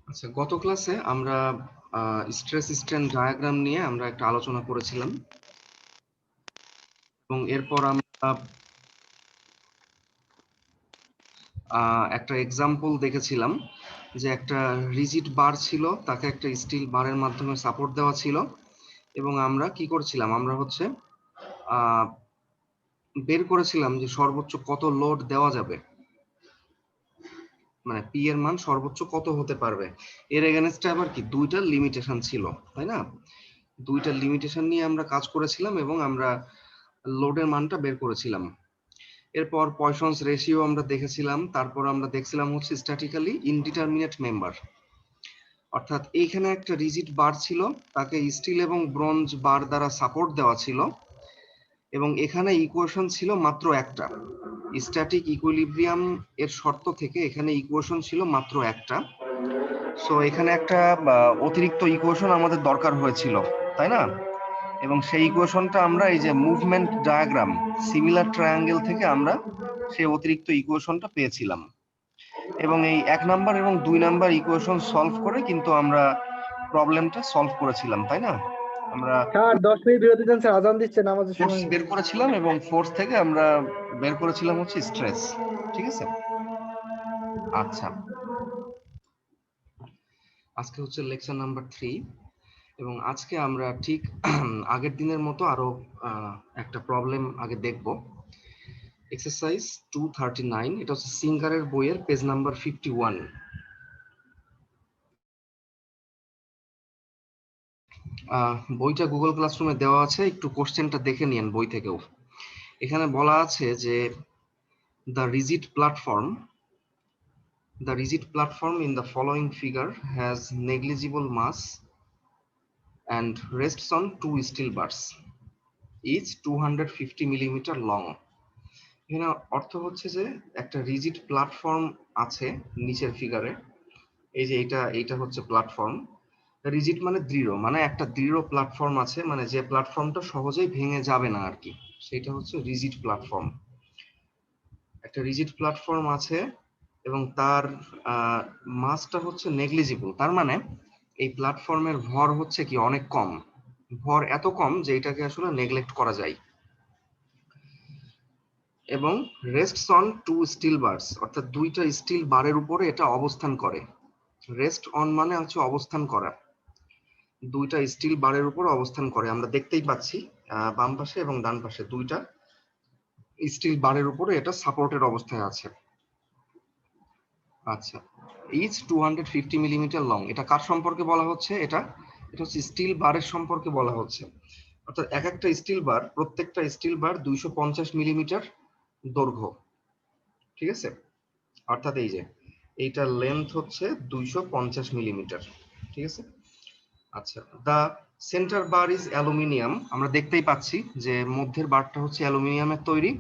আচ্ছা, গত ক্লাসে আমরা স্ট্রেস স্ট্রেন ডায়াগ্রাম নিয়ে আমরা একটা আলোচনা করেছিলাম এবং এরপর আমরা একটা এক্সাম্পল দেখেছিলাম যে একটা রিজিড বার ছিল, তাকে একটা স্টিল বারের মাধ্যমে সাপোর্ট দেওয়া ছিল এবং আমরা কি করছিলাম, আমরা হচ্ছে আহ, বের করেছিলাম যে সর্বোচ্চ কত লোড দেওয়া যাবে, মানে পি এর মান সর্বোচ্চ কত হতে পারবে। এর এগেনস্টে আবার কি দুইটা লিমিটেশন ছিল, তাই না? দুইটা লিমিটেশন নিয়ে আমরা কাজ করেছিলাম এবং আমরা লোডের মানটা বের করেছিলাম। এরপর পয়সনস রেশিও আমরা দেখেছিলাম, তারপর আমরা দেখছিলাম হচ্ছে স্ট্যাটিক্যালি ইনডিটারমিনেট মেম্বার, অর্থাৎ এইখানে একটা রিজিড বার ছিল, তাকে স্টিল এবং ব্রোঞ্জ বার দ্বারা সাপোর্ট দেওয়া ছিল এবং এখানে ইকুয়েশন ছিল মাত্র একটা। স্ট্যাটিক ইকুইলিব্রিয়াম এর শর্ত থেকে এখানে ইকুয়েশন ছিল মাত্র একটা। সো এখানে একটা অতিরিক্ত ইকুয়েশন আমাদের দরকার হয়েছিল, তাই না? এবং সেই ইকুয়েশনটা আমরা এই যে মুভমেন্ট ডায়াগ্রাম সিমিলার ট্রায়াঙ্গেল থেকে আমরা সেই অতিরিক্ত ইকুয়েশনটা পেয়েছিলাম এবং এই 1 নাম্বার এবং 2 নাম্বার ইকুয়েশন সলভ করে কিন্তু আমরা প্রবলেমটা সলভ করেছিলাম, তাই না? আমরা স্যার 10 মিনিট বিরতি দেন স্যার, আজান দিচ্ছে, নামাজের ফোর্স সময়। বের করেছিলাম এবং ফোর্স থেকে আমরা বের করেছিলাম হচ্ছে স্ট্রেস। ঠিক আছে, আচ্ছা, আজকে হচ্ছে লেকচার নাম্বার 3 এবং আজকে আমরা ঠিক আগের দিনের মতো আরো একটা প্রবলেম আগে দেখব। এক্সারসাইজ 239, এটা হচ্ছে সিঙ্গারের বইয়ের পেজ নাম্বার 51। বইটা গুগল ক্লাসরুমে দেওয়া আছে, একটু কোশ্চেনটা দেখে নিন বই থেকেও। এখানে বলা আছে যে the rigid platform in the following figure has negligible mass and rests on two steel bars, each 250 millimeter long. এখানে অর্থ হচ্ছে যে একটা রিজিড প্ল্যাটফর্ম আছে নিচের ফিগারে, এই যে এইটা হচ্ছে প্ল্যাটফর্ম। রিজিড মানে দৃঢ়, মানে একটা দৃঢ় প্ল্যাটফর্ম আছে, মানে যে প্ল্যাটফর্মটা সহজেই ভেঙে যাবে না আর কি, সেটা হচ্ছে রিজিড প্ল্যাটফর্ম। একটা রিজিড প্ল্যাটফর্ম আছে এবং তার মাসটা হচ্ছে নেগলিজিবল, তার মানে এই প্ল্যাটফর্মের ভর হচ্ছে কি অনেক কম, ভর এত কম যে এটাকে আসলে নেগলেক্ট করা যায়। এবং rests on two steel bars, অর্থাৎ দুইটা স্টিল বারের উপরে এটা অবস্থান করে। রেস্ট অন মানে হচ্ছে অবস্থান করা, দুইটা স্টিল বারের উপর অবস্থান করে, আমরা দেখতেই পাচ্ছি বাম পাশে এবং ডান পাশে দুইটা স্টিল বারের উপরে এটা সাপোর্টেড অবস্থায় আছে। আচ্ছা, ইচ 250 মিলিমিটার লং, এটা কার সম্পর্কে বলা হচ্ছে? এটা এটা হচ্ছে স্টিল বারের সম্পর্কে বলা হচ্ছে, অর্থাৎ এক একটা স্টিল বার, প্রত্যেকটা স্টিল বার 250 মিলিমিটার দৈর্ঘ্য। ঠিক আছে, অর্থাৎ এই যে এইটার লেন্থ হচ্ছে 250 মিলিমিটার। ঠিক আছে, আচ্ছা, the centre bar is aluminium, আমরা দেখতেই পাচ্ছি যে মধ্যের বারটা হচ্ছে অ্যালুমিনিয়ামের তৈরি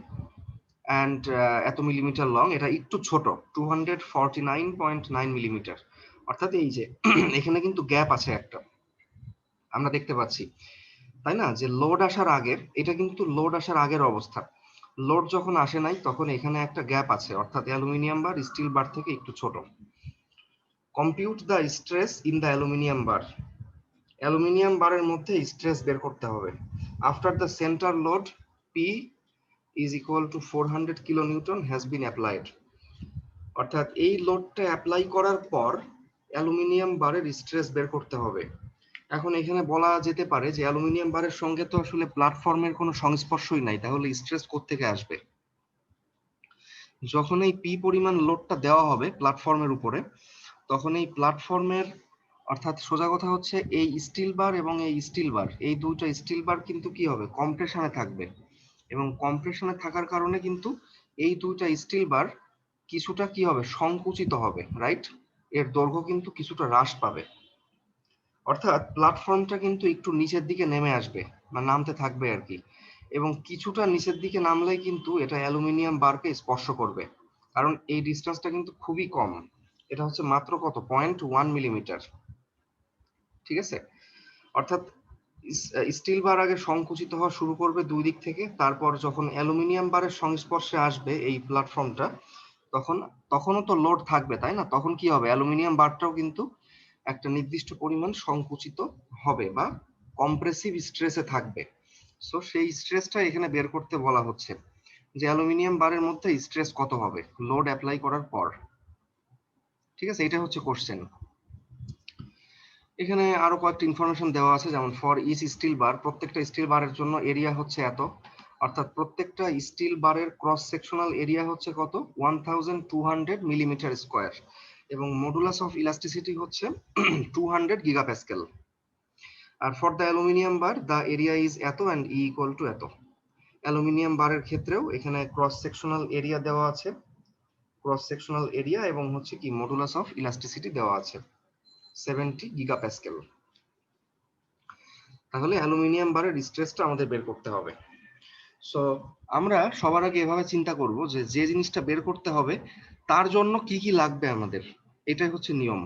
অ্যান্ড এত মিলিমিটার লং, এটা একটু ছোট 249.9 মিলিমিটার। অর্থাৎ এই যে এখানে কিন্তু গ্যাপ আছে একটা, আমরা দেখতে পাচ্ছি, তাই না? যে লোড আসার আগের, এটা কিন্তু লোড আসার আগের অবস্থা, লোড যখন আসে নাই তখন এখানে একটা গ্যাপ আছে, অর্থাৎ অ্যালুমিনিয়াম বার স্টিল বার থেকে একটু ছোট। Compute the stress in the aluminium bar, aluminium বারের মধ্যে স্ট্রেস বের করতে হবে। After the centre load P is equal to 400 kilonewton has been applied, অর্থাৎ এই লোডটা অ্যাপ্লাই করার পর অ্যালুমিনিয়াম বারের স্ট্রেস বের করতে হবে। এখন এখানে বলা যেতে পারে যে অ্যালুমিনিয়াম বারের সঙ্গে তো আসলে প্ল্যাটফর্মের কোনো সংস্পর্শই নাই, তাহলে স্ট্রেস কোত্থেকে আসবে? যখন এই পি পরিমাণ লোডটা দেওয়া হবে প্ল্যাটফর্মের উপরে, তখন এই প্ল্যাটফর্মের, অর্থাৎ সোজা কথা হচ্ছে এই স্টিল বার এবং এই স্টিল বার, এই দুইটা স্টিল বার কিন্তু কি হবে, কম্প্রেশনে থাকবে এবং কম্প্রেশনে থাকার কারণে কিন্তু এই দুইটা স্টিল বার কিছুটা কি হবে, সংকুচিত হবে, রাইট? এর দৈর্ঘ্য কিন্তু কিছুটা হ্রাস পাবে, অর্থাৎ প্ল্যাটফর্মটা কিন্তু একটু নিচের দিকে নেমে আসবে বা নামতে থাকবে আর কি, এবং কিছুটা নিচের দিকে নামলেই কিন্তু এটা অ্যালুমিনিয়াম বারকে স্পর্শ করবে, কারণ এই ডিস্টেন্সটা কিন্তু খুবই কম, এটা হচ্ছে মাত্র কত, 0.1 মিলিমিটার। ঠিক আছে, অর্থাৎ স্টিল বার আগে সংকুচিত হওয়া শুরু করবে দুই দিক থেকে, তারপর যখন অ্যালুমিনিয়াম বারের সংস্পর্শে আসবে এই প্ল্যাটফর্মটা, তখন তখনও তো লোড থাকবে, তাই না? তখন কি হবে, অ্যালুমিনিয়াম বারটাও কিন্তু একটা নির্দিষ্ট পরিমাণ সংকুচিত হবে বা কম্প্রেসিভ স্ট্রেসে থাকবে। সো সেই স্ট্রেসটা এখানে বের করতে বলা হচ্ছে যে অ্যালুমিনিয়াম বারের মধ্যে স্ট্রেস কত হবে লোড অ্যাপ্লাই করার পর। ঠিক আছে, এটা হচ্ছে কোশ্চেন। এখানে আরো কয়েকটা ইনফরমেশন দেওয়া আছে, যেমন ফর ইচ স্টিল বার, প্রত্যেকটা স্টিল বারের জন্য এরিয়া হচ্ছে এত, অর্থাৎ প্রত্যেকটা স্টিল বারের ক্রস সেকশনাল এরিয়া হচ্ছে কত 1200 মিলিমিটার স্কয়ার, এবং মডুলাস অফ ইলাস্টিসিটি হচ্ছে 200 গিগাপ্যাসকেল। আর for the aluminium bar the area is এত অ্যান্ড ই ইকুয়াল টু এত। অ্যালুমিনিয়াম বারের ক্ষেত্রেও এখানে ক্রস সেকশনাল এরিয়া দেওয়া আছে, ক্রস সেকশনাল এরিয়া এবং হচ্ছে কি মডুলাস অফ ইলাস্টিসিটি দেওয়া আছে 70 গিগাপ্যাসকেল। তাহলে অ্যালুমিনিয়াম বারের স্ট্রেসটা আমাদের বের করতে হবে। সো আমরা সবার আগে এভাবে চিন্তা করব যে যে জিনিসটা বের করতে হবে তার জন্য কি কি লাগবে আমাদের, এটাই হচ্ছে নিয়ম।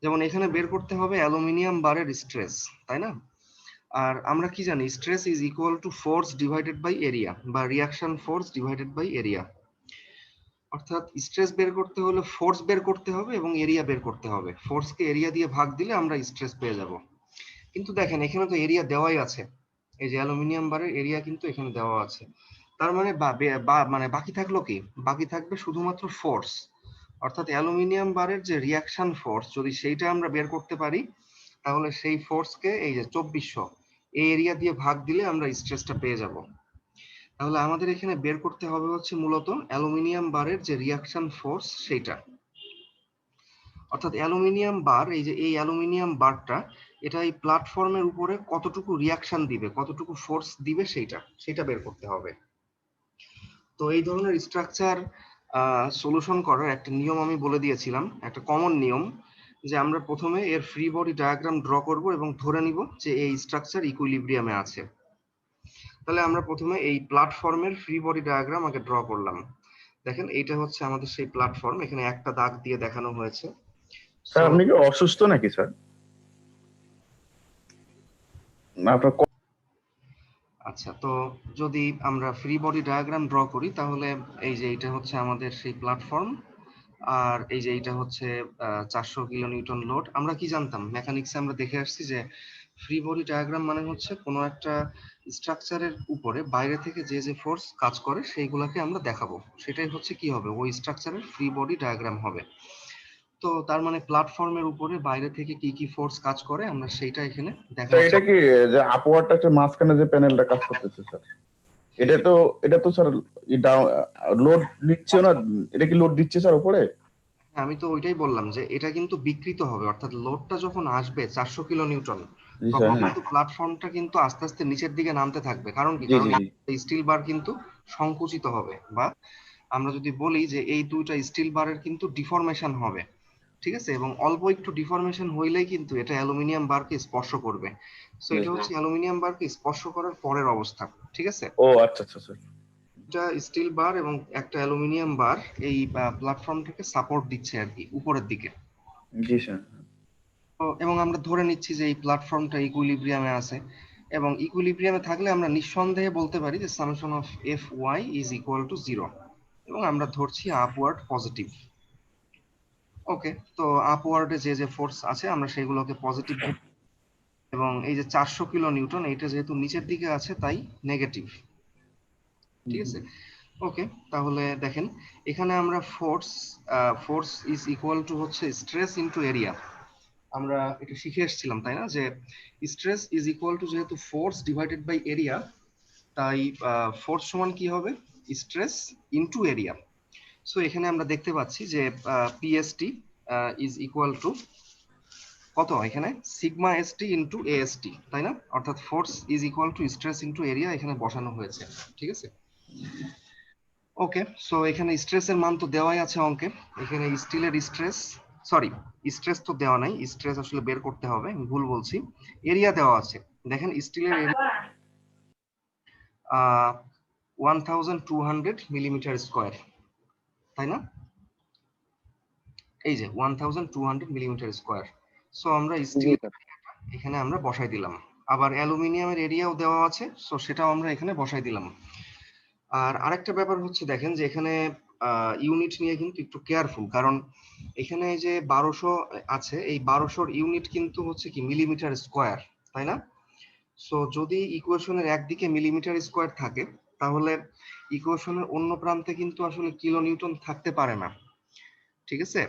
যেমন এখানে বের করতে হবে অ্যালুমিনিয়াম বারের স্ট্রেস, তাই না? আর আমরা কি জানি, stress is equal to force divided by area বা reaction force divided by area. অর্থাৎ স্ট্রেস বের করতে হলে ফোর্স বের করতে হবে এবং এরিয়া বের করতে হবে। ফোর্সকে এরিয়া দিয়ে ভাগ দিলে আমরা স্ট্রেস পেয়ে যাব। কিন্তু দেখেন এখানে তো এরিয়া দেওয়াই আছে, এই যে অ্যালুমিনিয়াম বারের এরিয়া কিন্তু এখানে দেওয়া আছে। তার মানে মানে বাকি থাকলো কি, বাকি থাকবে শুধুমাত্র ফোর্স। অর্থাৎ অ্যালুমিনিয়াম বারের যে রিয়াকশন ফোর্স যদি সেইটা আমরা বের করতে পারি, তাহলে সেই ফোর্সকে এই যে 2400 এই এরিয়া দিয়ে ভাগ দিলে আমরা স্ট্রেসটা পেয়ে যাব। তাহলে আমাদের এখানে বের করতে হবে হচ্ছে মূলত অ্যালুমিনিয়াম বারের যে রিয়াকশন ফোর্স সেইটা। অর্থাৎ অ্যালুমিনিয়াম বার, এই যে এই অ্যালুমিনিয়াম বারটা, এটা এই প্ল্যাটফর্মের উপরে কতটুকু রিয়াকশন দিবে, কতটুকু ফোর্স দিবে সেটা বের করতে হবে। তো এই ধরনের স্ট্রাকচার সলিউশন করার একটা নিয়ম আমি বলে দিয়েছিলাম, একটা কমন নিয়ম, যে আমরা প্রথমে এর ফ্রি বডি ডায়াগ্রাম ড্র করব এবং ধরে নিব যে এই স্ট্রাকচার ইকুইলিব্রিয়ামে আছে। তাহলে আমরা প্রথমে এই প্ল্যাটফর্মের ফ্রি বডি ডায়াগ্রাম আগে ড্র করলাম। দেখেন এইটা হচ্ছে আমাদের সেই প্ল্যাটফর্ম, এখানে একটা দাগ দিয়ে দেখানো হয়েছে। স্যার আপনি কি অসুস্থ নাকি স্যার? না আপনার আচ্ছা, তো যদি আমরা ফ্রি বডি ডায়াগ্রাম ড্র করি তাহলে এই যে এটা হচ্ছে আমাদের সেই প্ল্যাটফর্ম, আর এই যে এটা হচ্ছে 400 কিলো নিউটন লোড। আমরা কি জানতাম মেকানিক্সে, আমরা দেখে আসছি যে ফ্রি বডি ডায়াগ্রাম মানে হচ্ছে কোনো একটা স্ট্রাকচারের উপরে বাইরে থেকে যে যে ফোর্স কাজ করে সেইগুলোকে আমরা দেখাবো, সেটাই হচ্ছে কি হবে, ওই স্ট্রাকচারের ফ্রি বডি ডায়াগ্রাম হবে। তো তার মানে প্ল্যাটফর্মের উপরে বাইরে থেকে কি কি ফোর্স কাজ করে আমরা সেইটা এখানে দেখাবো। এটা কি যে আপওয়ার্ড একটা মাঝখানে যে প্যানেলটা কাজ করতেছে স্যার, এটা তো স্যার লোড নিচ্ছে না, এটা কি লোড দিচ্ছে স্যার উপরে? আমি তো ওইটাই বললাম যে এটা কিন্তু বিকৃত হবে, অর্থাৎ লোডটা যখন আসবে 400 কিলো নিউটন, জি তখন স্যার, হ্যাঁ কিন্তু প্ল্যাটফর্মটা কিন্তু আস্তে আস্তে নিচের দিকে নামতে থাকবে। কারণ কি, জি কারণ জি জি স্টিল বার কিন্তু সংকুচিত হবে, বা আমরা যদি বলি যে এই দুইটা স্টিল বারের কিন্তু ডিফরমেশন হবে, ঠিক আছে? এবং অল্প একটু ডিফরমেশন হইলেই কিন্তু এটা অ্যালুমিনিয়াম বারকে স্পর্শ করবে। সো এটা হচ্ছে অ্যালুমিনিয়াম বারকে স্পর্শ করার পরের অবস্থা, ঠিক আছে? ও আচ্ছা আচ্ছা স্যার। একটা স্টিল বার এবং একটা অ্যালুমিনিয়াম বার এই প্ল্যাটফর্মটাকে সাপোর্ট দিচ্ছে আর কি উপরের দিকে। জি স্যার। এবং আমরা ধরে নিচ্ছি যে এই প্ল্যাটফর্মটা ইকুইলিব্রিয়ামে আছে, এবং ইকুইলিব্রিয়ামে থাকলে আমরা নিঃসন্দেহে বলতে পারি যে summation of F Y is equal to 0, এবং আমরা ধরছি আপওয়ার্ড পজিটিভ। ওকে, তো আপওয়ার্ডে যে যে ফোর্স আছে আমরা সেগুলোকে পজিটিভ, এবং এই যে 400 কিলো নিউটন এইটা যেহেতু নিচের দিকে আছে তাই নেগেটিভ, ঠিক আছে? ওকে, তাহলে দেখেন এখানে আমরা ফোর্স ইজ ইকুয়াল টু হচ্ছে স্ট্রেস ইনটু এরিয়া, আমরা এটা শিখে এসেছিলাম তাই না, যে স্ট্রেস ইজ ইকুয়াল টু যেহেতু ফোর্স ডিভাইডেড বাই এরিয়া, তাই ফোর্স সমান কি হবে, স্ট্রেস ইনটু এরিয়া। সো এখানে আমরা দেখতে পাচ্ছি যে পিএসটি ইজ ইকুয়াল টু কত, এখানে সিগমা এসটি ইনটু এএসটি, তাই না? অর্থাৎ force is equal two stress into area এখানে বসানো হয়েছে, ঠিক আছে? ওকে, সো এখানে স্ট্রেসের মান তো দেওয়াই আছে অঙ্কে। এখানে স্টিলের স্ট্রেস, সরি স্ট্রেস তো দেওয়া নাই, স্ট্রেস আসলে বের করতে হবে, আমি ভুল বলছি। এরিয়া দেওয়া আছে, দেখেন স্টিলের এরিয়া 1200 মিলিমিটার স্কয়ার, তাই না? এই যে 1200 মিলিমিটার স্কয়ার। সো আমরা স্টিল এখানে আমরা বসাই দিলাম, আবার অ্যালুমিনিয়ামের এরিয়াও দেওয়া আছে, সো সেটাও আমরা এখানে বসাই দিলাম। আর আরেকটা ব্যাপার হচ্ছে দেখেন যে এখানে ইউনিট নিয়ে কিন্তু একটু কেয়ারফুল, কারণ এখানে যে 1200 আছে, এই 1200 ইউনিট কিন্তু হচ্ছে কি মিলিমিটার স্কোয়ার, তাই না? সো যদি ইকুয়েশনের একদিকে মিলিমিটার স্কোয়ার থাকে, তাহলে ইকুয়েশনের অন্য প্রান্তে কিন্তু আসলে কিলো নিউটন থাকতে পারে না, ঠিক আছে?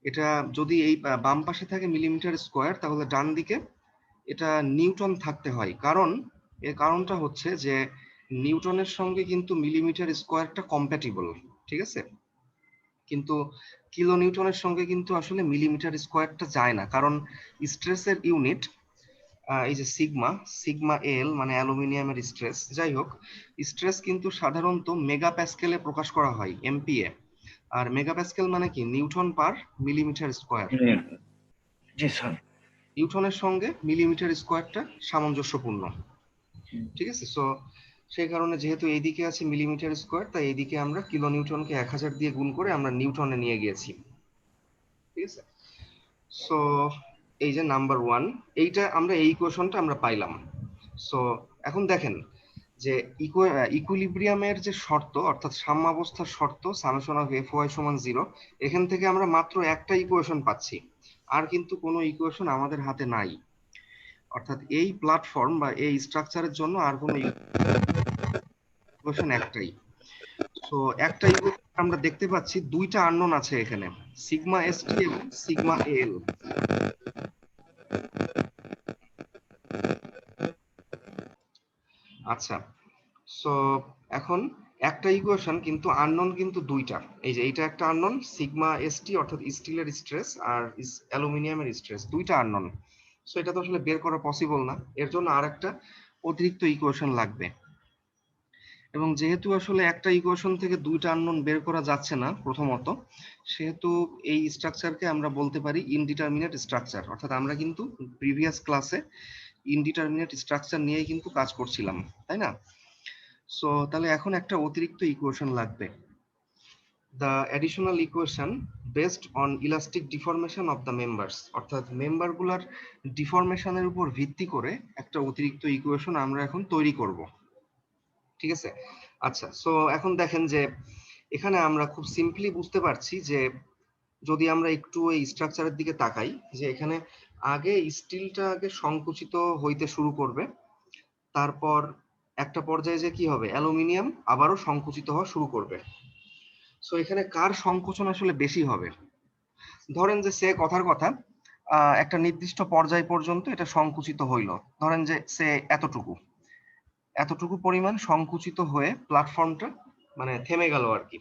এটা যদি এই বাম পাশে থাকে মিলিমিটার স্কোয়ার, তাহলে ডান দিকে এটা নিউটন থাকতে হয়, কারণ এর কারণটা হচ্ছে যে নিউটনের সঙ্গে কিন্তু মিলিমিটার স্কোয়ারটা কম্প্যাটিবল, ঠিক আছে? কিন্তু কিলো নিউটনের সঙ্গে কিন্তু আসলে মিলিমিটার স্কোয়ারটা যায় না, কারণ স্ট্রেসের ইউনিট এই যে সিগমা, সিগমা এল মানে অ্যালুমিনিয়ামের স্ট্রেস, যাই হোক, স্ট্রেস কিন্তু সাধারণত মেগা প্যাসকেলে প্রকাশ করা হয়, এমপিএ। আর মেগা প্যাসকেল মানে কি নিউটন পার মিলিমিটার স্কোয়ার। জি স্যার। নিউটনের সঙ্গে মিলিমিটার স্কোয়ারটা সামঞ্জস্যপূর্ণ, ঠিক আছে? সো সেই কারণে যেহেতু এইদিকে আছে মিলিমিটার স্কোয়ার, তাই এইদিকে আমরা কিলো নিউটনকে 1000 দিয়ে গুণ করে আমরা নিউটনে নিয়ে গিয়েছি, ঠিক আছে? সো এই যে নাম্বার 1, এইটা আমরা এই ইকুয়েশনটা আমরা পাইলাম। সো এখন দেখেন যে ইকুইলিব্রিয়ামের যে শর্ত, অর্থাৎ সাম্যাবস্থার শর্ত সামেশন অফ এফ ওয়াই সমান 0, এখান থেকে আমরা মাত্র একটা ইকুয়েশন পাচ্ছি, আর কিন্তু কোনো ইকুয়েশন আমাদের হাতে নাই। অর্থাৎ এই প্ল্যাটফর্ম বা এই স্ট্রাকচারের জন্য আর কোনো ইকুয়েশন একটাই। সো একটা ইকুয়েশন আমরা দেখতে পাচ্ছি, দুইটা আননোন আছে এখানে, সিগমা এসটি এবং সিগমা এল। আচ্ছা, সো এখন একটা ইকুয়েশন কিন্তু আননোন কিন্তু দুইটা, এই যে এইটা একটা আননোন সিগমা এসটি অর্থাৎ স্টিলের স্ট্রেস, আর অ্যালুমিনিয়ামের স্ট্রেস, দুইটা আননোন। সো এটা তো আসলে বের করা পসিবল না, এর জন্য আরেকটা অতিরিক্ত ইকুয়েশন লাগবে। এবং যেহেতু আসলে একটা ইকুয়েশন থেকে দুইটা আননোন বের করা যাচ্ছে না প্রথমত, সেহেতু এই স্ট্রাকচারকে আমরা বলতে পারি ইনডিটারমিনেট স্ট্রাকচার। অর্থাৎ আমরা কিন্তু প্রিভিয়াস ক্লাসে ইনডিটারমিনেট স্ট্রাকচার নিয়েই কিন্তু কাজ করছিলাম, তাই না? সো তাহলে এখন একটা অতিরিক্ত ইকুয়েশন লাগবে, the additional equation based on elastic deformation of the members. অর্থাৎ মেম্বারগুলোর ডিফরমেশনের উপর ভিত্তি করে একটা অতিরিক্ত ইকুয়েশন আমরা এখন তৈরি করব, ঠিক আছে? আচ্ছা, সো এখন দেখেন যে এখানে আমরা খুব সিম্পলি বুঝতে পারছি যে যদি আমরা একটু এই স্ট্রাকচারের দিকে তাকাই, যে এখানে আগে স্টিলটা আগে সংকুচিত হইতে শুরু করবে, তারপর একটা পর্যায়ে যে কি হবে, অ্যালুমিনিয়াম আবারও সংকুচিত হওয়া শুরু করবে। সো এখানে কার সংকোচন আসলে বেশি হবে? ধরেন যে সে কথার কথা একটা নির্দিষ্ট পর্যায় পর্যন্ত এটা সংকুচিত হইল, ধরেন যে সে এতটুকু পরিমাণ সংকুচিত হয়ে প্ল্যাটফর্মটা মানে থেমে গেল আর কি।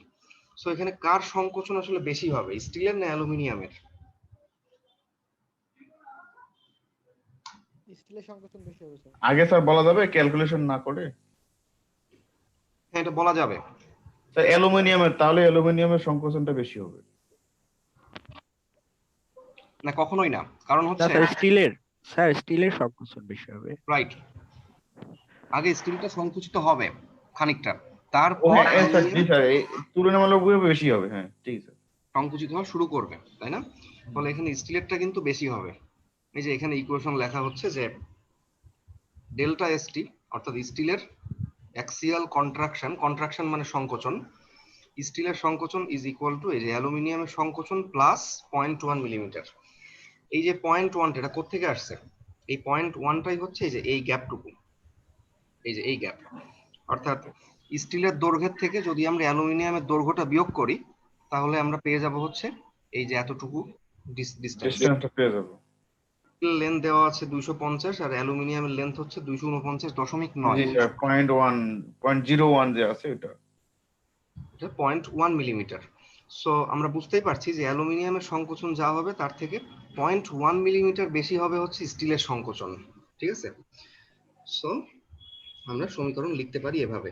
সো এখানে কার সংকোচন আসলে বেশি হবে, স্টিলের না অ্যালুমিনিয়ামের? স্টিলের সংকোচন বেশি হবে স্যার। আগে স্যার বলা যাবে ক্যালকুলেশন না করে? হ্যাঁ, এটা বলা যাবে। স্যার অ্যালুমিনিয়ামের, তাহলে অ্যালুমিনিয়ামের সংকোচনটা বেশি হবে। না, কখনোই না, কারণ হচ্ছে স্যার স্টিলের সংকোচন বেশি হবে। রাইট, আগে স্টিলটা সংকুচিত হবে খানিকটা, ও তারপর হ্যাঁ স্যার, জি স্যার, তুলনামূলকভাবে বেশি হবে, হ্যাঁ ঠিক আছে। সংকুচিত হওয়া শুরু করবে, তাই না? ফলে এখানে স্টিলেরটা কিন্তু বেশি হবে। এই যে এখানে ইকুয়েশন লেখা হচ্ছে যে ডেল্টা এসটি অর্থাৎ স্টিলের অ্যাক্সিয়াল কন্ট্রাকশন, কন্ট্রাকশন মানে সংকোচন, স্টিলের সংকোচন ইজ ইকুয়াল টু এই যে অ্যালুমিনিয়ামের সংকোচন প্লাস 0.1 মিলিমিটার। এই যে 0.1 এটা কোত্থেকে আসছে? এই 0.1টাই হচ্ছে এই যে এই গ্যাপটুকু, এই যে এই গ্যাপ। অর্থাৎ স্টিলের দৈর্ঘ্যের থেকে যদি আমরা অ্যালুমিনিয়ামের দৈর্ঘ্যটা বিয়োগ করি, তাহলে আমরা পেয়ে যাব হচ্ছে এই যে এতটুকু ডিসটেন্স। ডিসটেন্সটা পেয়ে যাবো। লেন্থ দেওয়া আছে 250 আর অ্যালুমিনিয়ামের লেন্থ হচ্ছে 249.9। জি স্যার, 0.1 যে আছে এটা 0.1 মিলিমিটার। সো আমরা বুঝতেই পারছি যে অ্যালুমিনিয়ামের সংকোচন যা হবে তার থেকে 0.1 মিলিমিটার বেশি হবে হচ্ছে স্টিলের সংকোচন, ঠিক আছে? সো আমরা সমীকরণ লিখতে পারি এভাবে।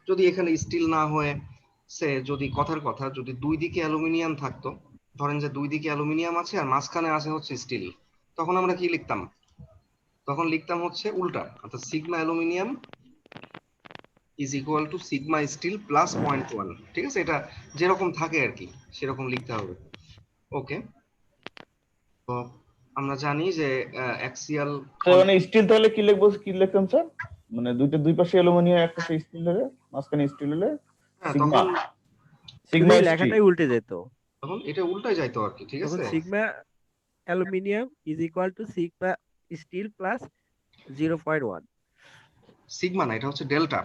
যদি এখানে স্টিল না হয়ে সে যদি কথার কথা যদি দুই দিকে অ্যালুমিনিয়াম থাকতো, ধরেন যে দুই দিকে অ্যালুমিনিয়াম আছে আর মাঝখানে আছে হচ্ছে স্টিল, তখন আমরা কি লিখতাম? তখন লিখতাম হচ্ছে উল্টা, অর্থাৎ sigma aluminium is equal to sigma steel plus 0.1, ঠিক আছে? এটা যেরকম থাকে আর কি সেরকম লিখতে হবে। ওকে, তো আমরা জানি যে অ্যাক্সিয়াল, মানে স্টিল তাহলে কি লিখবো, কি লিখতাম স্যার? মানে দুই পাশে অ্যালুমিনিয়াম, এক পাশে স্টিল হলে, মাঝখানে স্টিল হলে সিগমা। তখন শুধু সিগমা এই এসটি। লেখাটাই উল্টে যেত। তখন এটা উল্টায় যাইতো আর কি, ঠিক তখন আছে? Sigma aluminium is equal to sigma steel plus 0.1, sigma না, এটা হচ্ছে delta.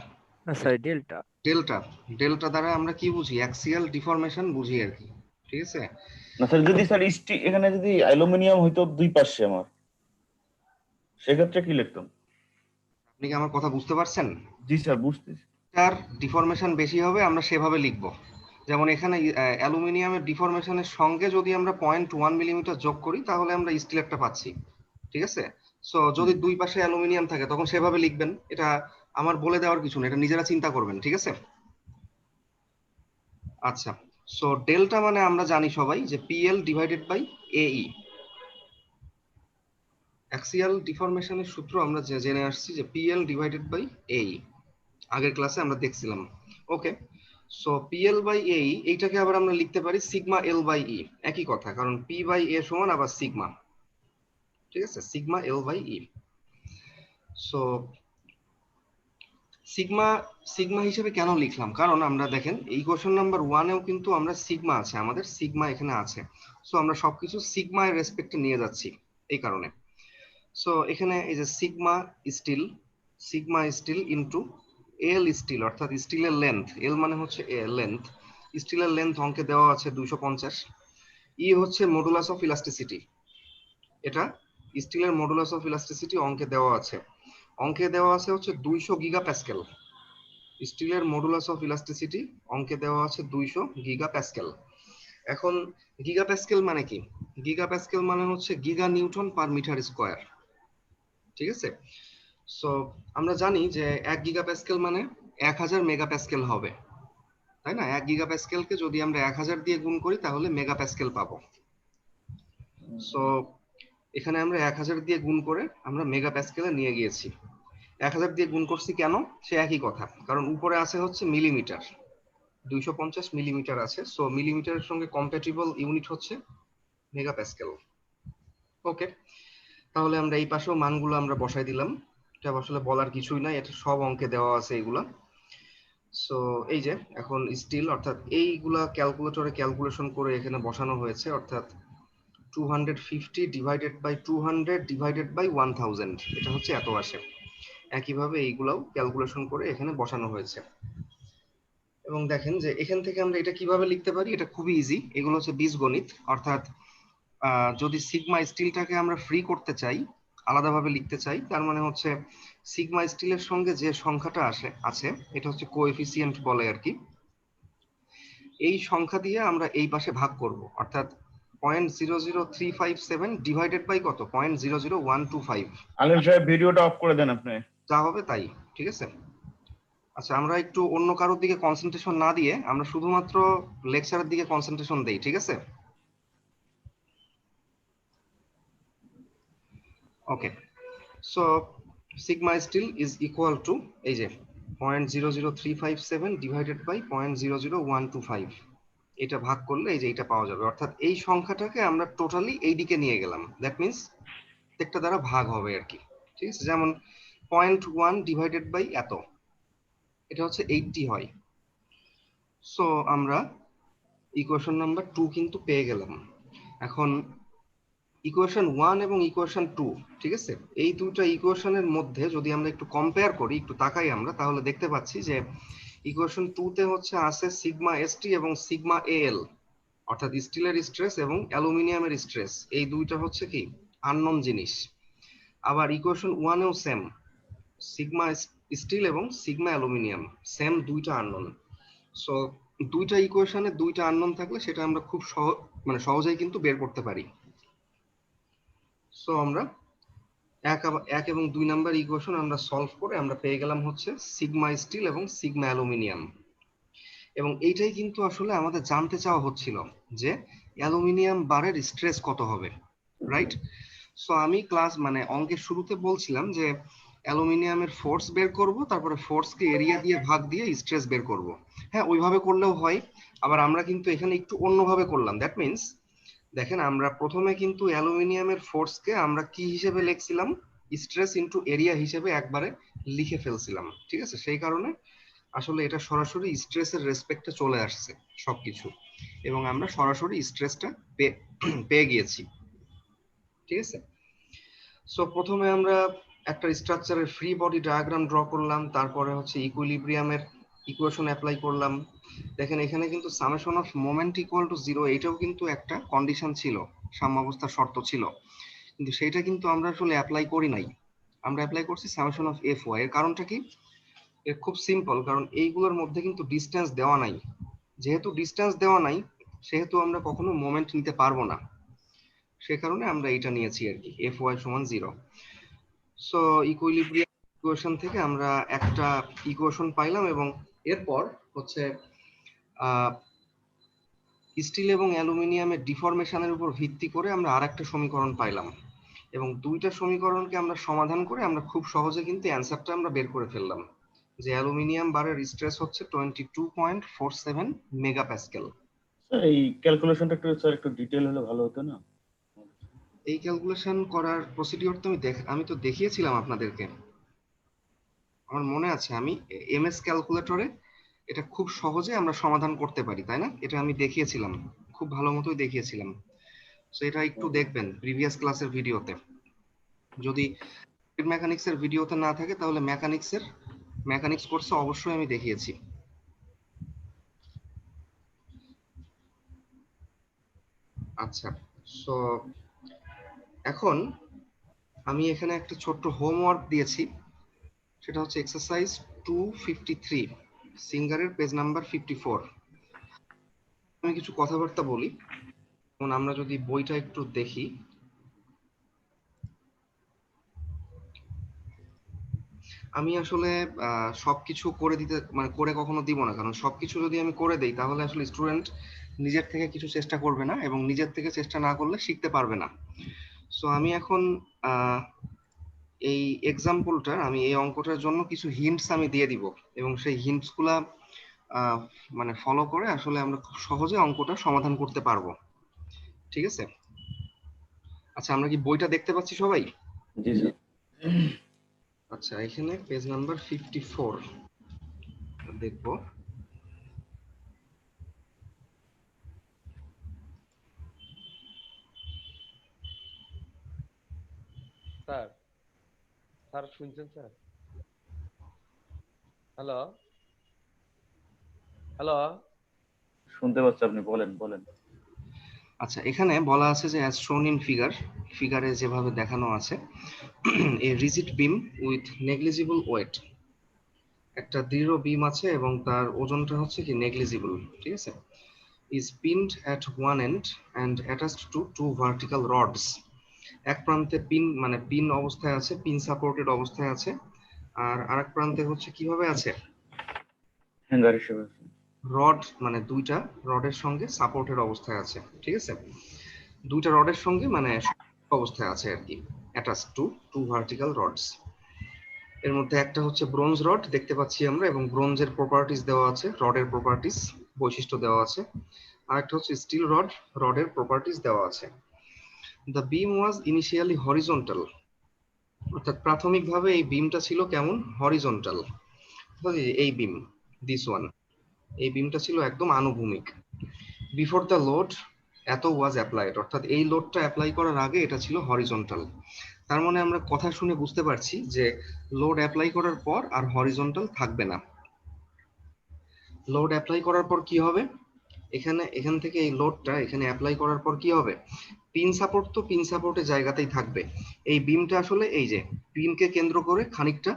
Sorry delta. Delta delta দ্বারা আমরা কি বুঝি? অ্যাক্সিয়াল ডিফরমেশন বুঝি আর কি, ঠিক আছে? না স্যার, যদি স্যার এখানে যদি অ্যালুমিনিয়াম হইতো দুই পাশে আমার, সেক্ষেত্রে কি লিখতাম? আপনি কি আমার কথা বুঝতে পারছেন? জি স্যার, বুঝতেছি। তার ডিফরমেশন বেশি হবে, আমরা সেভাবে লিখব। যেমন এখানে অ্যালুমিনিয়ামের ডিফরমেশনের সঙ্গে যদি আমরা 0.1 মিলিমিটার যোগ করি তাহলে আমরা স্টিলেরটা পাচ্ছি, ঠিক আছে? সো যদি দুই পাশে অ্যালুমিনিয়াম থাকে তখন সেভাবে লিখবেন। এটা আমার বলে দেওয়ার কিছু না, এটা নিজেরা চিন্তা করবেন, ঠিক আছে? আচ্ছা, সো ডেল্টা মানে আমরা জানি সবাই যে পিএল ডিভাইডেড বাই এই। অ্যাক্সিয়াল ডিফরমেশনের সূত্র আমরা জেনে আসছি যে পিএল ডিভাইডেড বাই এই, আগের ক্লাসে আমরা দেখছিলাম। ওকে, সো পিএল বাই এই, এইটাকে আবার আমরা লিখতে পারি সিগমা এল বাই ই, একই কথা, কারণ পি বাই এ সমান আবার সিগমা, ঠিক আছে? Sigma L by E. So sigma sigma হিসেবে কেন লিখলাম? কারণ আমরা দেখেন এই কোশ্চেন নাম্বার 1-এও কিন্তু আমরা সিগমা আছে, আমাদের সিগমা এখানে আছে। সো আমরা সবকিছু সিগমা এর রেসপেক্টে নিয়ে যাচ্ছি এই কারণে। সো এখানে এই যে sigma steel into L steel, অর্থাৎ স্টিলের লেন্থ, এল মানে হচ্ছে লেন্থ, স্টিলের লেন্থ অঙ্কে দেওয়া আছে 250। ই হচ্ছে মডুলাস অফ ইলাস্টিসিটি, এটা স্টিলের মডুলাস অফ ইলাস্টিসিটি অঙ্কে দেওয়া আছে। অঙ্কে দেওয়া আছে হচ্ছে 200 গিগা প্যাসকেল। স্টিলের মডুলাস অফ ইলাস্টিসিটি অঙ্কে দেওয়া আছে 200 গিগা প্যাসকেল। এখন গিগা প্যাসকেল মানে কি? গিগা প্যাসকেল মানে হচ্ছে giga newton per metre square, ঠিক আছে? সো আমরা জানি যে 1 গিগা প্যাসকেল মানে 1000 মেগা প্যাসকেল হবে, তাই না? 1 গিগা প্যাসকেলকে যদি আমরা 1000 দিয়ে গুণ করি তাহলে মেগা প্যাসকেল পাবো। সো এখানে আমরা 1000 দিয়ে গুণ করে আমরা মেগা প্যাসকেলে নিয়ে গিয়েছি। 1000 দিয়ে গুণ করছি কেন? সে একই কথা, কারণ উপরে আছে হচ্ছে মিলিমিটার, 250 মিলিমিটার আছে। সো মিলিমিটারের সঙ্গে কম্প্যাটিবল ইউনিট হচ্ছে মেগা প্যাসকেল। ওকে, তাহলে আমরা এই পাশেও মানগুলো আমরা বসাই দিলাম। এটা আসলে বলার কিছুই নাই, এটা সব অঙ্কে দেওয়া আছে এগুলা। সো এই যে এখন স্টিল, অর্থাৎ এইগুলা ক্যালকুলেটরে ক্যালকুলেশন করে এখানে বসানো হয়েছে, অর্থাৎ 250 ডিভাইডেড বাই 200 ডিভাইডেড বাই 1000, এটা হচ্ছে এত আসে। একইভাবে এইগুলাও ক্যালকুলেশন করে এখানে বসানো হয়েছে। এবং দেখেন যে এখান থেকে আমরা এটা কিভাবে লিখতে পারি, এটা খুবই ইজি। এগুলো হচ্ছে বীজগণিত, অর্থাৎ যদি সিগমা স্টিলটাকে আমরা ফ্রি করতে চাই, আলাদাভাবে লিখতে চাই, তার মানে হচ্ছে সিগমা স্টিলের সঙ্গে যে সংখ্যাটা আছে এটা হচ্ছে কোএফিসিয়েন্ট বলে আর কি। এই সংখ্যা দিয়ে আমরা এই পাশে ভাগ করব, অর্থাৎ 0.00357 ডিভাইডেড বাই কত? 0.00125। আলেম সাহেব, ভিডিওটা অফ করে দেন আপনি। যা হবে তাই, ঠিক আছে? আচ্ছা, আমরা একটু অন্য কারোর দিকে কনসেন্ট্রেশন না দিয়ে আমরা শুধুমাত্র লেকচারের দিকে কনসেন্ট্রেশন দেই, ঠিক আছে? Okay, so sigma steel is equal to এই যে 0.00357 ডিভাইডেড বাই 0.00125, এটা ভাগ করলে এই যে এটা পাওয়া যাবে। অর্থাৎ এই সংখ্যাটাকে আমরা টোটালি এই দিকে নিয়ে গেলাম, দ্যাট মিন্স প্রত্যেকটা দ্বারা ভাগ হবে আর কি, ঠিক আছে? যেমন 0.1 ডিভাইডেড বাই এত, এটা হচ্ছে 80 হয়। সো আমরা ইকুয়েশন নাম্বার 2 কিন্তু পেয়ে গেলাম। এখন ইকুয়েশন 1 এবং ইকুয়েশন 2, ঠিক আছে? এই দুটো ইকুয়েশনের মধ্যে যদি আমরা একটু কম্পেয়ার করি, একটু তাকাই আমরা, তাহলে দেখতে পাচ্ছি যে ইকুয়েশন 2 তে হচ্ছে আছে সিগমা এসটি এবং সিগমা এল, অর্থাৎ স্টিলের স্ট্রেস এবং অ্যালুমিনিয়ামের স্ট্রেস, এই দুইটা হচ্ছে কি আননোন জিনিস। আবার ইকুয়েশন 1 এও সেম, সিগমা স্টিল এবং সিগমা অ্যালুমিনিয়াম সেম, দুইটা আননোন। সো দুইটা ইকুয়েশনে দুইটা আননোন থাকলে সেটা আমরা খুব সহজেই কিন্তু বের করতে পারি। সো আমরা এক এবং 2 নাম্বার ইকুয়েশন আমরা সলভ করে আমরা পেয়ে গেলাম হচ্ছে সিগমা স্টিল এবং সিগমা অ্যালুমিনিয়াম। এবং এইটাই কিন্তু আসলে আমাদের জানতে চাওয়া হচ্ছিল যে অ্যালুমিনিয়াম বারের স্ট্রেস কত হবে, রাইট? সো আমি অঙ্কের শুরুতে বলছিলাম যে অ্যালুমিনিয়ামের ফোর্স বের করব, তারপরে ফোর্সকে এরিয়া দিয়ে ভাগ দিয়ে স্ট্রেস বের করব। হ্যাঁ, ওইভাবে করলেও হয়। আবার আমরা কিন্তু এখানে একটু অন্যভাবে করলাম, দ্যাট মিন্স দেখেন আমরা প্রথমে কিন্তু অ্যালুমিনিয়ামের ফোর্সকে আমরা কি হিসেবে লিখছিলাম? স্ট্রেস ইনটু এরিয়া হিসেবে একবারে লিখে ফেলছিলাম, ঠিক আছে? সেই কারণে আসলে এটা সরাসরি স্ট্রেসের রেসপেক্টে চলে আসছে সবকিছু, এবং আমরা সরাসরি স্ট্রেসটা পেয়ে গিয়েছি। ঠিক আছে, সো প্রথমে আমরা একটা স্ট্রাকচারের ফ্রি বডি ডায়াগ্রাম ড্র করলাম, তারপরে হচ্ছে ইকুইলিব্রিয়ামের ইকুয়েশন অ্যাপ্লাই করলাম। দেখেন এখানে কিন্তু summation of moment equal to zero, এটাও কিন্তু একটা কন্ডিশন ছিল, সাম্যাবস্থার শর্ত ছিল, কিন্তু সেটা কিন্তু আমরা আসলে অ্যাপ্লাই করি নাই। আমরা অ্যাপ্লাই করছি সামেশন অফ এফ ওয়াই। এর কারণটা কি? এর খুব সিম্পল, কারণ এইগুলোর মধ্যে কিন্তু ডিসটেন্স দেওয়া নাই। যেহেতু ডিসটেন্স দেওয়া নাই, সেহেতু আমরা কখনো মোমেন্ট নিতে পারবো না, সে কারণে আমরা এটা নিয়েছি আর কি, এফ ওয়াই সমান জিরো। সো ইকুইলিব্রিয়াম ইকুয়েশন থেকে আমরা একটা ইকুয়েশন পাইলাম, এবং এরপর হচ্ছে স্টিল এবং অ্যালুমিনিয়ামের ডিফরমেশনের উপর ভিত্তি করে আমরা আরেকটা সমীকরণ পাইলাম, এবং দুইটা সমীকরণকে আমরা সমাধান করে আমরা খুব সহজে কিন্তু অ্যান্সারটা আমরা বের করে ফেললাম, যে অ্যালুমিনিয়াম বারের স্ট্রেস হচ্ছে 22.47 মেগাপ্যাসকেল। স্যার এই ক্যালকুলেশনটা একটু স্যার একটু ডিটেল হলে ভালো হতো না? এই ক্যালকুলেশন করার প্রসিডিওর তো আমি তো দেখিয়েছিলাম আপনাদেরকে, আমার মনে আছে, আমি এমএস ক্যালকুলেটরে এটা খুব সহজে আমরা সমাধান করতে পারি, তাই না? এটা আমি দেখিয়েছিলাম, খুব ভালো মতোই দেখিয়েছিলাম। সো এটা একটু দেখবেন প্রিভিয়াস ক্লাসের ভিডিওতে, যদি মেকানিক্স এর ভিডিওতে না থাকে তাহলে মেকানিক্স কোর্সে অবশ্যই আমি দেখিয়েছি। আচ্ছা, সো এখন আমি এখানে একটা ছোট্ট হোমওয়ার্ক দিয়েছি, সেটা হচ্ছে এক্সারসাইজ 253, সিঙ্গারের পেজ নাম্বার 54। আমি কিছু কথাবার্তা বলি, যেমন আমরা যদি বইটা একটু দেখি, আমি আসলে সবকিছু করে দিতে মানে করে কখনো দিব না, কারণ সবকিছু যদি আমি করে দেই তাহলে আসলে স্টুডেন্ট নিজের থেকে কিছু চেষ্টা করবে না, এবং নিজের থেকে চেষ্টা না করলে শিখতে পারবে না। সো আমি এখন এই এক্সাম্পলটা, আমি এই অঙ্কটার জন্য কিছু হিন্টস আমি দিয়ে দিব, এবং সেই হিন্টস গুলা মানে ফলো করে আসলে আমরা খুব সহজে অঙ্কটা সমাধান করতে পারবো। ঠিক আছে, আচ্ছা আমরা কি বইটা দেখতে পাচ্ছি সবাই? জি স্যার। আচ্ছা, এখানে পেজ নাম্বার 54 দেখবো। স্যার, স্যার শুনছেন স্যার? Hello, hello. শুনতে পাচ্ছি, আপনি বলেন বলেন। আচ্ছা, এখানে বলা আছে যে অ্যাজ শোন ইন ফিগারে যেভাবে দেখানো আছে, a rigid beam with negligible weight, একটা দৃঢ় বিম আছে এবং তার ওজনটা হচ্ছে কি নেগলিজিবল, ঠিক আছে, is pinned at one end and attached to two vertical rods। এক প্রান্তে পিন মানে পিন অবস্থায় আছে, পিন সাপোর্টেড অবস্থায় আছে, আর আরেক প্রান্তে হচ্ছে কিভাবে আছে, হ্যাঙ্গার হিসেবে। রড মানে দুইটা রডের সঙ্গে সাপোর্টেড অবস্থায় আছে। ঠিক আছে, দুইটা রডের সঙ্গে মানে অবস্থায় আছে আর কি, attach to two vertical rods. এর মধ্যে একটা হচ্ছে ব্রোঞ্জ রড দেখতে পাচ্ছি আমরা, এবং ব্রোঞ্জের প্রপার্টিস দেওয়া আছে, রডের প্রপার্টিস বৈশিষ্ট্য দেওয়া আছে। আর একটা হচ্ছে স্টিল রড, রডের প্রপার্টিস দেওয়া আছে। The beam was initially horizontal, অর্থাৎ প্রাথমিকভাবে এই বিমটা ছিল কেমন, হরিজন্টাল। এই বিম, দিস ওয়ান, এই বিমটা ছিল একদম আনুভূমিক। বিফোর দ্য লোড এত ওয়াজ অ্যাপ্লাইড, অর্থাৎ এই লোডটা অ্যাপ্লাই করার আগে এটা ছিল হরিজন্টাল। তার মানে আমরা কথা শুনে বুঝতে পারছি যে লোড অ্যাপ্লাই করার পর আর হরিজন্টাল থাকবে না। লোড অ্যাপ্লাই করার পর কি হবে, এখান থেকে এই লোডটা এখানে অ্যাপ্লাই করার পর কি হবে, পিন সাপোর্ট তো পিন সাপোর্টের জায়গাতেই থাকবে। এই বিমটা আসলে এই যে পিনকে কেন্দ্র করে খানিকটা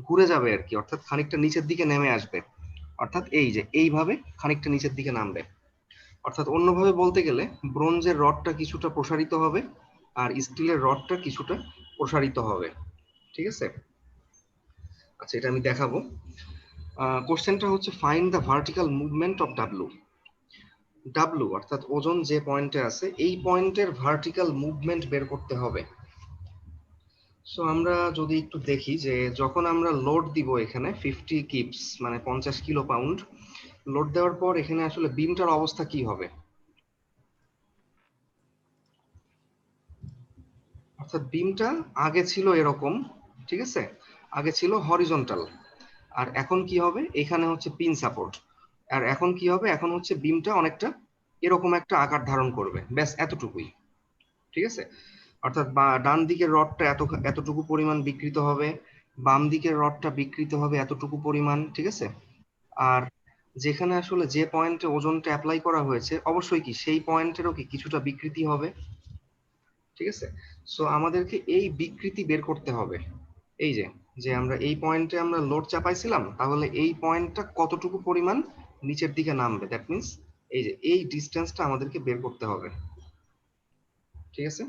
ঘুরে যাবে আর কি, অর্থাৎ খানিকটা নিচের দিকে নেমে আসবে, অর্থাৎ এই যে এইভাবে খানিকটা নিচের দিকে নামবে। অর্থাৎ অন্যভাবে বলতে গেলে ব্রোঞ্জের রডটা কিছুটা প্রসারিত হবে আর স্টিলের রডটা কিছুটা প্রসারিত হবে। ঠিক আছে, আচ্ছা এটা আমি দেখাবো। কোশ্চেনটা হচ্ছে find the vertical movement of W. W অর্থাৎ ওজন যে পয়েন্টে আছে, এই পয়েন্টের ভার্টিক্যাল মুভমেন্ট বের করতে হবে। সো আমরা যদি একটু দেখি যে যখন আমরা লোড দিব এখানে 50 কিপস মানে 50 কিলো পাউন্ড লোড দেওয়ার পর এখানে আসলে বিমটার অবস্থা কি হবে, অর্থাৎ বিমটা আগে ছিল এরকম, ঠিক আছে, আগে ছিল হরিজন্টাল, আর এখন কি হবে, এখানে হচ্ছে পিন সাপোর্ট। আর এখন কি হবে, এখন হচ্ছে বিমটা অনেকটা এরকম একটা আকার ধারণ করবে, ব্যাস এতটুকুই। ঠিক আছে, অর্থাৎ ডান দিকের রডটা এতটুকু পরিমাণ বিকৃত হবে, বাম দিকের রডটা বিকৃত হবে এতটুকু পরিমাণ। ঠিক আছে, আর যেখানে আসলে যে পয়েন্টে ওজনটা অ্যাপ্লাই করা হয়েছে অবশ্যই কি সেই পয়েন্টেরও কি কিছুটা বিকৃতি হবে। ঠিক আছে, সো আমাদেরকে এই বিকৃতি বের করতে হবে। এই যে যে আমরা এই পয়েন্টে আমরা লোড চাপাইছিলাম, তাহলে এই পয়েন্টটা কতটুকু পরিমাণ নিচের দিকে নামবে, দ্যাট মিন্স এই যে এই ডিস্টেন্সটা আমাদেরকে বের করতে হবে। ঠিক আছে,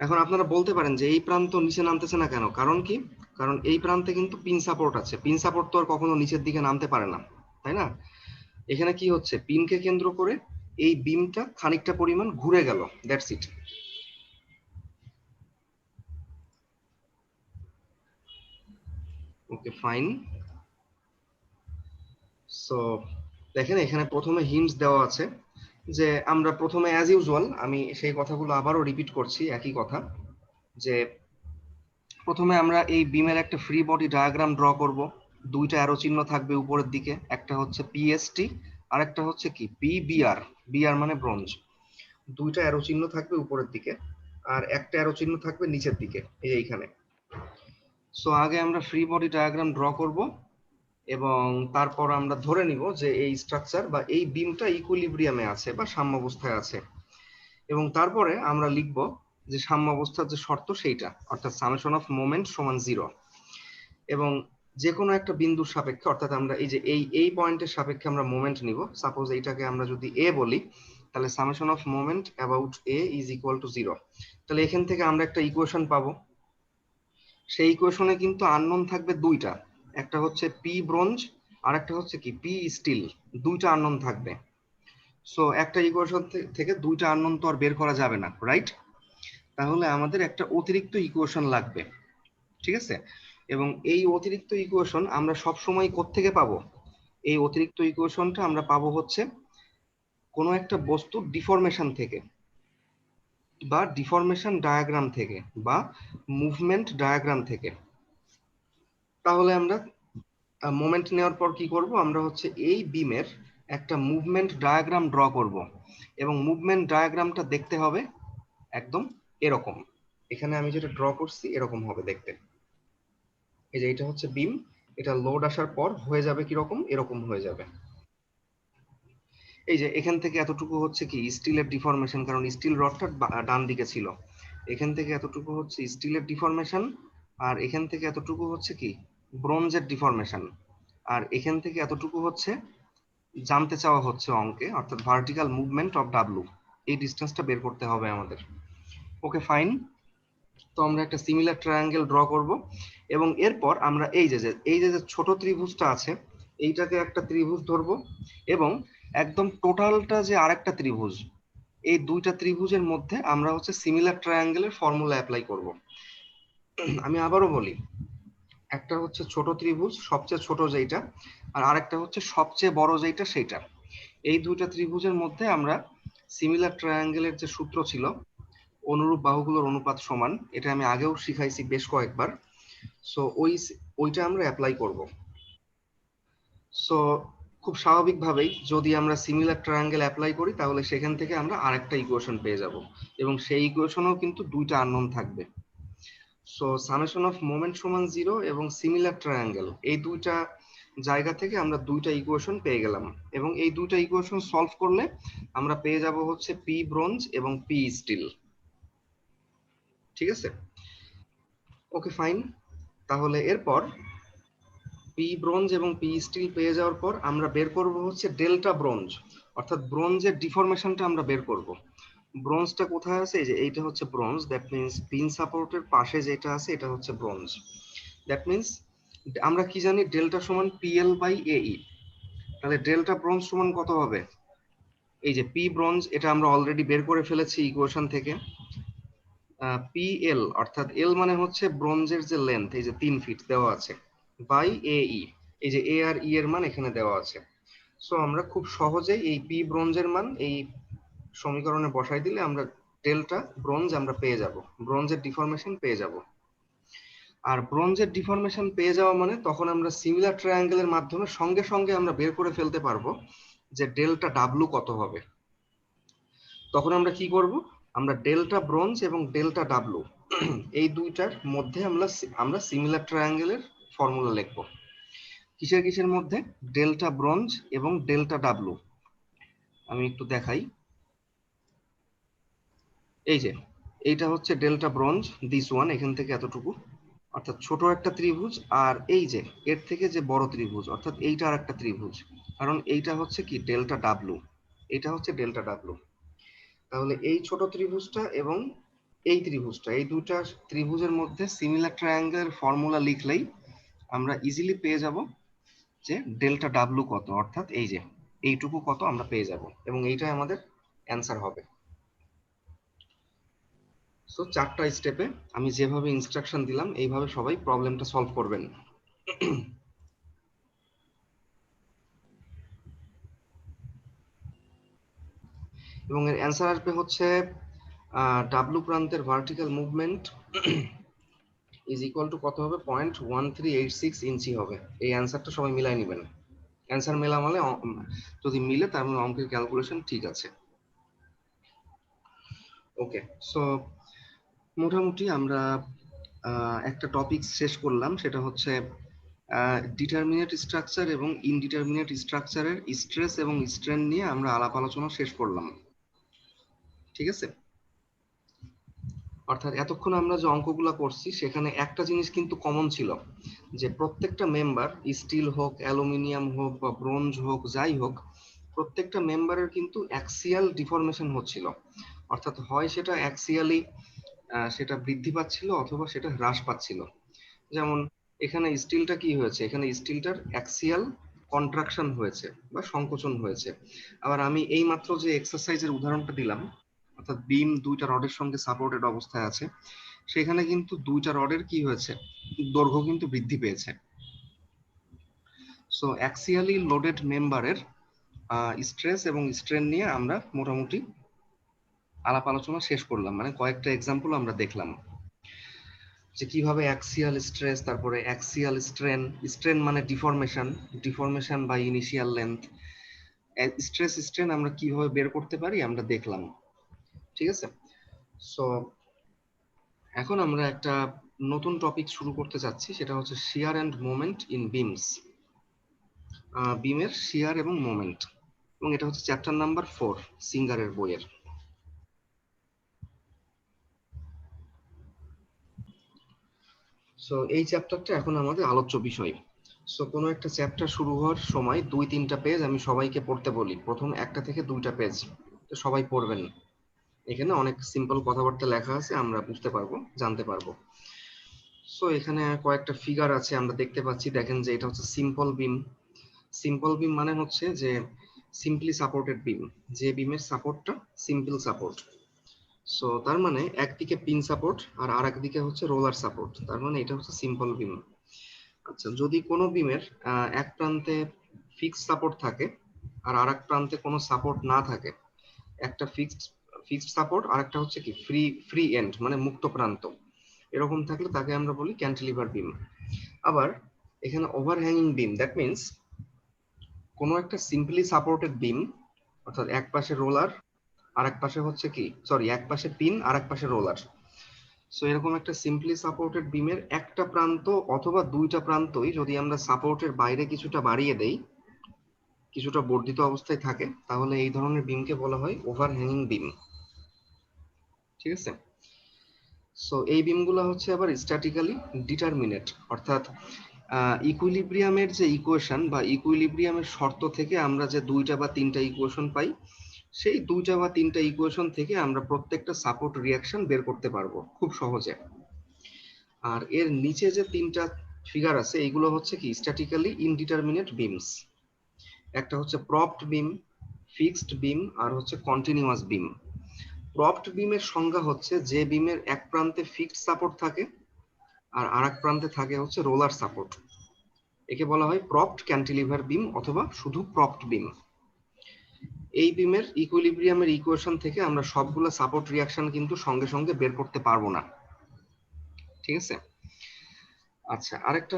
এখন আপনারা বলতে পারেন যে এই প্রান্ত নিচে নামতেছে না কেন, কারণ কি, কারণ এই প্রান্তে কিন্তু পিন সাপোর্ট আছে, পিন সাপোর্ট তো আর কখনো নিচের দিকে নামতে পারে না, তাই না? এখানে কি হচ্ছে, পিনকে কেন্দ্র করে এই বিমটা খানিকটা পরিমাণ ঘুরে গেল, that's it. Okay fine. So দেখেন এখানে প্রথমে হিন্টস দেওয়া আছে যে আমরা প্রথমে অ্যাজ ইউজুয়াল, আমি সেই কথাগুলো আবারও রিপিট করছি, একই কথা, যে প্রথমে আমরা এই বিমের একটা ফ্রি বডি ডায়াগ্রাম ড্র করব। দুইটা অ্যারো চিহ্ন থাকবে উপরের দিকে, একটা হচ্ছে পিএসটি আর একটা হচ্ছে কি পিবিআর, বিআর মানে ব্রোঞ্জ। দুইটা অ্যারো চিহ্ন থাকবে উপরের দিকে আর একটা অ্যারো চিহ্ন থাকবে নিচের দিকে, এই এইখানে। সো আগে আমরা ফ্রি বডি ডায়াগ্রাম ড্র করব এবং তারপর আমরা ধরে নিব যে এই স্ট্রাকচার বা এই বিমটা ইকুইলিব্রিয়ামে আছে বা সাম্যাবস্থায় আছে, এবং তারপরে আমরা লিখব যে সাম্যাবস্থার যে শর্ত সেইটা, অর্থাৎ সামেশন অফ মোমেন্ট সমান 0। এবং যে কোনো একটা বিন্দুর সাপেক্ষে, অর্থাৎ আমরা এই যে এই পয়েন্টের সাপেক্ষে আমরা মোমেন্ট নিব। সাপোজ এইটাকে আমরা যদি এ বলি, তাহলে summation of moment about a is equal to 0। তাহলে এখান থেকে আমরা একটা ইকুয়েশন পাবো। সেই ইকুয়েশনে কিন্তু আননোন থাকবে দুইটা, একটা হচ্ছে পি ব্রোঞ্জ আর একটা হচ্ছে কি পি স্টিল, দুইটা আননোন থাকবে। সো একটা ইকুয়েশন থেকে দুইটা আননোন তো আর বের করা যাবে না, রাইট? তাহলে আমাদের একটা অতিরিক্ত ইকুয়েশন লাগবে। ঠিক আছে, এবং এই অতিরিক্ত ইকুয়েশন আমরা সব সময় কোত্থেকে পাবো? এই অতিরিক্ত ইকুয়েশনটা আমরা পাবো হচ্ছে কোনো একটা বস্তুর ডিফরমেশন থেকে, বা ডিফরমেশন ডায়াগ্রাম থেকে, বা মুভমেন্ট ডায়াগ্রাম থেকে। তাহলে আমরা মোমেন্ট নেওয়ার পর কি করব, আমরা হচ্ছে এই বিমের একটা মুভমেন্ট ডায়াগ্রাম ড্র করব, এবং মুভমেন্ট ডায়াগ্রামটা দেখতে হবে একদম এরকম। এখানে আমি যেটা ড্র করছি এরকম হবে দেখতে। এই যে এটা হচ্ছে বিম, এটা লোড আসার পর হয়ে যাবে কিরকম, এরকম হয়ে যাবে। এই যে এখান থেকে এতটুকু হচ্ছে কি স্টিলের ডিফরমেশন, কারণ স্টিল রডটা ডান দিকে ছিল। এখান থেকে এতটুকু হচ্ছে স্টিলের ডিফরমেশন, আর এখান থেকে এতটুকু হচ্ছে কি ব্রোঞ্জের ডিফরমেশন, আর এখান থেকে এতটুকু হচ্ছে জানতে চাওয়া হচ্ছে অঙ্কে, অর্থাৎ ভার্টিক্যাল মুভমেন্ট অফ ডাব্লু। এই ডিস্টেন্সটা বের করতে হবে আমাদের। Okay fine. তো আমরা একটা সিমিলার ট্রায়াঙ্গেল ড্র করব, এবং এরপর আমরা এই যে ছোট ত্রিভুজটা আছে এইটাকে একটা ত্রিভুজ ধরবো, এবং একদম টোটালটা যে আরেকটা ত্রিভুজ, এই দুইটা ত্রিভুজের মধ্যে আমরা হচ্ছে সিমিলার ট্রায়াঙ্গেলের ফর্মুলা অ্যাপ্লাই করব। আমি আবারও বলি, একটা হচ্ছে ছোট ত্রিভুজ সবচেয়ে ছোট যেটা, আর আরেকটা হচ্ছে সবচেয়ে বড় যেটা সেইটা। এই দুইটা ত্রিভুজের মধ্যে আমরা সিমিলার ট্রায়াঙ্গেলের যে সূত্র ছিল, অনুরূপ বাহুগুলোর অনুপাত সমান, এটা আমি আগেও শিখাইছি বেশ কয়েকবার। সো ওইটা আমরা অ্যাপ্লাই করব। সো খুব স্বাভাবিকভাবেই যদি আমরা সিমিলার ট্রায়াঙ্গেল অ্যাপ্লাই করি, তাহলে সেখান থেকে আমরা আরেকটা ইকুয়েশন পেয়ে যাব, এবং সেই ইকুয়েশনেও কিন্তু দুইটা আননোন থাকবে। সো সামেশন অফ মোমেন্ট সমান 0 এবং সিমিলার ট্রায়াঙ্গেল, এই দুইটা জায়গা থেকে আমরা দুইটা ইকুয়েশন পেয়ে গেলাম, এবং এই দুইটা ইকুয়েশন সলভ করলে আমরা পেয়ে যাব হচ্ছে পি ব্রোঞ্জ এবং পি স্টিল। ঠিক আছে, ওকে ফাইন। তাহলে এরপর পি ব্রোঞ্জ এবং পি স্টিল পেয়ে যাওয়ার পর আমরা বের করব হচ্ছে ডেল্টা ব্রোঞ্জ, অর্থাৎ ব্রোঞ্জের ডিফরমেশনটা আমরা বের করব। ব্রোঞ্জটা কোথায় আছে, এই যে এইটা হচ্ছে ব্রোঞ্জ, দ্যাট মিন্স পিন সাপোর্টের পাশে যেটা আছে এটা হচ্ছে ব্রোঞ্জ। দ্যাট মিন্স আমরা কি জানি, ডেল্টা সমান পিএল বাই এই। তাহলে ডেল্টা ব্রোঞ্জ সমান কত হবে, এই যে পি ব্রোঞ্জ, এটা আমরা অলরেডি বের করে ফেলেছি ইকুয়েশন থেকে। পিএল অর্থাৎ এল মানে হচ্ছে ব্রোঞ্জের যে লেন্থ, এই যে 3 ফিট দেওয়া আছে, বাই এই, এই যে এ আর ই এর মান এখানে দেওয়া আছে। সো আমরা খুব সহজেই এই পি ব্রোঞ্জের মান এই সমীকরণে বসাই দিলে আমরা ডেল্টা ব্রোঞ্জ আমরা পেয়ে যাব, ব্রোঞ্জের ডিফরমেশন পেয়ে যাব। আর ব্রোঞ্জের ডিফরমেশন পেয়ে যাওয়া মানে তখন আমরা সিমিলার ট্রায়াঙ্গেলের মাধ্যমে সঙ্গে সঙ্গে আমরা বের করে ফেলতে পারবো যে ডেল্টা ডাব্লু কত হবে। তখন আমরা কি করব, আমরা ডেল্টা ব্রোঞ্জ এবং ডেল্টা ডাব্লু এই দুইটার মধ্যে আমরা সিমিলার ট্রায়াঙ্গেলের ফর্মুলা লিখব। কিসের কিসের মধ্যে? ডেল্টা ব্রোঞ্জ এবং ডেল্টা ডাব্লু। আমি একটু দেখাই, এই যে এইটা হচ্ছে ডেল্টা ব্রোঞ্জ, দিস ওয়ান, এখান থেকে এতটুকু অর্থাৎ ছোট একটা ত্রিভুজ, আর এই যে এর থেকে যে বড় ত্রিভুজ অর্থাৎ এইটা আর একটা ত্রিভুজ, কারণ এইটা হচ্ছে কি ডেল্টা ডাব্লু, এটা হচ্ছে ডেল্টা ডাব্লু। তাহলে এই ছোট ত্রিভুজটা এবং এই ত্রিভুজটা, এই দুইটা ত্রিভুজের মধ্যে সিমিলার ট্রায়াঙ্গেলের ফর্মুলা লিখলেই আমরা ইজিলি পেয়ে যাব যে ডেল্টা ডাব্লু কত, অর্থাৎ এই যে এইটুকু কত আমরা পেয়ে যাব, এবং এইটাই আমাদের অ্যান্সার হবে। সো 4টা স্টেপে আমি যেভাবে ইনস্ট্রাকশন দিলাম এইভাবে সবাই প্রবলেমটা সলভ করবেন। এবং এর অ্যান্সার আসবে হচ্ছে ডাব্লু প্রান্তের vertical movement is equal two কত হবে, 0.1386 ইঞ্চি হবে। এই অ্যান্সারটা সবাই মিলাই নেবেন। অ্যান্সার মেলামালে যদি মিলে তার মানে অঙ্কের ক্যালকুলেশন ঠিক আছে। ওকে, সো মোটামুটি আমরা একটা টপিক শেষ করলাম, সেটা হচ্ছে ডিটারমিনেট স্ট্রাকচার এবং ইনডিটারমিনেট স্ট্রাকচারের স্ট্রেস এবং স্ট্রেন নিয়ে আমরা আলাপ আলোচনা শেষ করলাম। ঠিক আছে, অর্থাৎ এতক্ষণ আমরা যে অঙ্কগুলো করছি সেখানে একটা জিনিস কিন্তু কমন ছিল, যে প্রত্যেকটা মেম্বার, স্টিল হোক, অ্যালুমিনিয়াম হোক বা ব্রোঞ্জ হোক, যাই হোক, প্রত্যেকটা মেম্বারের কিন্তু অ্যাক্সিয়াল ডিফরমেশন হচ্ছিল, অর্থাৎ হয় সেটা অ্যাক্সিয়ালি সেটা বৃদ্ধি পাচ্ছিল অথবা সেটা হ্রাস পাচ্ছিল। যেমন এখানে স্টিলটা কি হয়েছে, এখানে স্টিলটার অ্যাক্সিয়াল কন্ট্রাকশন হয়েছে বা সংকোচন হয়েছে। আবার আমি এই মাত্র যে এক্সারসাইজের উদাহরণটা দিলাম, অর্থাৎ বিম দুইটা রডের সঙ্গে সাপোর্টেড অবস্থায় আছে, সেখানে কিন্তু দুইটা রডের কি হয়েছে, দৈর্ঘ্য কিন্তু বৃদ্ধি পেয়েছে। সো অ্যাক্সিয়ালি লোডেড মেম্বারের স্ট্রেস এবং স্ট্রেন নিয়ে আমরা মোটামুটি আলাপ আলোচনা শেষ করলাম, মানে কয়েকটা এক্সাম্পল আমরা দেখলাম যে কিভাবে অ্যাক্সিয়াল স্ট্রেস, তারপরে অ্যাক্সিয়াল স্ট্রেন, স্ট্রেন মানে deformation, deformation by initial length, stress strain আমরা কিভাবে বের করতে পারি আমরা দেখলাম। ঠিক আছে, সো এখন আমরা একটা নতুন টপিক শুরু করতে যাচ্ছি, সেটা হচ্ছে শিয়ার এন্ড মোমেন্ট ইন বিমস, বিমের শিয়ার এবং মোমেন্ট, এবং এটা হচ্ছে চ্যাপ্টার নাম্বার 4 সিঙ্গারের বইয়ের। সো এই চ্যাপ্টারটা এখন আমাদের আলোচ্য বিষয়। সো কোনো একটা চ্যাপ্টার শুরু হওয়ার সময় 2-3টা পেজ আমি সবাইকে পড়তে বলি, প্রথম 1টা থেকে 2টা পেজ, তো সবাই পড়বেন। এখানে অনেক সিম্পল কথাবার্তা লেখা আছে, আমরা বুঝতে পারবো, জানতে পারবো। সো এখানে কয়েকটা ফিগার আছে আমরা দেখতে পাচ্ছি, দেখেন যে এটা হচ্ছে সিম্পল বিম। সিম্পল বিম মানে হচ্ছে যে সিম্পলি সাপোর্টেড বিম, যে বিমের সাপোর্টটা সিম্পল সাপোর্ট। সো তার মানে একদিকে পিন সাপোর্ট আর আরেকদিকে হচ্ছে রোলার সাপোর্ট, তার মানে এটা হচ্ছে সিম্পল বিম। আচ্ছা, যদি কোনো বিমের এক প্রান্তে ফিক্সড সাপোর্ট থাকে আর আরেক প্রান্তে কোনো সাপোর্ট না থাকে, একটা ফিক্সড সাপোর্ট আর একটা হচ্ছে কি ফ্রি এন্ড মানে মুক্ত প্রান্ত, এরকম থাকলে তাকে আমরা বলি ক্যান্টিলিভার বিম। আবার এখানে ওভারহ্যাঙ্গিং বিম, দ্যাট মিন্স কোনো একটা সিম্পলি সাপোর্টেড বিম, অর্থাৎ এক পাশে রোলার আর এক পাশে হচ্ছে কি, সরি, এক পাশে পিন আর এক পাশে রোলার। সো এরকম একটা সিম্পলি সাপোর্টেড বিমের একটা প্রান্ত অথবা দুইটা প্রান্তই যদি আমরা সাপোর্টের বাইরে কিছুটা বাড়িয়ে দেই, কিছুটা বর্ধিত অবস্থায় থাকে, তাহলে এই ধরনের বিমকে বলা হয় ওভারহ্যাঙ্গিং বিম। ঠিক আছে, সো এই বিমগুলো হচ্ছে আবার স্ট্যাটিক্যালি ডিটারমিনেট, অর্থাৎ ইকুইলিব্রিয়ামের যে ইকুয়েশন বা ইকুইলিব্রিয়ামের শর্ত থেকে আমরা যে 2টা বা 3টা ইকুয়েশন পাই, সেই 2টা বা 3টা ইকুয়েশন থেকে আমরা প্রত্যেকটা সাপোর্ট রিঅ্যাকশন বের করতে পারবো খুব সহজে। আর এর নিচে যে 3টা ফিগার আছে, এইগুলো হচ্ছে কি স্ট্যাটিক্যালি ইনডিটারমিনেট বিমস। একটা হচ্ছে প্রপড বিম, ফিক্সড বিম আর হচ্ছে কন্টিনিউয়াস বিম। প্রপড বিমের সংজ্ঞা হচ্ছে যে বিমের এক প্রান্তে ফিক্সড সাপোর্ট থাকে আর আরেক প্রান্তে থাকে হচ্ছে রোলার সাপোর্ট, একে বলা হয় প্রপড ক্যান্টিলিভার বিম অথবা শুধু প্রপড বিম। এই বিমের ইকুইলিব্রিয়ামের ইকুয়েশন থেকে আমরা সবগুলো সাপোর্ট রিঅ্যাকশন কিন্তু সঙ্গে সঙ্গে বের করতে পারবো না। ঠিক আছে, আচ্ছা, আরেকটা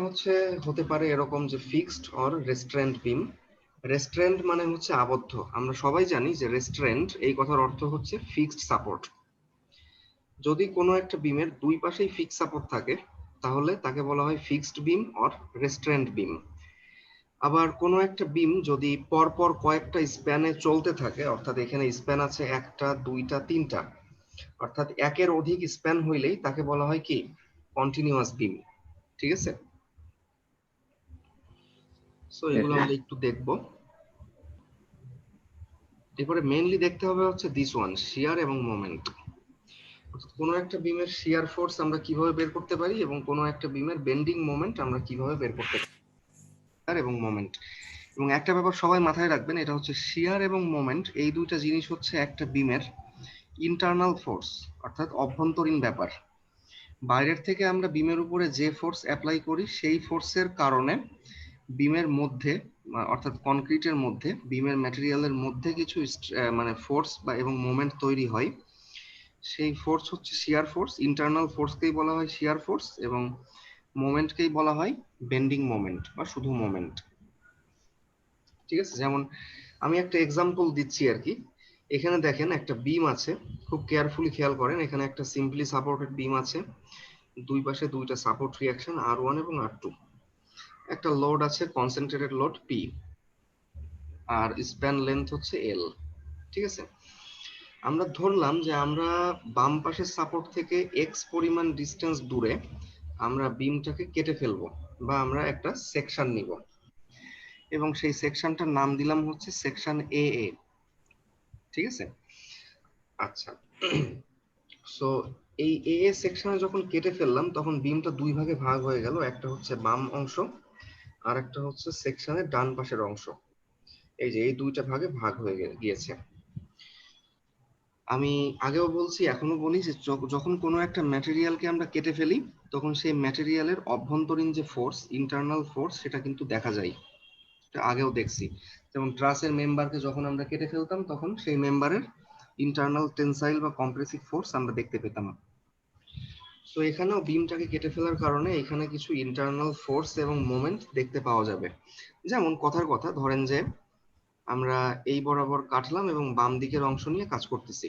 হতে পারে এরকম যে fixed or restrained beam. Restrained মানে হচ্ছে আবদ্ধ। আমরা সবাই জানি যে রেস্ট্রেন্ট এই কথার অর্থ হচ্ছে ফিক্সড সাপোর্ট। যদি কোনো একটা বিমের দুই পাশেই ফিক্সড সাপোর্ট থাকে তাহলে তাকে বলা হয় ফিক্সড বিম অর রেস্ট্রেন্ট বিম। আবার কোনো একটা বিম যদি পরপর কয়েকটা স্প্যানে চলতে থাকে, অর্থাৎ এখানে স্প্যান আছে একটা, দুইটা, তিনটা, অর্থাৎ একের অধিক স্প্যান হইলেই তাকে বলা হয় কি কন্টিনিউয়াস বিম। ঠিক আছে, সো এগুলো আমরা একটু দেখবো। এরপরে মেইনলি দেখতে হবে দিস ওয়ান, শিয়ার এবং মোমেন্ট। কোনো একটা বিমের শিয়ার ফোর্স আমরা কিভাবে বের করতে পারি এবং কোনো একটা বিমের বেন্ডিং মোমেন্ট আমরা কিভাবে বের করতে পারি, শিয়ার এবং মোমেন্ট। এবং একটা ব্যাপার সবাই মাথায় রাখবেন, এটা হচ্ছে শিয়ার এবং মোমেন্ট, এই দুইটা জিনিস একটা বিমের ইন্টারনাল ফোর্স, অর্থাৎ অভ্যন্তরীণ ব্যাপার। বাইরের থেকে আমরা বিমের উপরে যে ফোর্স অ্যাপ্লাই করি সেই ফোর্সের কারণে বিমের মধ্যে, অর্থাৎ কনক্রিটের মধ্যে, বিমের ম্যাটেরিয়ালের মধ্যে কিছু মানে ফোর্স বা এবং মোমেন্ট তৈরি হয়। সেই ফোর্স হচ্ছে শিয়ার ফোর্স। ইন্টারনাল ফোর্সকেই বলা হয় শিয়ার ফোর্স এবং মোমেন্টকেই বলা হয় বেন্ডিং মোমেন্ট বা শুধু মোমেন্ট। ঠিক আছে, যেমন আমি একটা এক্সাম্পল দিচ্ছি আর কি। এখানে দেখেন একটা বিম আছে, খুব কেয়ারফুলি খেয়াল করেন। এখানে একটা সিম্পলি সাপোর্টেড বিম আছে, দুই পাশে দুইটা সাপোর্ট রিঅ্যাকশন R1 এবং R2। একটা লোড আছে, কনসেন্ট্রেটেড লোড P, আর স্প্যান লেন্থ হচ্ছে L। ঠিক আছে, আমরা ধরলাম যে আমরা বাম পাশের সাপোর্ট থেকে x পরিমাণ ডিস্টেন্স দূরে আমরা বিমটাকে কেটে ফেলবো, বা আমরা একটা সেকশন নিব এবং সেই সেকশনটার নাম দিলাম হচ্ছে সেকশন AA। ঠিক আছে, আচ্ছা, সো এই AA সেকশনে যখন কেটে ফেললাম তখন বিমটা দুই ভাগে ভাগ হয়ে গেল, একটা হচ্ছে বাম অংশ আর একটা হচ্ছে সেকশনের ডান পাশের অংশ। এই যে এই দুইটা ভাগে ভাগ হয়ে গিয়েছে। আমি আগেও বলছি, এখনো বলি যে যখন কোনো একটা ম্যাটেরিয়ালকে আমরা কেটে ফেলি তখন সেই ম্যাটেরিয়ালের অভ্যন্তরীণ যে ফোর্স, ইন্টারনাল ফোর্স, সেটা কিন্তু দেখা যায়। এটা আগেও দেখছি, যেমন ট্রাসের মেম্বারকে যখন আমরা কেটে ফেলতাম তখন সেই মেম্বারের ইন্টারনাল টেনসাইল বা কম্প্রেসিভ ফোর্স আমরা দেখতে পেতাম। তো এখানেও বিমটাকে কেটে ফেলার কারণে এখানে কিছু ইন্টারনাল ফোর্স এবং মোমেন্ট দেখতে পাওয়া যাবে। যেমন কথার কথা, ধরেন যে আমরা এই বরাবর কাটলাম এবং বাম দিকের অংশ নিয়ে কাজ করতেছি,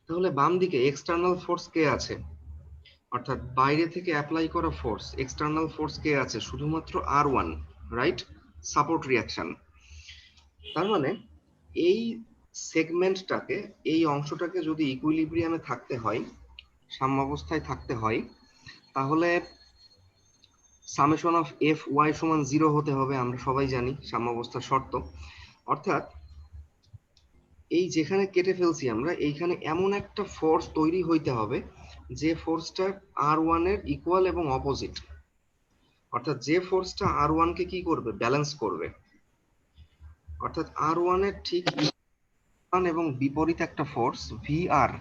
তাহলে বাম দিকে এক্সটার্নাল ফোর্স কে আছে, অর্থাৎ বাইরে থেকে অ্যাপ্লাই করা ফোর্স, এক্সটার্নাল ফোর্স কে আছে, শুধুমাত্র R1, রাইট, সাপোর্ট রিঅ্যাকশন। তার মানে এই সেগমেন্টটাকে, এই অংশটাকে যদি ইকুইলিব্রিয়ামে থাকতে হয়, সাম্যাবস্থায় থাকতে হয়, তাহলে সামেশন অফ এফ ওয়াই সমান 0 হতে হবে। আমরা সবাই জানি সাম্যাবস্থার শর্ত। অর্থাৎ এই যেখানে কেটে ফেলছি আমরা, এইখানে এমন একটা ফোর্স তৈরি হইতে হবে যে ফোর্সটা R1 এর ইকুয়াল এবং অপোজিট, অর্থাৎ যে ফোর্সটা R1 কে কি করবে, ব্যালেন্স করবে। অর্থাৎ R1 এর ঠিক এবং বিপরীত একটা ফোর্স VR,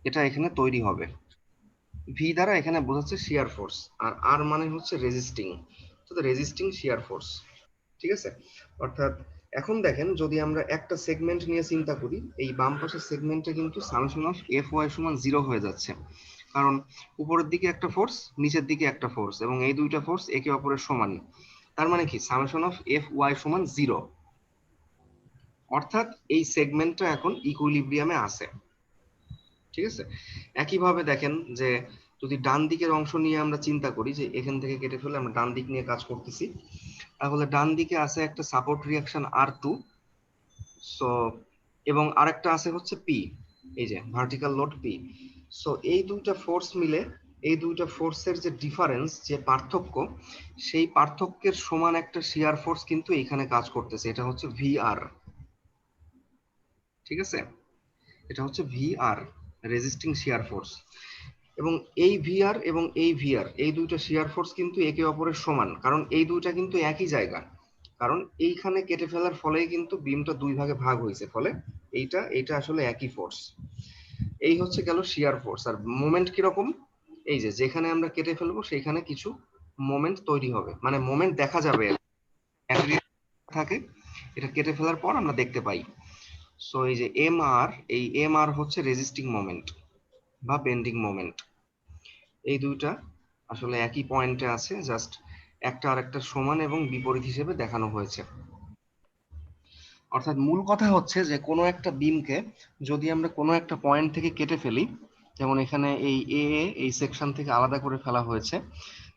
এটা এখানে তৈরি হবে। ভি দ্বারা এখানে বোঝাচ্ছে শিয়ার ফোর্স, আর আর মানে হচ্ছে রেজিস্টিং, তো রেজিস্টিং শিয়ার ফোর্স। ঠিক আছে, অর্থাৎ এখন দেখেন, যদি আমরা একটা সেগমেন্ট নিয়ে চিন্তা করি, এই বাম পাশের সেগমেন্টে কিন্তু সামেশন অফ এফ ওয়াই সমান 0 হয়ে যাচ্ছে, কারণ উপরের দিকে একটা ফোর্স, নিচের দিকে একটা ফোর্স, এবং এই দুইটা ফোর্স একে অপরের সমান। তার মানে কি, সামেশন অফ এফ ওয়াই সমান 0, অর্থাৎ এই সেগমেন্টটা এখন ইকুইলিব্রিয়ামে আছে। ঠিক আছে, একইভাবে দেখেন যে যদি ডান দিকের অংশ নিয়ে আমরা চিন্তা করি, যে এখান থেকে কেটে ফেলে আমরা ডান দিক নিয়ে কাজ করতেছি, তাহলে ডান দিকে আছে একটা সাপোর্ট রিঅ্যাকশন R2, সো, এবং আরেকটা আছে হচ্ছে P, এই যে ভার্টিক্যাল লোড P। সো এই দুইটা ফোর্স মিলে, এই দুইটা ফোর্সের যে ডিফারেন্স, যে পার্থক্য, সেই পার্থক্যের সমান একটা শিয়ার ফোর্স কিন্তু এখানে কাজ করতেছে, এটা হচ্ছে VR। ঠিক আছে, এটা হচ্ছে VR, রেজিস্টিং শিয়ার ফোর্স। এবং এই ভিআর এবং এই ভিআর, এই দুইটা শিয়ার ফোর্স কিন্তু একে অপরের সমান, কারণ এই দুইটা কিন্তু একই জায়গা, কারণ এইখানে কেটে ফেলার ফলেই কিন্তু বিমটা দুই ভাগে ভাগ হয়েছে, ফলে এইটা আসলে একই ফোর্স। এই হচ্ছে গেল শিয়ার ফোর্স। আর মোমেন্ট কিরকম, এই যে যেখানে আমরা কেটে ফেলবো সেখানে কিছু মোমেন্ট তৈরি হবে, মানে মোমেন্ট দেখা যাবে থাকে, এটা কেটে ফেলার পর আমরা দেখতে পাই। সো এই যে এই এম আর হচ্ছে রেজিস্টিং মোমেন্ট বা বেন্ডিং মোমেন্ট। এই দুইটা আসলে একই পয়েন্টে আছে, জাস্ট একটা আর একটা সমান এবং বিপরীত হিসেবে দেখানো হয়েছে। অর্থাৎ মূল কথা হচ্ছে যে কোনো একটা বিমকে যদি আমরা কোনো একটা পয়েন্ট থেকে কেটে ফেলি, যেমন এখানে এই এই সেকশন থেকে আলাদা করে ফেলা হয়েছে,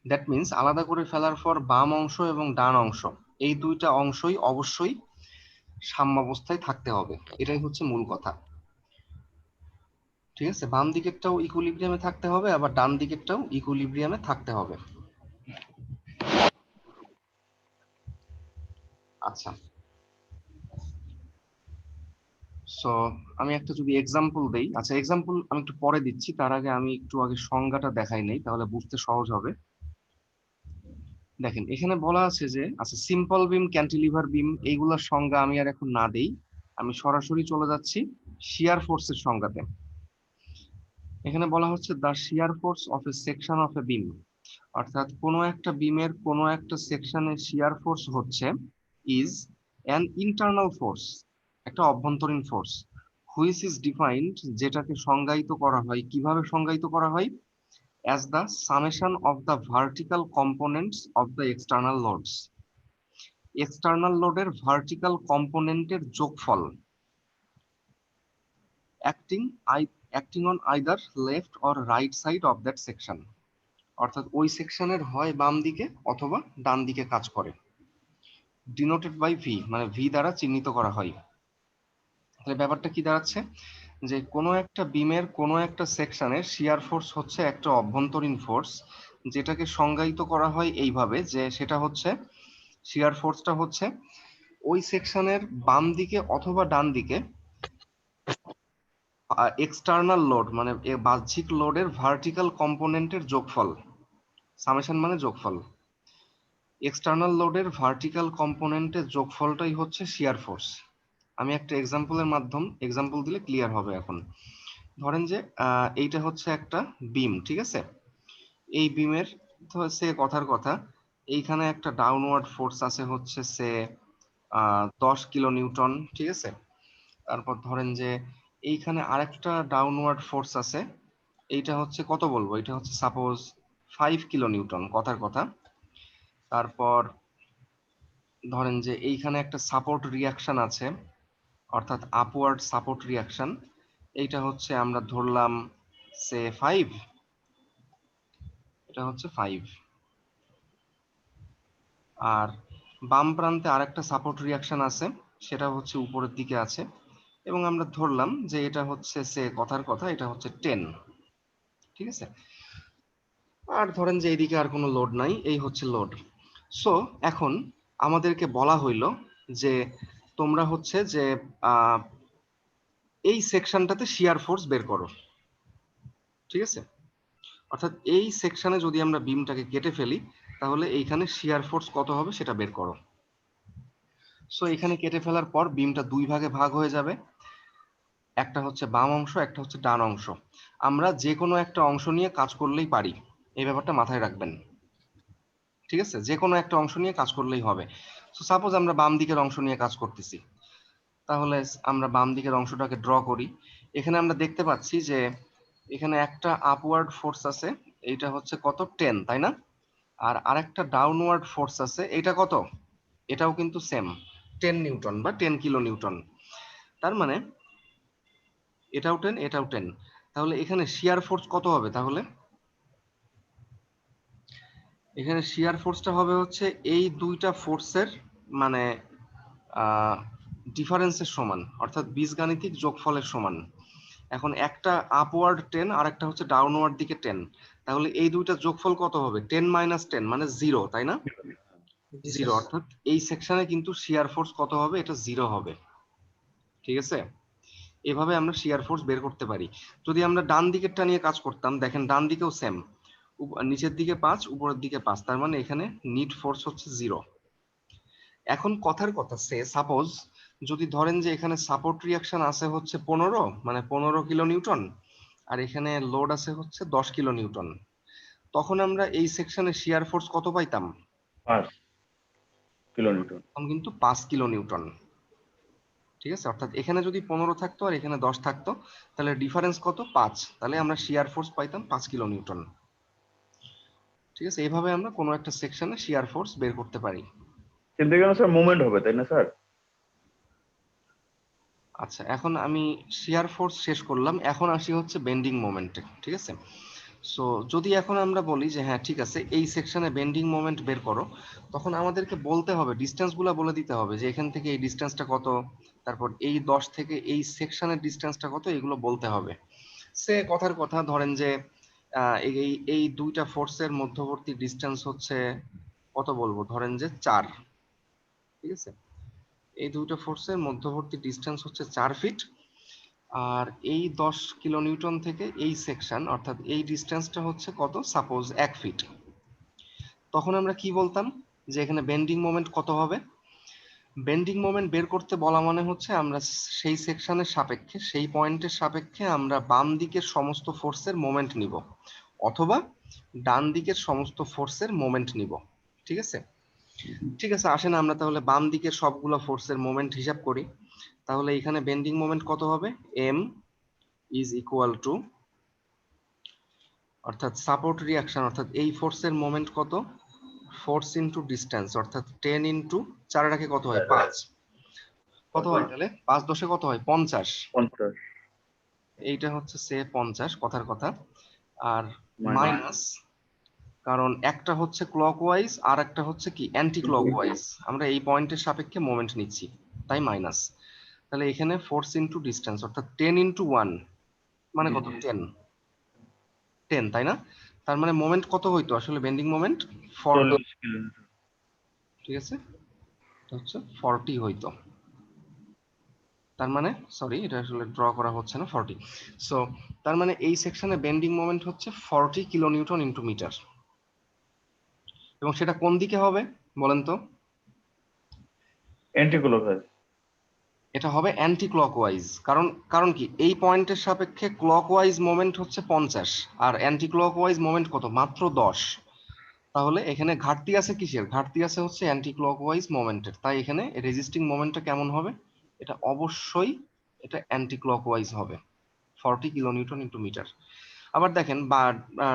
দ্যাট মিন্স আলাদা করে ফেলার পর বাম অংশ এবং ডান অংশ এই দুইটা অংশই অবশ্যই সাম্যাবস্থায় থাকতে হবে, এটাই হচ্ছে মূল কথা। ঠিক আছে, বাম দিকেরটাও ইকুইলিব্রিয়ামে থাকতে হবে, আবার ডান দিকেরটাও ইকুইলিব্রিয়ামে থাকতে হবে। আচ্ছা, সো আমি একটা যদি এক্সাম্পল দেই, আচ্ছা এক্সাম্পল আমি একটু পরে দিচ্ছি, তার আগে আমি একটু আগে সংজ্ঞাটা দেখাই নেই, তাহলে বুঝতে সহজ হবে। দেখেন এখানে বলা আছে যে, আচ্ছা সিম্পল বিম, ক্যান্টিলিভার বিম এইগুলোর সংজ্ঞা আমি আর এখন না দেই, আমি সরাসরি চলে যাচ্ছি শিয়ার ফোর্সের সংজ্ঞাতে। এখানে বলা হচ্ছে the shear force of a section of a beam, অর্থাৎ কোনো একটা বিমের কোনো একটা সেকশনের শিয়ার ফোর্স হচ্ছে ইজ অ্যান ইন্টারনাল ফোর্স, একটা অভ্যন্তরীণ ফোর্স, হুইচ ইজ ডিফাইন্ড, যেটাকে সংজ্ঞায়িত করা হয়, কিভাবে সংজ্ঞায়িত করা হয়, as the summation of the vertical components of the external loads, external লোডের ভার্টিক্যাল কম্পোনেন্টের যোগফল, acting acting on either left or right side of that section, অর্থাৎ ওই সেকশনের হয় বাম দিকে অথবা ডান দিকে কাজ করে, ডিনোটেড বাই ভি, মানে ভি দ্বারা চিহ্নিত করা হয়। তাহলে ব্যাপারটা কি দাঁড়াচ্ছে, যে কোনো একটা বিমের কোনো একটা সেকশনের শিয়ার ফোর্স হচ্ছে একটা অভ্যন্তরীণ ফোর্স, যেটাকে সংজ্ঞায়িত করা হয় এইভাবে যে সেটা হচ্ছে, শিয়ার ফোর্সটা হচ্ছে ওই সেকশনের বাম দিকে অথবা ডান দিকে এক্সটার্নাল লোড, মানে বাহ্যিক লোডের ভার্টিক্যাল কম্পোনেন্টের যোগফল, সামেশন মানে যোগফল, এক্সটার্নাল লোডের ভার্টিক্যাল কম্পোনেন্টের যোগফলটাই হচ্ছে শিয়ার ফোর্স। আমি একটা এক্সাম্পল দিলে ক্লিয়ার হবে। এখন ধরেন যে এইটা হচ্ছে একটা বিম, ঠিক আছে, এই বিমের সে কথার কথা, এইখানে একটা ডাউনওয়ার্ড ফোর্স আছে হচ্ছে সে 10 কিলো নিউটন, ঠিক আছে। তারপর ধরেন যে এইখানে আরেকটা ডাউনওয়ার্ড ফোর্স আছে, এইটা হচ্ছে কত বলবো, এটা হচ্ছে সাপোজ 5 কিলো নিউটন কথার কথা। তারপর ধরেন যে এইখানে একটা সাপোর্ট রিয়াকশন আছে, অর্থাৎ আপওয়ার্ড সাপোর্ট রিয়াকশন, এইটা হচ্ছে আমরা ধরলাম সে 5, এটা হচ্ছে 5। আর বাম প্রান্তে আরেকটা সাপোর্ট রিয়াকশন আছে, সেটা হচ্ছে উপরের দিকে আছে, এবং আমরা ধরলাম যে এটা হচ্ছে সে কথার কথা এটা হচ্ছে 10, ঠিক আছে। আর ধরেন যে এইদিকে আর কোনো লোড নাই, এই হচ্ছে লোড। সো এখন আমাদেরকে বলা হইলো যে তোমরা হচ্ছে যে আহ, এই সেকশনটাতে শিয়ার ফোর্স বের করো, ঠিক আছে। অর্থাৎ এই সেকশনে যদি আমরা বিমটাকে কেটে ফেলি, তাহলে এইখানে শিয়ার ফোর্স কত হবে সেটা বের করো। সো এখানে কেটে ফেলার পর বিমটা দুই ভাগে ভাগ হয়ে যাবে, একটা হচ্ছে বাম অংশ, একটা হচ্ছে ডান অংশ। আমরা যে কোনো একটা অংশ নিয়ে কাজ করলেই পারি, এই ব্যাপারটা মাথায় রাখবেন, ঠিক আছে। যে কোনো একটা অংশ নিয়ে কাজ করলেই হবে। সো সাপোজ আমরা বাম দিকের অংশ নিয়ে কাজ করতেছি, তাহলে আমরা বাম দিকের অংশটাকে ড্র করি। এখানে আমরা দেখতে পাচ্ছি যে এখানে একটা আপওয়ার্ড ফোর্স আছে, এইটা হচ্ছে কত 10, তাই না। আর আরেকটা ডাউনওয়ার্ড ফোর্স আছে, এইটা কত, এটাও কিন্তু সেম 10 নিউটন বা 10 কিলো নিউটন। তার মানে এটাও 10, এটাও 10। তাহলে এখানে শিয়ার ফোর্স কত হবে, তাহলে এখানে শিয়ার ফোর্সটা হবে হচ্ছে এই দুইটা ফোর্সের মানে ডিফারেন্সের সমান, অর্থাৎ বীজগাণিতিক যোগফলের সমান। এখন একটা আপওয়ার্ড 10 আর একটা হচ্ছে ডাউনওয়ার্ড দিকে 10, তাহলে এই দুইটা যোগফল কত হবে, 10 মাইনাস 10 মানে 0, তাই না। জি 0, স্যার। অর্থাৎ এই সেকশনে কিন্তু শিয়ার ফোর্স কত হবে, এটা 0 হবে, ঠিক আছে। এভাবে আমরা শিয়ার ফোর্স বের করতে পারি। যদি আমরা ডান দিকেরটা নিয়ে কাজ করতাম, দেখেন ডান দিকেও সেম, নিচের দিকে 5, উপরের দিকে 5, তার মানে এখানে নিট ফোর্স হচ্ছে 0। এখন কথার কথা সে সাপোজ যদি ধরেন যে এখানে সাপোর্ট রিয়াকশন আছে হচ্ছে 15, মানে 15 কিলো নিউটন, আর এখানে লোড আছে হচ্ছে 10 কিলো নিউটন, তখন আমরা এই সেকশনে শিয়ার ফোর্স কত পাইতাম, 5 কিলো নিউটন। তখন কিন্তু 5 কিলো নিউটন, ঠিক আছে। অর্থাৎ এখানে যদি 15 থাকতো আর এখানে 10 থাকতো, তাহলে ডিফারেন্স কত, 5, তাহলে আমরা শিয়ার ফোর্স পাইতাম 5 কিলো নিউটন। ঠিক আছে, এইভাবে আমরা কোনো একটা সেকশনে শিয়ার ফোর্স বের করতে পারি। কিন্তু এখানে স্যার মুভমেন্ট হবে তাই না স্যার? আচ্ছা, এখন আমি শিয়ার ফোর্স শেষ করলাম, এখন আসি হচ্ছে বেন্ডিং মোমেন্টে। ঠিক আছে, সো যদি এখন আমরা বলি যে হ্যাঁ ঠিক আছে এই সেকশনে বেন্ডিং মোমেন্ট বের করো, তখন আমাদেরকে বলতে হবে, ডিসটেন্স গুলা বলে দিতে হবে যে এখান থেকে এই ডিসটেন্সটা কত, তারপর এই 10 থেকে এই সেকশনের ডিসটেন্সটা কত, এগুলো বলতে হবে। সে কথার কথা ধরেন যে এই এই দুইটা ফোর্সের মধ্যবর্তী ডিসটেন্স হচ্ছে কত বলবো, ধরেন যে 4। ঠিক আছে, এই দুইটা ফোর্সের মধ্যবর্তী ডিসটেন্স হচ্ছে 4 ফিট, আর এই 10 কিলোনিউটন থেকে এই সেকশন অর্থাৎ এই ডিসটেন্সটা হচ্ছে কত, সাপোজ 1 ফিট। তখন আমরা কি বলতাম যে এখানে বেন্ডিং মোমেন্ট কত হবে? বেন্ডিং মোমেন্ট বের করতে বলা মানে হচ্ছে আমরা সেই সেকশনের সাপেক্ষে, সেই পয়েন্টের সাপেক্ষে আমরা বাম দিকের সমস্ত ফোর্সের মোমেন্ট নিব, অথবা ডান দিকের সমস্ত ফোর্সের মোমেন্ট নিব। ঠিক আছে, ঠিক আছে, আসেন আমরা তাহলে বাম দিকের সবগুলো ফোর্সের মোমেন্ট হিসাব করি। তাহলে এখানে বেন্ডিং মোমেন্ট কত হবে? এম ইজ ইকুয়াল টু, অর্থাৎ সাপোর্ট রিয়াকশন অর্থাৎ এই ফোর্সের মোমেন্ট কত, ফোর্স ইনটু ডিসটেন্স অর্থাৎ 10 ইনটু 4 রাখে কত হয়, 5। কত হয় তাহলে 5 10 কত হয়, 50। 50 এইটা হচ্ছে সে 50 কথার কথা, আর মাইনাস মাইনাস, কারণ একটা হচ্ছে ক্লকওয়াইজ আর একটা হচ্ছে কি অ্যান্টি ক্লকওয়াইজ, আমরা এই পয়েন্টের সাপেক্ষে মোমেন্ট নিচ্ছি, তাই মাইনাস। তাহলে এখানে ফোর্স ইনটু ডিসটেন্স অর্থাৎ 10 ইনটু 1 মানে কত, 10 তাই না? তার মানে মোমেন্ট কত হইতো আসলে, বেন্ডিং মোমেন্ট 40। 40 কিলোমিটার। ঠিক আছে, এটা হচ্ছে 40 হইতো। তার মানে সরি, এটা আসলে ড্র করা হচ্ছে না 40। সো তার মানে এই সেকশনে বেন্ডিং মোমেন্ট হচ্ছে 40 কিলোনিউটন ইনটু মিটার। এবং সেটা কোন দিকে হবে বলেন তো? Anti clockwise. এটা হবে অ্যান্টি ক্লকওয়াইজ। কারণ কারণ কি, এই পয়েন্টের সাপেক্ষে ক্লকওয়াইজ মোমেন্ট হচ্ছে 50 আর অ্যান্টি ক্লকওয়াইজ মোমেন্ট কত, মাত্র 10। তাহলে এখানে ঘাটতি আছে কিসের, ঘাটতি আছে হচ্ছে অ্যান্টি ক্লকওয়াইজ মোমেন্টের। তাই এখানে রেজিস্টিং মোমেন্টটা কেমন হবে, এটা অবশ্যই এটা অ্যান্টি ক্লকওয়াইজ হবে, 40 কিলোনিউটন ইনটু মিটার। আবার দেখেন বা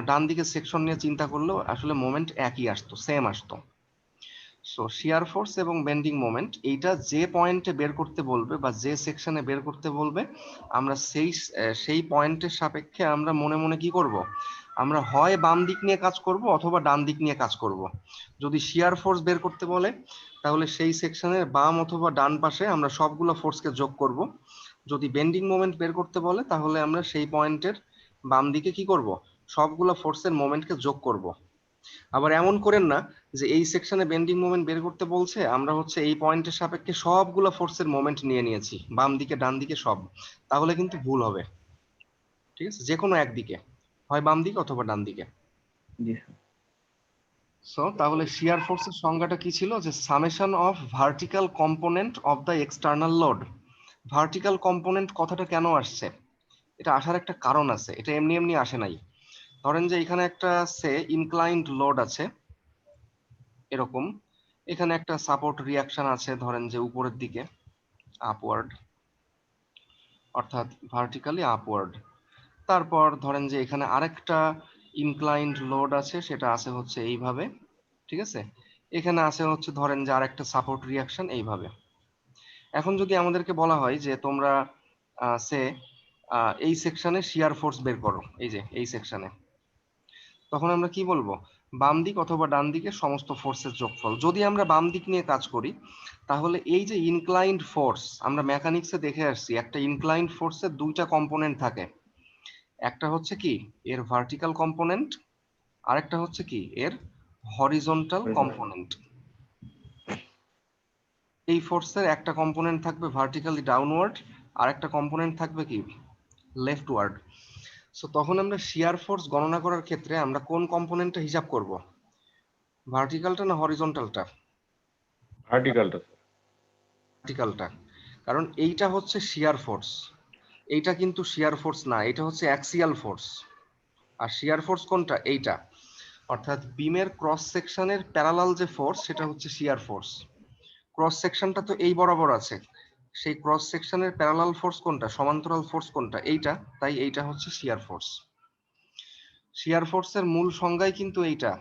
ডান দিকের সেকশন নিয়ে চিন্তা করলেও আসলে মোমেন্ট একই আসতো, সেম আসতো। সো শিয়ার ফোর্স এবং বেন্ডিং মোমেন্ট এইটা যে পয়েন্টে বের করতে বলবে বা যে সেকশনে বের করতে বলবে, আমরা সেই পয়েন্টের সাপেক্ষে আমরা মনে মনে কি করব, আমরা হয় বাম দিক নিয়ে কাজ করব অথবা ডান দিক নিয়ে কাজ করব। যদি শিয়ার ফোর্স বের করতে বলে তাহলে সেই সেকশনের বাম অথবা ডান পাশে আমরা সবগুলো ফোর্সকে যোগ করব। যদি বেন্ডিং মোমেন্ট বের করতে বলে তাহলে আমরা সেই পয়েন্টের বাম দিকে কি করব, সবগুলো ফোর্সের মোমেন্টকে যোগ করব। আবার এমন করেন না যে এই সেকশনে বেন্ডিং মোমেন্ট বের করতে বলছে, আমরা হচ্ছে এই পয়েন্টের সাপেক্ষে সবগুলো ফোর্সের মোমেন্ট নিয়ে নিয়েছি, বাম দিকে ডান দিকে সব, তাহলে কিন্তু ভুল হবে। ঠিক আছে, যে কোনো একদিকে, হয় বাম দিকে অথবা ডান দিকে। জি স্যার। সো তাহলে শিয়ার ফোর্সের সংজ্ঞাটা কি ছিল, যে summation of vertical component of the external load. Vertical component কথাটা কেন আসছে, এটা আসার একটা কারণ আছে, এটা এমনি এমনি আসে নাই। ধরেন যে এখানে একটা সে ইনক্লাইন্ড লোড আছে এরকম, এখানে একটা সাপোর্ট রিয়াকশন আছে ধরেন যে উপরের দিকে আপওয়ার্ড, অর্থাৎ ভার্টিক্যালি আপওয়ার্ড। তারপর ধরেন যে এখানে আরেকটা ইনক্লাইন্ড লোড আছে, সেটা আছে হচ্ছে এইভাবে। ঠিক আছে, এখানে আছে হচ্ছে ধরেন যে আরেকটা সাপোর্ট রিয়াকশন এইভাবে। এখন যদি আমাদেরকে বলা হয় যে তোমরা সে এই সেকশনে শিয়ার ফোর্স বের করো, এই যে এই সেকশনে, তখন আমরা কি বলবো, বাম দিক অথবা ডান দিকে সমস্ত ফোর্সের যোগফল। যদি আমরা বাম দিক নিয়ে কাজ করি তাহলে এই যে ইনক্লাইন্ড ফোর্স, আমরা মেকানিক্সে দেখে আসছি একটা ইনক্লাইন্ড ফোর্সের দুইটা কম্পোনেন্ট থাকে, একটা হচ্ছে কি এর ভার্টিক্যাল কম্পোনেন্ট, আরেকটা হচ্ছে কি এর হরিজন্টাল কম্পোনেন্ট। এই ফোর্সের একটা কম্পোনেন্ট থাকবে ভার্টিক্যালি ডাউনওয়ার্ড, আর একটা কম্পোনেন্ট থাকবে কি লেফটওয়ার্ড। সো তখন আমরা শিয়ার ফোর্স গণনা করার ক্ষেত্রে আমরা কোন কম্পোনেন্টটা হিসাব করব, ভার্টিক্যালটা না হরিজন্টালটা? ভার্টিক্যালটা স্যার। ভার্টিক্যালটা, কারণ এইটা হচ্ছে শিয়ার ফোর্স, এইটা কিন্তু শিয়ার ফোর্স না, এটা হচ্ছে অ্যাক্সিয়াল ফোর্স। আর শিয়ার ফোর্স কোনটা, এইটা, অর্থাৎ বিমের ক্রস সেকশনের প্যারালাল যে ফোর্স সেটা হচ্ছে শিয়ার ফোর্স। ক্রস সেকশনটা তো এই বরাবর আছে, সেই ক্রস সেকশনের প্যারালাল ফোর্স কোনটা, সমান্তরাল ফোর্স কোনটা, এইটা, তাই এইটা হচ্ছে শিয়ার ফোর্স। শিয়ার ফোর্সের মূল সংজ্ঞাই কিন্তু এইটা,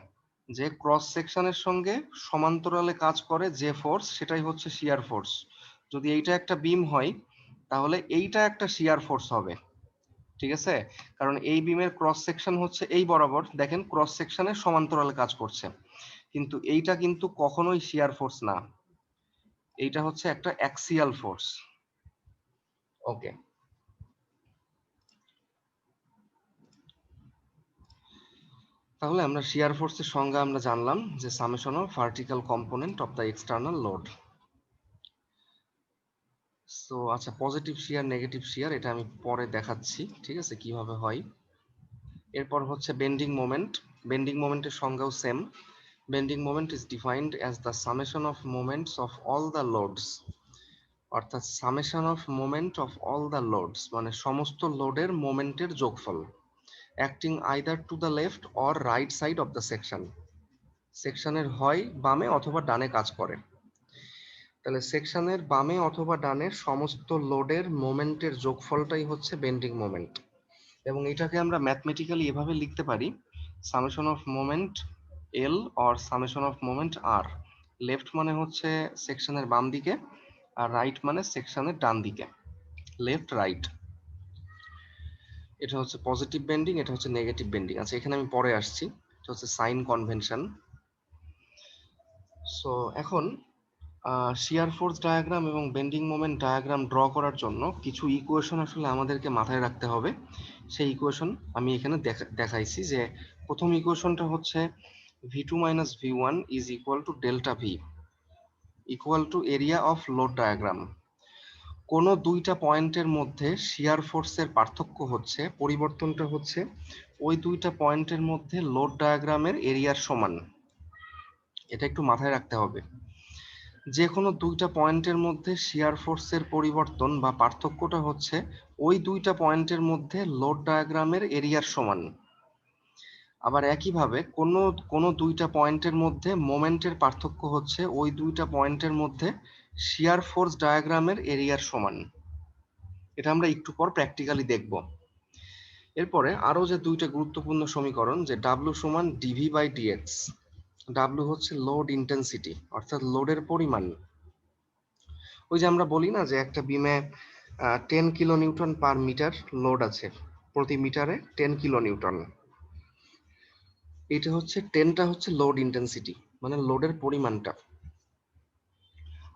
যে ক্রস সেকশনের সঙ্গে সমান্তরালে কাজ করে যে ফোর্স সেটাই হচ্ছে শিয়ার ফোর্স। যদি এইটা একটা বিম হয় তাহলে এইটা একটা শিয়ার ফোর্স হবে, ঠিক আছে? কারণ এই বিমের ক্রস সেকশন হচ্ছে এই বরাবর, দেখেন ক্রস সেকশনে সমান্তরালে কাজ করছে, কিন্তু এইটা কিন্তু কখনোই শিয়ার ফোর্স না, এইটা হচ্ছে একটা অ্যাক্সিয়াল ফোর্স। ওকে, তাহলে আমরা শিয়ার ফোর্সের সংজ্ঞা আমরা জানলাম যে summation of vertical component of the external load. So আচ্ছা, পজিটিভ শিয়ার নেগেটিভ শিয়ার এটা আমি পরে দেখাচ্ছি, ঠিক আছে, কিভাবে হয়। এরপর হচ্ছে বেন্ডিং মোমেন্ট। বেন্ডিং মোমেন্টের সংজ্ঞাও same. Bending moment is defined as the summation of moments of all the loads, অর্থাৎ summation of moment of all the loads মানে সমস্ত লোডের মোমেন্টের যোগফল, acting either to the left or right side of the section. সেকশনের হয় বামে অথবা ডানে কাজ করে। তাহলে সেকশনের বামে অথবা ডানে সমস্ত লোডের মোমেন্টের যোগফলটাই হচ্ছে বেন্ডিং মোমেন্ট, এবং এটাকে আমরা ম্যাথমেটিক্যালি এভাবে লিখতে পারি summation of moment L or summation of moment R. Left মানে হচ্ছে সেকশনের বাম দিকে, আর রাইট মানে সেকশনের ডান দিকে, লেফট রাইট। এটা হচ্ছে পজিটিভ বেন্ডিং, এটা হচ্ছে নেগেটিভ বেন্ডিং। আচ্ছা, এখানে আমি পরে আসছি, এটা হচ্ছে সাইন কনভেনশন। সো এখন শিয়ার ফোর্স ডায়াগ্রাম এবং বেন্ডিং মোমেন্ট ডায়াগ্রাম ড্র করার জন্য কিছু ইকুয়েশন আসলে আমাদেরকে মাথায় রাখতে হবে। সেই ইকুয়েশন আমি এখানে দেখাইছি। যে প্রথম ইকুয়েশনটা হচ্ছে v2 minus v1 is equal to delta v equal to area of load diagram। কোনো দুইটা পয়েন্টের মধ্যে শিয়ার ফোর্সের পার্থক্য হচ্ছে, পরিবর্তনটা হচ্ছে ওই দুইটা পয়েন্টের মধ্যে লোড ডায়াগ্রামের এরিয়ার সমান। এটা একটু মাথায় রাখতে হবে। যে কোনো দুইটা পয়েন্টের মধ্যে শিয়ার ফোর্সের পরিবর্তন বা পার্থক্যটা হচ্ছে ওই দুইটা পয়েন্টের মধ্যে লোড ডায়াগ্রামের এরিয়ার সমান। আবার একইভাবে কোনো কোনো দুইটা পয়েন্টের মধ্যে মোমেন্টের পার্থক্য হচ্ছে ওই দুইটা পয়েন্টের মধ্যে শিয়ার ফোর্স ডায়াগ্রামের এরিয়ার সমান। এটা আমরা একটু পর প্র্যাকটিক্যালি দেখব। এরপরে আরো যে দুইটা গুরুত্বপূর্ণ সমীকরণ, যে ডাব্লিউ সমান ডিভি বাই ডিএক্স। ডাব্লিউ হচ্ছে লোড ইন্টেন্সিটি, অর্থাৎ লোডের পরিমাণ। ওই যে আমরা বলি না যে একটা বিমে 10 kilo newton per metre load আছে, প্রতি মিটারে 10 কিলো নিউটন। এটা হচ্ছে 10টা হচ্ছে লোড ইন্টেন্সিটি, মানে লোডের পরিমাণটা।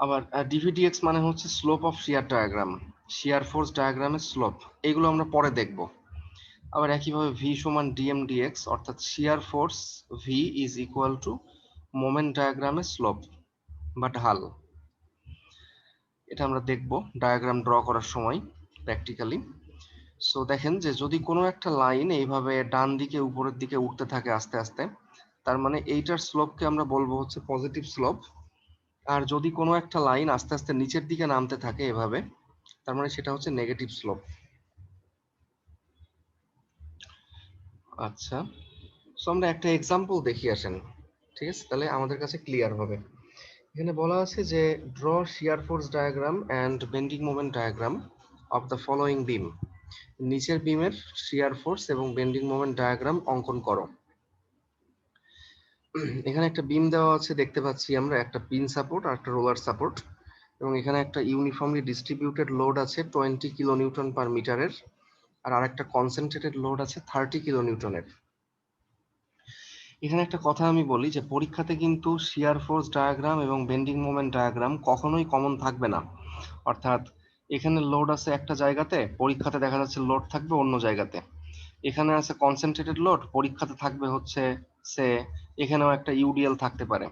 আবার ডিভিডিএক্স মানে হচ্ছে slope of sheer diagram, shear force ডায়াগ্রামের স্লোপ। এগুলো আমরা পরে দেখব। আবার একইভাবে ভি সমান ডিএম ডিএক্স, অর্থাৎ shear force V is equal two moment ডায়াগ্রামের স্লোপ বা ঢাল। এটা আমরা দেখব ডায়াগ্রাম ড্র করার সময় প্র্যাকটিক্যালি। সো দেখেন যে যদি কোনো একটা লাইন এইভাবে ডান দিকে উপরের দিকে উঠতে থাকে আস্তে আস্তে, তার মানে এইটার স্লোপকে আমরা বলবো হচ্ছে পজিটিভ স্লোপ। আর যদি কোনো একটা লাইন আস্তে আস্তে নিচের দিকে নামতে থাকে এভাবে, তার মানে সেটা হচ্ছে নেগেটিভ স্লোপ। আচ্ছা, সো আমরা একটা এক্সাম্পল দেখি আসেন, ঠিক আছে, তাহলে আমাদের কাছে ক্লিয়ার হবে। এখানে বলা আছে যে draw shear force diagram and bending moment diagram of the following beam. নিচের বিমের শিয়ার ফোর্স এবং বেন্ডিং মোমেন্ট ডায়াগ্রাম অঙ্কন করো। এখানে একটা বিম দেওয়া আছে দেখতে পাচ্ছি আমরা, একটা পিন সাপোর্ট আর একটা রোলার সাপোর্ট, এবং এখানে একটা ইউনিফর্মলি ডিস্ট্রিবিউটেড লোড আছে 20 কিলো নিউটন পার মিটারের, আর আরেকটা কনসেন্ট্রেটেড লোড আছে 30 কিলো নিউটনের। এখানে একটা কথা আমি বলি যে পরীক্ষাতে কিন্তু শিয়ার ফোর্স ডায়াগ্রাম এবং বেন্ডিং মোমেন্ট ডায়াগ্রাম কখনোই কমন থাকবে না। অর্থাৎ এখানে লোড আছে একটা জায়গাতে, পরীক্ষাতে দেখা যাচ্ছে লোড থাকবে অন্য জায়গাতে। এখানে আছে কনসেন্ট্রেটেড লোড, পরীক্ষাতে থাকবে হচ্ছে সে এখানেও একটা ইউডিএল থাকতে পারে।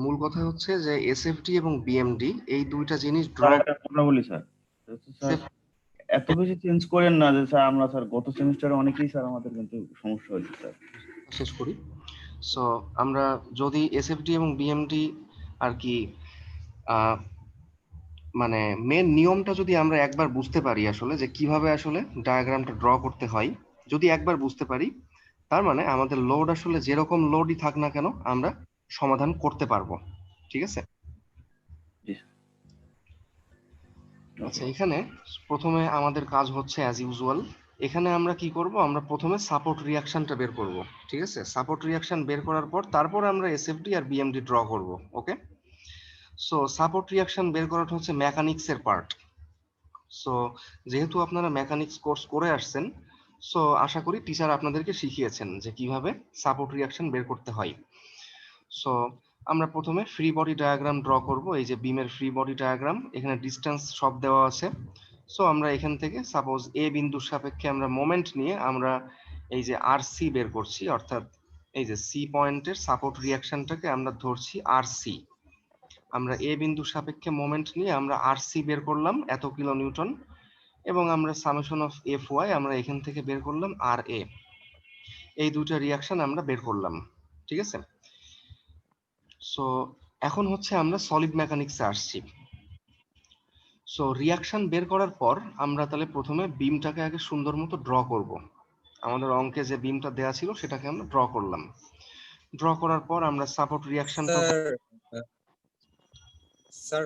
মূল কথা হচ্ছে যে এসএফডি এবং বিএমডি এই দুইটা জিনিস ড্র। স্যার একটা কথা বলি স্যার, স্যার এত বেশি চেঞ্জ করেন না যে স্যার, আমরা স্যার গত সেমিস্টারে অনেকেই স্যার আমাদের কিন্তু সমস্যা হয়েছে স্যার। শেষ করি। সো আমরা যদি এসএফডি এবং বিএমডি আর কি মানে মেন নিয়মটা যদি আমরা একবার বুঝতে পারি আসলে যে কিভাবে আসলে ডায়াগ্রামটা ড্র করতে হয়, যদি একবার বুঝতে পারি, তার মানে আমাদের লোড আসলে যেরকম লোডই থাক না কেন আমরা সমাধান করতে পারবো, ঠিক আছে। জি আচ্ছা, এখানে প্রথমে আমাদের কাজ হচ্ছে অ্যাজ ইউজুয়াল এখানে আমরা কি করব, আমরা প্রথমে সাপোর্ট রিয়াকশনটা বের করব। ঠিক আছে, সাপোর্ট রিয়াকশন বের করার পর তারপর আমরা এসএফডি আর বিএমডি ড্র করব। ওকে, সো সাপোর্ট রিয়াকশন বের করাটা হচ্ছে মেকানিক্স এর পার্ট। সো যেহেতু আপনারা মেকানিক্স কোর্স করে আসছেন, সো আশা করি টিচার আপনাদেরকে শিখিয়েছেন যে কিভাবে সাপোর্ট রিয়াকশন বের করতে হয়। সো আমরা প্রথমে ফ্রি বডি ডায়াগ্রাম ড্র করব। এই যে বিমের ফ্রি বডি ডায়াগ্রাম, এখানে ডিসটেন্স সব দেওয়া আছে। সো আমরা এখান থেকে সাপোজ এ বিন্দুর সাপেক্ষে আমরা মোমেন্ট নিয়ে আমরা এই যে আর সি বের করছি, অর্থাৎ এই যে সি পয়েন্টের সাপোর্ট রিয়াকশনটাকে আমরা ধরছি আর সি। আমরা এ বিন্দুর সাপেক্ষে মোমেন্ট নিয়ে আমরা আর সি বের করলাম এত কিলো নিউটন, এবং আমরা সামেশন অফ এফ ওয়াই আমরা এখান থেকে বের করলাম আর এ। এই দুটো রিয়াকশন আমরা বের করলাম। ঠিক আছে, সো এখন হচ্ছে আমরা সলিড মেকানিক্সে আসছি। সো রিয়াকশন বের করার পর আমরা তাহলে প্রথমে বিমটাকে আগে সুন্দর মতো ড্র করব। আমাদের অঙ্কে যে বিমটা দেয়া ছিল সেটাকে আমরা ড্র করলাম। ড্র করার পর আমরা সাপোর্ট রিয়াকশনটা স্যার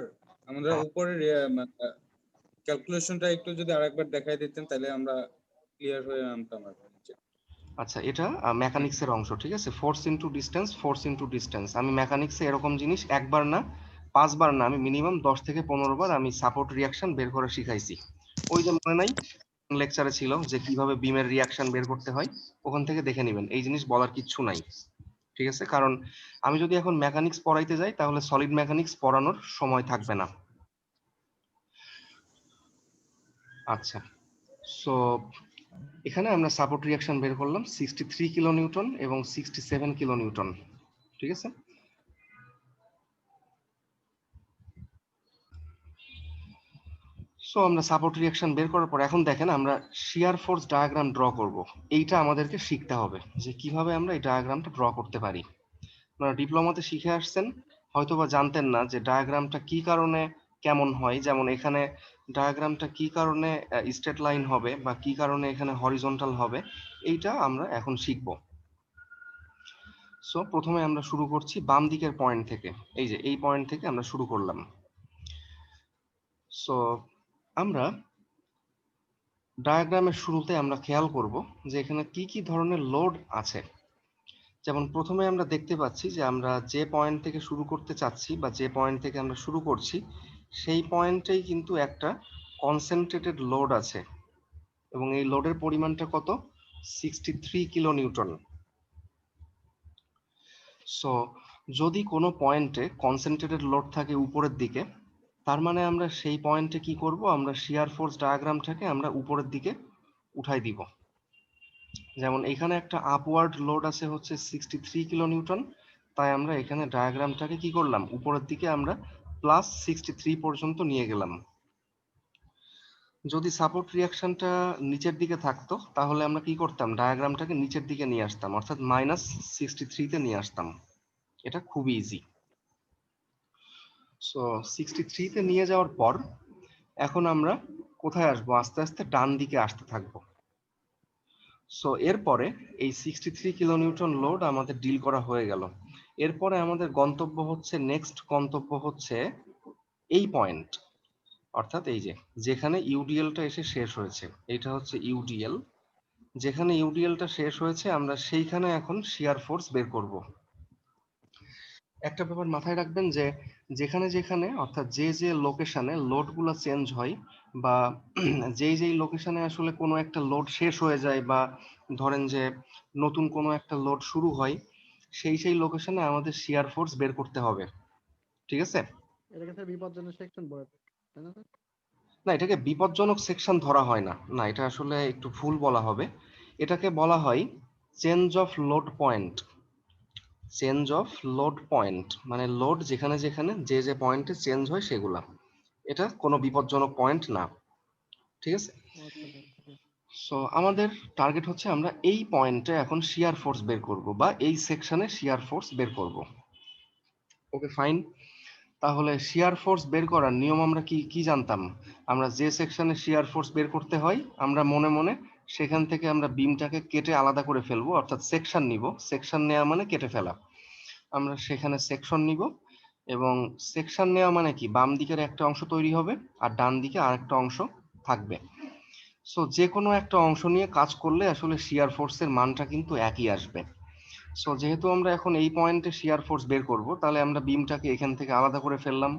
আমরা উপরের ক্যালকুলেশনটা একটু যদি আরেকবার দেখাই দিতেন তাহলে আমরা ক্লিয়ার হয়ে নামতাম আর কি। আচ্ছা, এটা মেকানিক্স এর অংশ। ঠিক আছে, force into distance, force into distance. আমি মেকানিক্সে এরকম জিনিস একবার না 5 বার না, আমি মিনিমাম 10 থেকে 15 বার আমি সাপোর্ট রিয়াকশন বের করে শিখাইছি। ওই যে মনে নাই লেকচারে ছিল যে কিভাবে বিমের রিয়াকশন বের করতে হয়, ওখান থেকে দেখে নেবেন। এই জিনিস বলার কিচ্ছু নাই। ঠিক আছে, কারণ আমি যদি এখন মেকানিক্স পড়াইতে যাই তাহলে সলিড মেকানিক্স পড়ানোর সময় থাকবে না। আচ্ছা, সো এখানে আমরা সাপোর্ট রিয়াকশন বের করলাম 63 কিলো নিউটন এবং 67 কিলো নিউটন। ঠিক আছে, সো আমরা সাপোর্ট রিয়াকশন বের করার পর এখন দেখেন আমরা শিয়ার ফোর্স ডায়াগ্রাম ড্র করব। এইটা আমাদেরকে শিখতে হবে যে কিভাবে আমরা এই ডায়াগ্রামটা ড্র করতে পারি। আপনারা ডিপ্লোমাতে শিখে আসছেন, হয়তোবা জানতেন না যে ডায়াগ্রামটা কি কারণে কেমন হয়। যেমন এখানে ডায়াগ্রামটা কি কারণে স্ট্রেট লাইন হবে বা কি কারণে এখানে হরিজন্টাল হবে, এইটা আমরা এখন শিখব। সো প্রথমে আমরা শুরু করছি বাম দিকের পয়েন্ট থেকে। এই যে এই পয়েন্ট থেকে আমরা শুরু করলাম। সো আমরা ডায়াগ্রামের শুরুতে আমরা খেয়াল করব যে এখানে কি কি ধরনের লোড আছে। যেমন প্রথমে আমরা দেখতে পাচ্ছি যে আমরা যে পয়েন্ট থেকে শুরু করতে চাচ্ছি বা যে পয়েন্ট থেকে আমরা শুরু করছি সেই পয়েন্টেই কিন্তু একটা কনসেন্ট্রেটেড লোড আছে, এবং এই লোডের পরিমাণটা কত, 63 কিলো নিউটন। সো যদি কোনো পয়েন্টে কনসেন্ট্রেটেড লোড থাকে উপরের দিকে, তার মানে আমরা সেই পয়েন্টে কি করব, আমরা শিয়ার ফোর্স ডায়াগ্রামটাকে আমরা উপরের দিকে উঠাই দিব। যেমন এখানে একটা আপওয়ার্ড লোড আছে হচ্ছে 63 কিলো নিউটন, তাই আমরা এখানে ডায়াগ্রামটাকে কি করলাম, উপরের দিকে আমরা +63 পর্যন্ত নিয়ে গেলাম। যদি সাপোর্ট রিয়াকশনটা নিচের দিকে থাকতো তাহলে আমরা কি করতাম, ডায়াগ্রামটাকে নিচের দিকে নিয়ে আসতাম, অর্থাৎ -63 তে নিয়ে আসতাম। এটা খুবই ইজি। সো 63 তে নিয়ে যাওয়ার পর এখন আমরা কোথায় আসবো, আস্তে আস্তে ডান দিকে আসতে থাকবো। সো এরপরে এই 63 কিলো নিউটন লোড আমাদের ডিল করা হয়ে গেল। এরপরে আমাদের গন্তব্য হচ্ছে, নেক্সট গন্তব্য হচ্ছে এই পয়েন্ট, অর্থাৎ এই যে যেখানে ইউডিএলটা এসে শেষ হয়েছে, এটা হচ্ছে ইউডিএল। যেখানে ইউডিএলটা শেষ হয়েছে আমরা সেইখানে এখন শিয়ার ফোর্স বের করব। একটা ব্যাপার মাথায় রাখবেন যে যেখানে যেখানে অর্থাৎ যে যে লোকেশনে লোডগুলো চেঞ্জ হয় বা যেই লোকেশনে আসলে কোনো একটা লোড শেষ হয়ে যায় বা ধরেন যে নতুন কোনো একটা লোড শুরু হয়, সেই লোকেশনে আমাদের শিয়ার ফোর্স বের করতে হবে। ঠিক আছে, এটাকে স্যার বিপজ্জনক সেকশন বলে, তাই না স্যার? না এটাকে বিপজ্জনক সেকশন ধরা হয় না, না এটা আসলে একটু ভুল বলা হবে। এটাকে বলা হয় change of load point. Change of load point মানে লোড যেখানে যেখানে যে যে পয়েন্টে চেঞ্জ হয় সেগুলা, এটা কোনো বিপজ্জনক পয়েন্ট না। ঠিক আছে, আচ্ছা স্যার, ঠিক আছে। সো আমাদের টার্গেট হচ্ছে আমরা এই পয়েন্টে এখন শিয়ার ফোর্স বের করব বা এই সেকশনে শিয়ার ফোর্স বের করব। ওকে ফাইন, তাহলে শিয়ার ফোর্স বের করার নিয়ম আমরা কি কি জানতাম, আমরা যে সেকশনে শিয়ার ফোর্স বের করতে হয় আমরা মনে মনে সেখান থেকে আমরা বিমটাকে কেটে আলাদা করে ফেলবো, অর্থাৎ সেকশন নিব। সেকশন নেওয়া মানে কেটে ফেলা। আমরা সেখানে সেকশন নিব, এবং সেকশন নেওয়া মানে কি, বাম দিকের একটা অংশ তৈরি হবে আর ডান দিকে আরেকটা অংশ থাকবে। সো যে কোনো একটা অংশ নিয়ে কাজ করলে আসলে শিয়ার ফোর্সের মানটা কিন্তু একই আসবে। সো যেহেতু আমরা এখন এই পয়েন্টে শিয়ার ফোর্স বের করব, তাহলে আমরা বিমটাকে এখান থেকে আলাদা করে ফেললাম।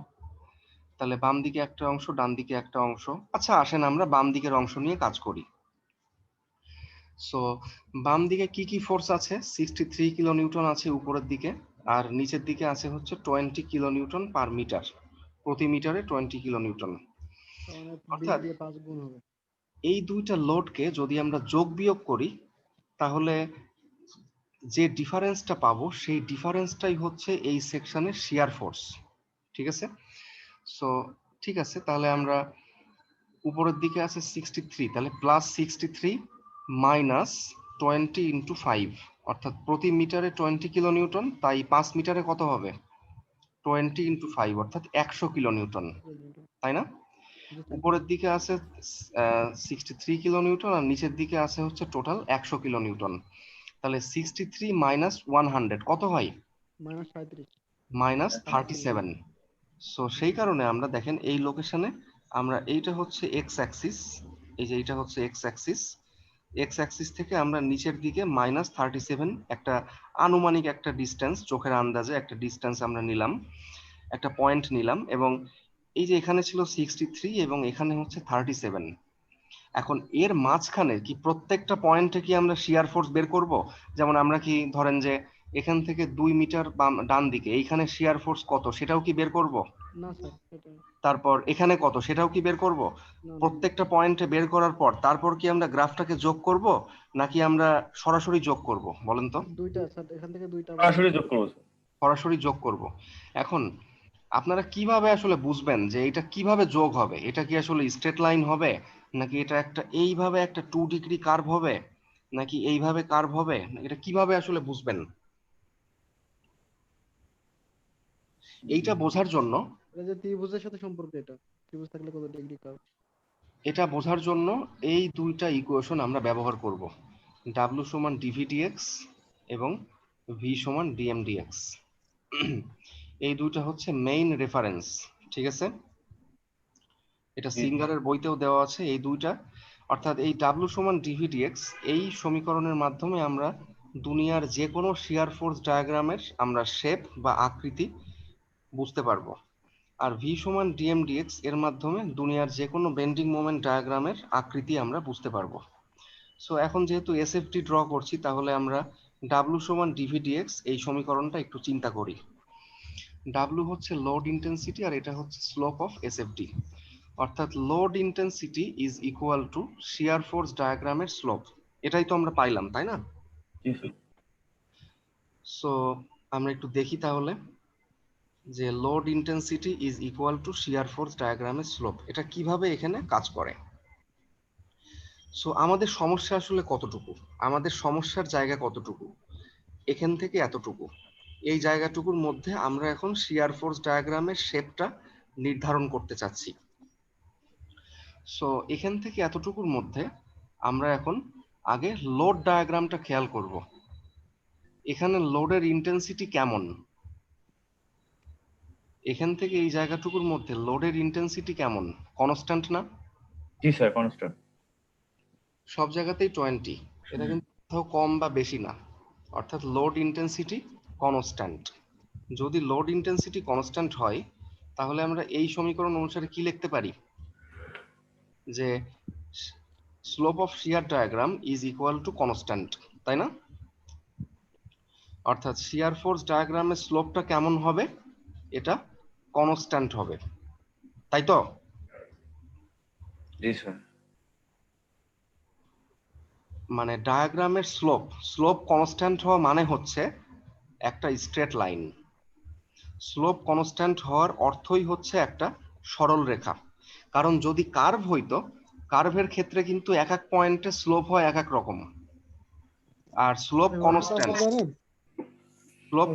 তাহলে বাম দিকে একটা অংশ, ডান দিকে একটা অংশ। আচ্ছা আসেন আমরা বাম দিকের অংশ নিয়ে কাজ করি। সো বাম দিকে কি কি ফোর্স আছে? 63 কিলো নিউটন আছে উপরের দিকে, আর নিচের দিকে আছে হচ্ছে 20 কিলো নিউটন পার মিটার। প্রতি মিটারে 20 কিলো নিউটন। তার মানে বিম অর্থাৎ দিয়ে 5 গুণ হবে। এই দুইটা লোডকে যদি আমরা যোগ বিয়োগ করি, তাহলে যে ডিফারেন্সটা পাবো সেই ডিফারেন্সটাই হচ্ছে এই সেকশনের শিয়ার ফোর্স। ঠিক আছে? সো ঠিক আছে, তাহলে আমরা উপরের দিকে আছে 63, তাহলে প্লাস 63 মাইনাস 20 ইন্টু 5, অর্থাৎ প্রতি মিটারে 20 কিলো নিউটন, তাই 5 মিটারে কত হবে? 20 ইন্টু 5 অর্থাৎ 100 কিলো নিউটন, তাই না? জি স্যার। উপরের দিকে আছে 63 কিলো নিউটন আর নিচের দিকে আছে হচ্ছে টোটাল 100 কিলো নিউটন। তাহলে 63 মাইনাস 100 কত হয়? -37। মাইনাস 37। সো সেই কারণে আমরা দেখেন এই লোকেশনে আমরা এইটা হচ্ছে এক্স অ্যাক্সিস, এই যে এইটা হচ্ছে এক্স অ্যাক্সিস, এক্স অ্যাক্সিস থেকে আমরা নিচের দিকে -37 একটা আনুমানিক একটা ডিস্টেন্স, চোখের আন্দাজে একটা ডিস্টেন্স আমরা নিলাম, একটা পয়েন্ট নিলাম, এবং এই যে এখানে ছিল 63 এবং এখানে হচ্ছে 37। এখন এর মাঝখানে কি প্রত্যেকটা পয়েন্টে কি আমরা শিয়ার ফোর্স বের করব? যেমন আমরা কি ধরেন যে এখান থেকে 2 মিটার ডান দিকে এইখানে শিয়ার ফোর্স কত সেটাও কি বের করব? না স্যার, এটা তারপর এখানে কত সেটাও কি বের করব? না। প্রত্যেকটা পয়েন্টে বের করার পর তারপর কি আমরা গ্রাফটাকে যোগ করব নাকি আমরা সরাসরি যোগ করব বলেন তো? দুইটা স্যার, এখান থেকে দুইটা সরাসরি যোগ করবো স্যার। সরাসরি যোগ করব। এখন আপনারা কিভাবে আসলে বুঝবেন যে এটা কিভাবে যোগ হবে? এটা কি আসলে স্ট্রেট লাইন হবে, নাকি এটা একটা এইভাবে একটা 2 ডিগ্রি কার্ভ হবে, নাকি এইভাবে কার্ভ হবে? এটা কিভাবে আসলে বুঝবেন? এইটা বোঝার জন্য এটা যে ত্রিভুজের সাথে সম্পর্ক, এটা ত্রিভুজ থাকলে কত ডিগ্রি কার্ভ। এটা বোঝার জন্য এই দুইটা ইকুয়েশন আমরা ব্যবহার করব। W সমান dvdx এবং V সমান dmdx। এই দুইটা হচ্ছে মেইন রেফারেন্স, ঠিক আছে? এটা সিঙ্গারের বইতেও দেওয়া আছে এই দুইটা। অর্থাৎ এই W সমান dvdx এই সমীকরণের মাধ্যমে আমরা দুনিয়ার যে কোনো শিয়ার ফোর্স ডায়াগ্রামের আমরা শেপ বা আকৃতি বুঝতে পারবো। আর V সমান dmdx এর মাধ্যমে দুনিয়ার যে কোনো বেন্ডিং মোমেন্ট ডায়াগ্রামের আকৃতি আমরা বুঝতে পারবো। সো এখন যেহেতু এসএফটি ড্র করছি, তাহলে আমরা W সমান dvdx এই সমীকরণটা একটু চিন্তা করি। W হচ্ছে লোড ইন্টেন্সিটি আর এটা হচ্ছে স্লোপ অফ এসএফডি। অর্থাৎ load intensity is equal two shear force ডায়াগ্রামের স্লোপ। এটাই তো আমরা পাইলাম, তাই না? জি স্যার। সো আমরা একটু দেখি তাহলে যে load intensity is equal two shear force ডায়াগ্রামের স্লোপ এটা কিভাবে এখানে কাজ করে। সো আমাদের সমস্যা আসলে কতটুকু? আমাদের সমস্যার জায়গা কতটুকু? এখান থেকে এতটুকু, এই জায়গাটুকুর মধ্যে আমরা এখন শিয়ার ফোর্স ডায়াগ্রামের শেপটা নির্ধারণ করতে চাচ্ছি। সো এখান থেকে এতটুকুর মধ্যে আমরা এখন আগে লোড ডায়াগ্রামটা খেয়াল করব। এখানে লোডের ইন্টেন্সিটি কেমন? এখান থেকে এই জায়গাটুকুর মধ্যে লোডের ইন্টেন্সিটি কেমন? কনস্ট্যান্ট না? জি স্যার, কনস্ট্যান্ট। সব জায়গাতেই 20, এটা কিন্তু কোথাও কম বা বেশি না। অর্থাৎ লোড ইন্টেন্সিটি কনস্ট্যান্ট। যদি লোড ইন্টেন্সিটি কনস্ট্যান্ট হয়, তাহলে আমরা এই সমীকরণ অনুসারে কি লিখতে পারি? যে slope of sheer diagram is equal to constant, তাই না? অর্থাৎ শিয়ার ফোর্স ডায়াগ্রামের স্লোপটা কেমন হবে? এটা কনস্ট্যান্ট হবে, তাই তো? জি স্যার। মানে ডায়াগ্রামের স্লোপ কনস্ট্যান্ট হওয়া মানে হচ্ছে একটা স্ট্রেট লাইন। স্লোপ কনস্ট্যান্ট হওয়ার অর্থই হচ্ছে একটা সরল রেখা। কারণ যদি কার্ভ হইতো, কার্ভের ক্ষেত্রে কিন্তু এক এক পয়েন্টে স্লোপ হয় এক এক রকম, আর স্লোপ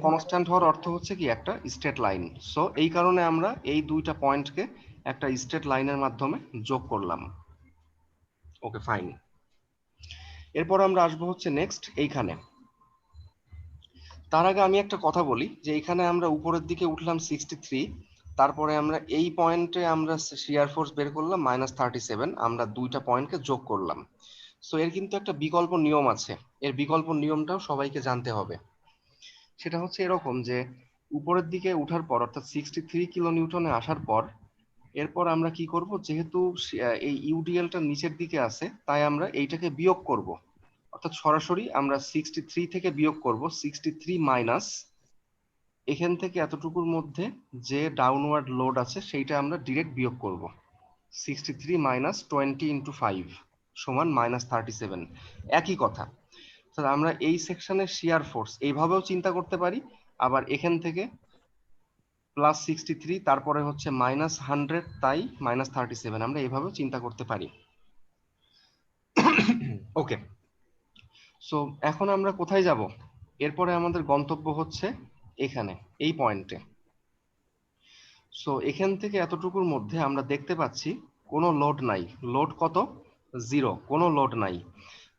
কনস্ট্যান্ট হওয়ার অর্থ হচ্ছে কি একটা স্ট্রেট লাইন। সো এই কারণে আমরা এই দুইটা পয়েন্টকে একটা স্ট্রেট লাইনের মাধ্যমে যোগ করলাম। ওকে, ফাইন। এরপর আমরা আসবো হচ্ছে নেক্সট এইখানে। তার আগে আমি একটা কথা বলি যে এখানে আমরা উপরের দিকে উঠলাম 63, তারপরে আমরা এই পয়েন্টে আমরা শিয়ার ফোর্স বের করলাম -37, আমরা দুইটা পয়েন্টকে যোগ করলাম। সো এর কিন্তু একটা বিকল্প নিয়ম আছে, এর বিকল্প নিয়মটাও সবাইকে জানতে হবে। সেটা হচ্ছে এরকম যে উপরের দিকে উঠার পর অর্থাৎ 63 কিলো নিউটনে আসার পর এরপর আমরা কি করব, যেহেতু এই ইউডিএলটা নিচের দিকে আছে তাই আমরা এইটাকে বিয়োগ করব, অর্থাৎ সরাসরি আমরা 63 থেকে বিয়োগ করব 63 মাইনাস এখান থেকে এতটুকুর মধ্যে যে ডাউনওয়ার্ড লোড আছে সেইটা আমরা ডিরেক্ট বিয়োগ করব। 63 মাইনাস 20 ইন্টু 5 সমান -37। একই কথা, তাহলে আমরা এই সেকশনের শিয়ার ফোর্স এইভাবেও চিন্তা করতে পারি, আবার এখান থেকে +63 তারপরে হচ্ছে -100 তাই -37 আমরা এইভাবেও চিন্তা করতে পারি। ওকে, সো এখন আমরা কোথায় যাব? এরপরে আমাদের গন্তব্য হচ্ছে এখানে, এই পয়েন্টে। সো এখান থেকে এতটুকুর মধ্যে আমরা দেখতে পাচ্ছি কোনো লোড নাই। লোড কত? 0, কোনো লোড নাই।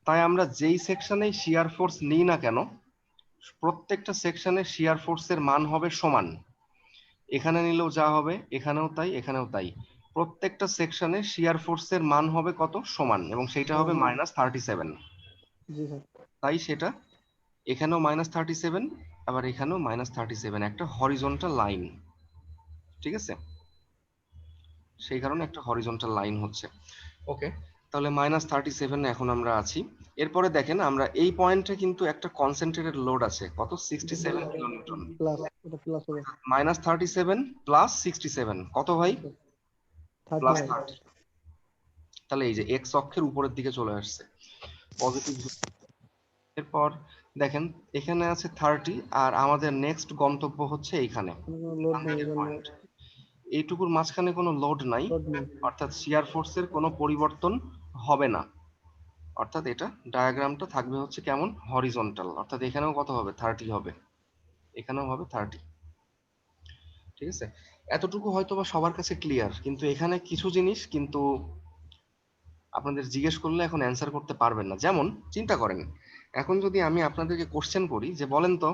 তাই আমরা যেই সেকশনে শিয়ার ফোর্স নিই না কেন, প্রত্যেকটা সেকশনে শিয়ার ফোর্সের মান হবে সমান। এখানে নিলেও যা হবে, এখানেও তাই, এখানেও তাই। প্রত্যেকটা সেকশনে শিয়ার ফোর্সের মান হবে কত? সমান, এবং সেইটা হবে -37। জি স্যার। তাই সেটা এখানেও -37, আবার এখানেও -37, একটা হরিজন্টাল লাইন। ঠিক আছে, সেই কারণে একটা হরিজন্টাল লাইন হচ্ছে। ওকে, তাহলে -37 এখন আমরা আছি। এরপরে দেখেন আমরা এই পয়েন্টে কিন্তু একটা কনসেন্ট্রেটেড লোড আছে, কত? 67 কিলোনিউটন। প্লাস, এটা প্লাস হবে। -37 প্লাস 67 কত ভাই? 30 হয়। +30। তাহলে এই যে এক্স অক্ষের উপরের দিকে চলে আসছে পজিটিভ। এরপর দেখেন এখানে আছে 30, আর আমাদের নেক্সট গন্তব্য হচ্ছে এইখানে কোনো লোড নেই, এই জন্য পয়েন্ট। এইটুকুর মাঝখানে কোনো লোড নাই, লোড নেই। অর্থাৎ শিয়ার ফোর্সের কোনো পরিবর্তন হবে না। অর্থাৎ এটা ডায়াগ্রামটা থাকবে হচ্ছে কেমন? হরিজন্টাল। অর্থাৎ এখানেও কত হবে? 30 হবে, এখানেও হবে 30। ঠিক আছে, এতটুকু হয়তো বা সবার কাছে ক্লিয়ার, কিন্তু এখানে কিছু জিনিস কিন্তু আপনাদের জিজ্ঞেস করলে এখন অ্যান্সার করতে পারবেন না। যেমন চিন্তা করেন, এখন যদি আমি আপনাদেরকে কোশ্চেন করি যে বলেন তো,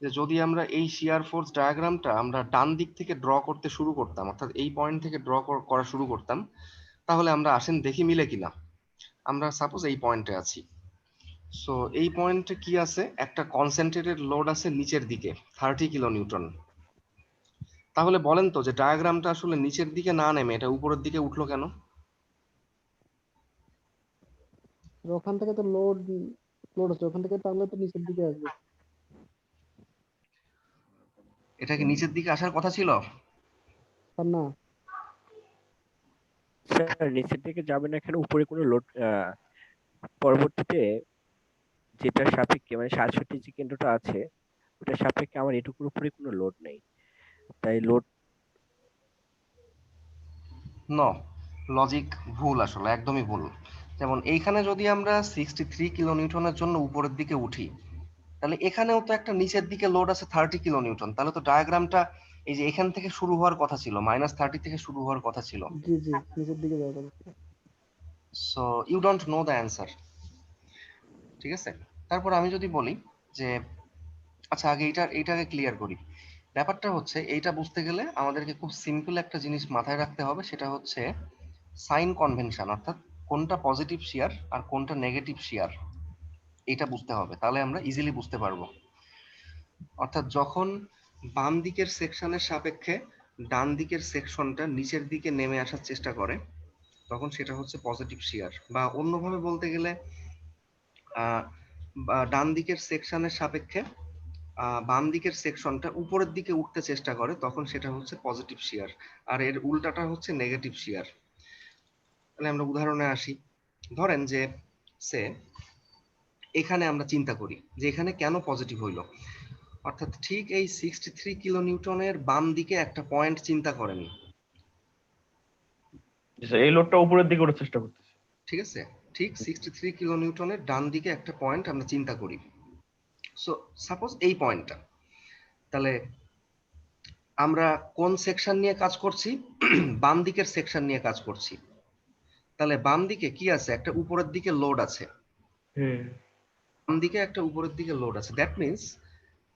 যে যদি আমরা এই শিয়ার ফোর্স ডায়াগ্রামটা আমরা ডান দিক থেকে ড্র করতে শুরু করতাম, অর্থাৎ এই পয়েন্ট থেকে ড্র করা শুরু করতাম, তাহলে আমরা আসেন দেখি মিলে কিনা। আমরা সাপোজ এই পয়েন্টে আছি। সো এই পয়েন্টে কি আছে? একটা কনসেন্ট্রেটেড লোড আছে নিচের দিকে 30 কিলো নিউটন। তাহলে বলেন তো যে ডায়াগ্রামটা আসলে নিচের দিকে না নেমে এটা উপরের দিকে উঠলো কেন? আর ওখান থেকে তো লোড হচ্ছে, ওখান থেকে টানলে তো নিচের দিকে আসবে। এটা কি নিচের দিকে আসার কথা ছিল? আর না, স্যার নিচের দিকে যাবে না, এখানে উপরে কোনো লোড পরবর্তীতে যেটার সাপেক্ষে মানে 67 যে কেন্দ্রটা আছে ওটার সাপেক্ষে আমার এটুকুর উপরে কোনো লোড নেই, তাই লোড নো, লজিক ভুল, আসলে একদমই ভুল। যেমন এইখানে যদি আমরা 63 কিলো নিউটনের জন্য উপরের দিকে উঠি, তাহলে এখানেও তো একটা নিচের দিকে লোড আছে 30 কিলো নিউটন। তাহলে তো ডায়াগ্রামটা এই যে এখান থেকে শুরু হওয়ার কথা ছিল, -30 থেকে শুরু হওয়ার কথা ছিল। জি জি, নিচের দিকে যাওয়া যাবে। So you don't know the answer. ঠিক আছে, তারপর আমি যদি বলি যে আচ্ছা আগে এইটাকে ক্লিয়ার করি। ব্যাপারটা হচ্ছে এইটা বুঝতে গেলে আমাদেরকে খুব সিম্পল একটা জিনিস মাথায় রাখতে হবে, সেটা হচ্ছে সাইন কনভেনশন, অর্থাৎ কোনটা পজিটিভ শিয়ার আর কোনটা নেগেটিভ শিয়ার, এটা বুঝতে হবে। তাহলে আমরা ইজিলি বুঝতে পারবো। অর্থাৎ যখন বাম দিকের সেকশনের সাপেক্ষে ডান দিকের সেকশনটা নিচের দিকে নেমে আসার চেষ্টা করে, তখন সেটা হচ্ছে পজিটিভ শিয়ার। বা অন্যভাবে বলতে গেলে ডান দিকের সেকশনের সাপেক্ষে বাম দিকের সেকশনটা উপরের দিকে উঠতে চেষ্টা করে, তখন সেটা হচ্ছে পজিটিভ শিয়ার। আর এর উল্টাটা হচ্ছে নেগেটিভ শিয়ার। তাহলে আমরা উদাহরণে আসি। ধরেন যে সে এখানে আমরা চিন্তা করি যে এখানে কেন পজিটিভ হইলো। অর্থাৎ ঠিক এই 63 কিলো নিউটনের বাম দিকে একটা পয়েন্ট চিন্তা করেন। এই লোডটা উপরের দিকে ওঠার চেষ্টা করতেছে। ঠিক আছে, ঠিক 63 কিলো নিউটনের ডান দিকে একটা পয়েন্ট আমরা চিন্তা করি। সো সাপোজ এই পয়েন্টটা, তাহলে আমরা কোন সেকশন নিয়ে কাজ করছি? বাম দিকের সেকশন নিয়ে কাজ করছি। তাহলে বাম দিকে কি আছে? একটা উপরের দিকে লোড আছে। বাম দিকে একটা উপরের দিকে লোড আছে, দ্যাট মিন্স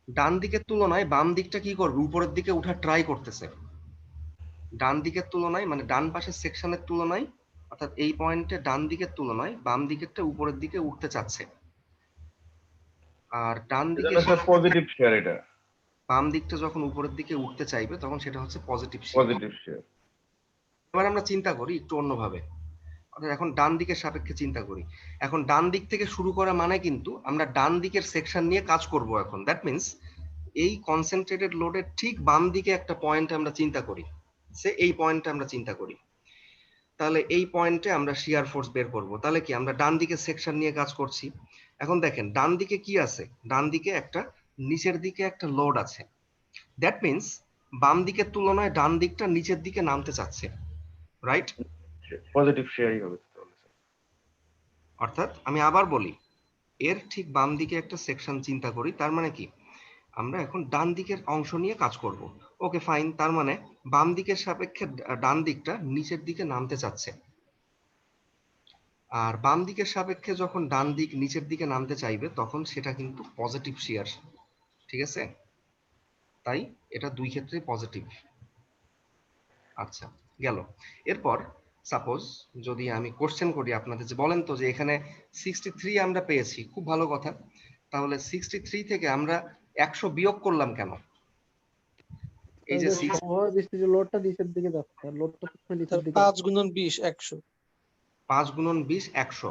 ডান দিকের তুলনায় বাম দিকটা কি করবে? উপরের দিকে উঠার ট্রাই করতেছে। ডান দিকের তুলনায় মানে ডান পাশের সেকশনের তুলনায়, অর্থাৎ এই পয়েন্টে ডান দিকের তুলনায় বাম দিকেরটা উপরের দিকে উঠতে চাচ্ছে, আর ডান দিকে স্যার পজিটিভ শেয়ার, এটা বাম দিকটা যখন উপরের দিকে উঠতে চাইবে তখন সেটা হচ্ছে পজিটিভ শেয়ার। Positive share. এবার আমরা চিন্তা করি একটু অন্যভাবে, অর্থাৎ এখন ডান দিকের সাপেক্ষে চিন্তা করি। এখন ডান দিক থেকে শুরু করা মানে কিন্তু আমরা ডান দিকের সেকশন নিয়ে কাজ করব এখন। দ্যাট মিন্স এই কনসেন্ট্রেটেড লোডের ঠিক বাম দিকে একটা পয়েন্ট আমরা চিন্তা করি, সে এই পয়েন্টটা আমরা চিন্তা করি, তাহলে এই পয়েন্টে আমরা শিয়ার ফোর্স বের করব। তাহলে কি আমরা ডান দিকের সেকশন নিয়ে কাজ করছি। এখন দেখেন ডান দিকে কি আছে, ডান দিকে একটা নিচের দিকে একটা লোড আছে। দ্যাট মিন্স বাম দিকের তুলনায় ডান দিকটা নিচের দিকে নামতে চাচ্ছে, রাইট? পজিটিভ শেয়ারই হবে তাহলে স্যার। অর্থাৎ আমি আবার বলি, এর ঠিক বাম দিকে একটা সেকশন চিন্তা করি, তার মানে কি আমরা এখন ডান দিকের অংশ নিয়ে কাজ করব। ওকে ফাইন, তার মানে বাম দিকের সাপেক্ষে ডান দিকটা নিচের দিকে নামতে চাচ্ছে, আর বাম দিকের সাপেক্ষে যখন ডান দিক নিচের দিকে নামতে চাইবে তখন সেটা কিন্তু পজিটিভ শিয়ার, ঠিক আছে? তাই এটা দুই ক্ষেত্রে পজিটিভ। আচ্ছা, গেল। এরপর সাপোজ যদি আমি কোশ্চেন করি আপনাদের, যে বলেন তো যে এখানে 63 আমরা পেয়েছি, খুব ভালো কথা, তাহলে 63 থেকে আমরা 100 বিয়োগ করলাম কেন? এই যে সমভাবে বিস্তৃত লোডটা নিচের দিকে যাচ্ছে, আর লোডটা সবসময় নিচের দিকে 5 গুণন 20 100। 5 গুণন 20 100,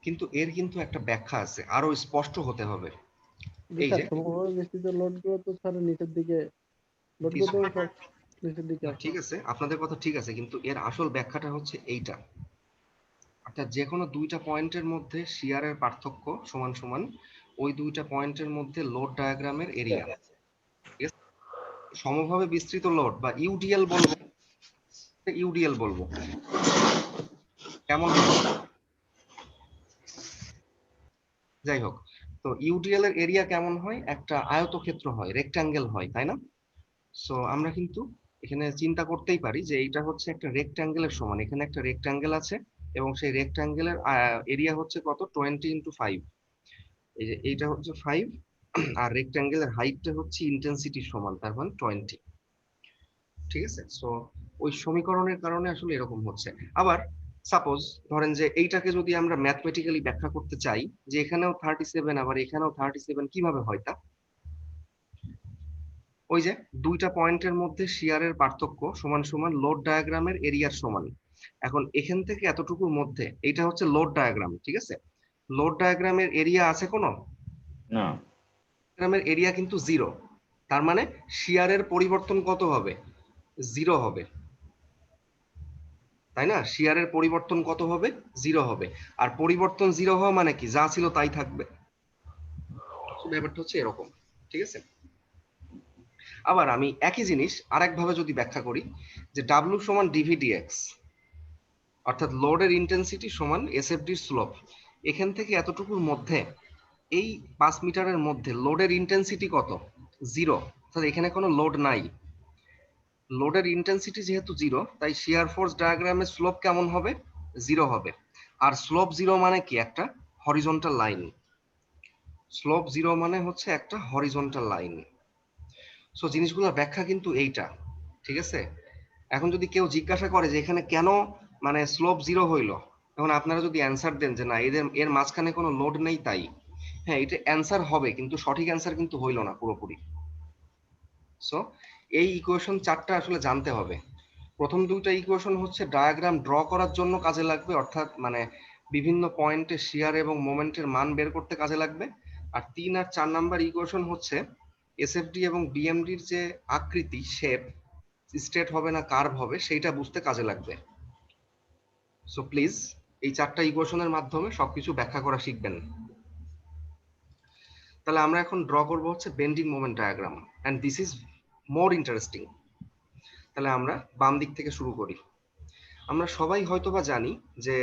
কিন্তু এর কিন্তু একটা ব্যাখ্যা আছে, আরো স্পষ্ট হতে হবে। এই যে সমভাবে বিস্তৃত লোড গুলো তো স্যার নিচের দিকে, লোড গুলো তো সব নিচের দিকে আছে। ঠিক আছে, আপনাদের কথা ঠিক আছে, কিন্তু এর আসল ব্যাখ্যাটা হচ্ছে এইটা, অর্থাৎ যে কোনো দুইটা পয়েন্টের মধ্যে শিয়ারের পার্থক্য সমান সমান ওই দুইটা পয়েন্টের মধ্যে লোড ডায়াগ্রামের এরিয়া। সমভাবে বিস্তৃত লোড বা ইউডিএল বলবো, ইউডিএল বলবো কেমন, যাই হোক, তো ইউডিএল এর এরিয়া কেমন হয়, একটা আয়তক্ষেত্র হয়, রেক্ট্যাঙ্গেল হয়, তাই না? সো আমরা কিন্তু এখানে চিন্তা করতেই পারি যে এইটা হচ্ছে একটা রেক্ট্যাঙ্গেলের সমান, এখানে একটা রেক্ট্যাঙ্গেল আছে এবং সেই রেক্ট্যাঙ্গেলের এরিয়া হচ্ছে কত, 20 × 5। এই যে এইটা হচ্ছে 5, আর রেক্ট্যাঙ্গেলের হাইটটা হচ্ছে ইন্টেন্সিটির সমান, তার মানে 20। ঠিক আছে, সো ওই সমীকরণের কারণে আসলে এরকম হচ্ছে। আবার সাপোজ ধরেন যে এইটাকে যদি আমরা ম্যাথমেটিক্যালি ব্যাখ্যা করতে চাই, যে এখানেও 37 আবার এখানেও 37, কিভাবে হয় তা? ওই যে দুইটা পয়েন্টের মধ্যে শিয়ারের পার্থক্য সমান সমান লোড ডায়াগ্রামের এরিয়ার সমান। এখন এখান থেকে এতটুকুর মধ্যে, এইটা হচ্ছে লোড ডায়াগ্রাম, ঠিক আছে? লোড ডায়াগ্রামের এরিয়া আছে কোনো না, ডায়াগ্রামের এরিয়া কিন্তু 0, তার মানে শিয়ারের পরিবর্তন কত হবে, 0 হবে, তাই না? শিয়ারের পরিবর্তন কত হবে, 0 হবে। আর পরিবর্তন 0 হওয়া মানে কি, যা ছিল তাই থাকবে। ব্যাপারটা হচ্ছে এরকম, ঠিক আছে? আবার আমি একই জিনিস আরেকভাবে যদি ব্যাখ্যা করি, যে ডাব্লিউ সমান ডিভিডিএক্স, অর্থাৎ লোডের ইন্টেন্সিটি সমান এসএফডির স্লোপ, এখান থেকে এতটুকুর মধ্যে এই 5 মিটারের মধ্যে লোডের ইন্টেন্সিটি কত, 0, অর্থাৎ এখানে কোনো লোড নাই। লোডের ইন্টেন্সিটি যেহেতু 0, তাই শিয়ার ফোর্স ডায়াগ্রামের স্লোপ কেমন হবে, 0 হবে। আর স্লোপ 0 মানে কি, একটা হরিজন্টাল লাইন। স্লোপ 0 মানে হচ্ছে একটা হরিজন্টাল লাইন। সো জিনিসগুলোর ব্যাখ্যা কিন্তু এইটা, ঠিক আছে? এখন যদি কেউ জিজ্ঞাসা করে যে এখানে কেন মানে স্লোপ 0 হইলো, এখন আপনারা যদি অ্যান্সার দেন যে না এর মাঝখানে কোনো লোড নেই তাই, হ্যাঁ এটা অ্যান্সার হবে, কিন্তু সঠিক অ্যান্সার কিন্তু হইলো না পুরোপুরি। সো এই ইকুয়েশন 4টা আসলে জানতে হবে। প্রথম দুইটা ইকুয়েশন হচ্ছে ডায়াগ্রাম ড্র করার জন্য কাজে লাগবে, অর্থাৎ মানে বিভিন্ন পয়েন্টে শিয়ার এবং মোমেন্টের মান বের করতে কাজে লাগবে। আর 3 আর 4 নাম্বার ইকুয়েশন হচ্ছে এসএফডি এবং বিএমডির যে আকৃতি, শেপ, স্ট্রেট হবে না কার্ভ হবে, সেইটা বুঝতে কাজে লাগবে। সো প্লিজ এই 4টা ইকুয়েশনের মাধ্যমে সবকিছু ব্যাখ্যা করা শিখবেন। তাহলে আমরা এখন ড্র করব হচ্ছে bending moment diagram, and this is more interesting. তাহলে আমরা বাম দিক থেকে শুরু করি। আমরা সবাই হয়তোবা জানি যে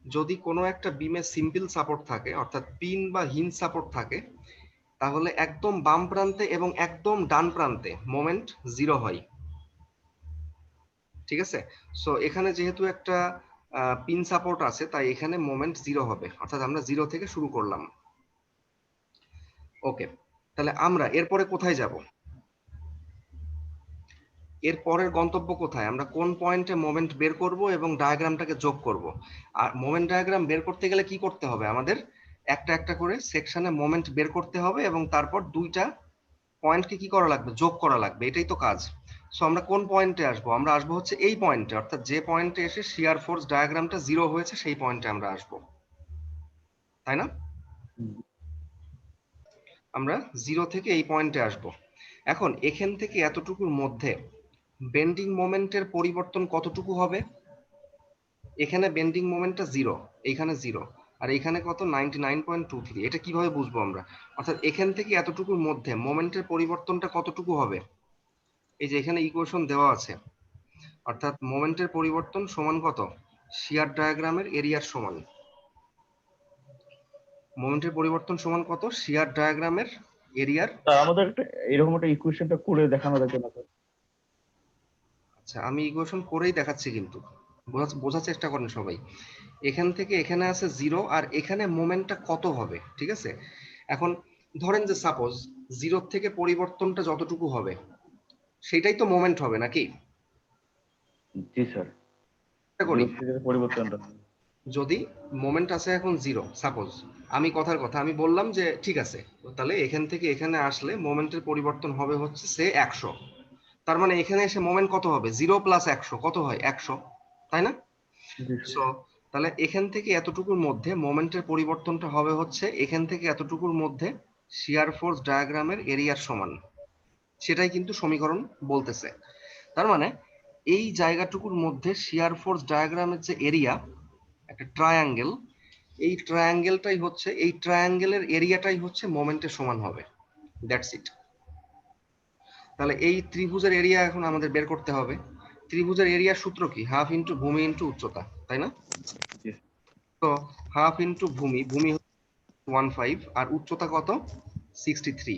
যদি কোনো একটা বিমে সিম্পল সাপোর্ট থাকে, অর্থাৎ পিন বা হিঞ্জ সাপোর্ট থাকে, তাহলে একদম বাম প্রান্তে এবং একদম ডান প্রান্তে মোমেন্ট 0 হয়, ঠিক আছে? সো এখানে যেহেতু একটা পিন সাপোর্ট আছে, তাই এখানে মোমেন্ট 0 হবে, অর্থাৎ আমরা 0 থেকে শুরু করলাম। ওকে, তাহলে আমরা এরপরে কোথায় যাব? এর পরের গন্তব্য কোথায়, আমরা কোন পয়েন্টে মোমেন্ট বের করব এবং ডায়াগ্রামটাকে যোগ করব। আর মোমেন্ট ডায়াগ্রাম বের করতে গেলে কি করতে হবে, আমাদের একটা একটা করে সেকশনে মোমেন্ট বের করতে হবে এবং তারপর দুইটা পয়েন্টকে কি করা লাগবে, যোগ করা লাগবে, এটাই তো কাজ। সো আমরা কোন পয়েন্টে আসবো, আমরা আসবো হচ্ছে এই পয়েন্টে, অর্থাৎ যে পয়েন্টে এসে শিয়ার ফোর্স ডায়াগ্রামটা 0 হয়েছে সেই পয়েন্টে আমরা আসবো, তাই না? আমরা 0 থেকে এই পয়েন্টে আসবো। এখন এখান থেকে এতটুকুর মধ্যে বেন্ডিং মোমেন্টের পরিবর্তন কতটুকু হবে, এখানে বেন্ডিং মোমেন্টটা 0, এখানে 0, আর এখানে কত 99.23। এটা কিভাবে বুঝবো আমরা, অর্থাৎ এখান থেকে এতটুকুর মধ্যে মোমেন্টের পরিবর্তনটা কতটুকু হবে, এই যে এখানে ইকুয়েশন দেওয়া আছে, অর্থাৎ মোমেন্টের পরিবর্তন সমান কত, শিয়ার ডায়াগ্রামের এরিয়ার সমান। মোমেন্টের পরিবর্তন সমান কত, শিয়ার ডায়াগ্রামের এরিয়ার। স্যার আমাদের একটা এরকম একটা ইকুয়েশনটা করে দেখানো যাবে না স্যার? আচ্ছা আমি ইকুয়েশন করেই দেখাচ্ছি, কিন্তু বোঝার চেষ্টা করেন সবাই। এখান থেকে এখানে আছে 0 আর এখানে মোমেন্টটা কত হবে, ঠিক আছে? এখন ধরেন যে সাপোজ 0 থেকে পরিবর্তনটা যতটুকু হবে সেটাই তো মোমেন্ট হবে নাকি? জি স্যার, চেষ্টা করি, পরিবর্তনটা। যদি মোমেন্ট আছে এখন 0, সাপোজ আমি কথার কথা আমি বললাম যে ঠিক আছে, তাহলে এখান থেকে এখানে আসলে মোমেন্টের পরিবর্তন হবে হচ্ছে সে 100, তার মানে এখানে এসে মোমেন্ট কত হবে, 0 + 100 কত হয় 100, তাই না? সো তাহলে এখান থেকে এতটুকুর মধ্যে মোমেন্টের পরিবর্তনটা হবে হচ্ছে এখান থেকে এতটুকুর মধ্যে শিয়ার ফোর্স ডায়াগ্রামের এরিয়ার সমান, সেটাই কিন্তু সমীকরণ বলতেছে। তার মানে এই জায়গাটুকুর মধ্যে শিয়ার ফোর্স ডায়াগ্রামের যে এরিয়া, একটা ট্রায়াঙ্গেল, এই ট্রায়াঙ্গেলটাই হচ্ছে, এই ট্রায়াঙ্গেলের এরিয়াটাই হচ্ছে মোমেন্টের সমান হবে, দ্যাটস ইট। তাহলে এই ত্রিভুজের এরিয়া এখন আমাদের বের করতে হবে। ত্রিভুজের এরিয়ার সূত্র কি, হাফ ইন্টু ভূমি ইন্টু উচ্চতা, তাই না? তো হাফ ইন্টু ভূমি, ভূমি 15 আর উচ্চতা কত 63,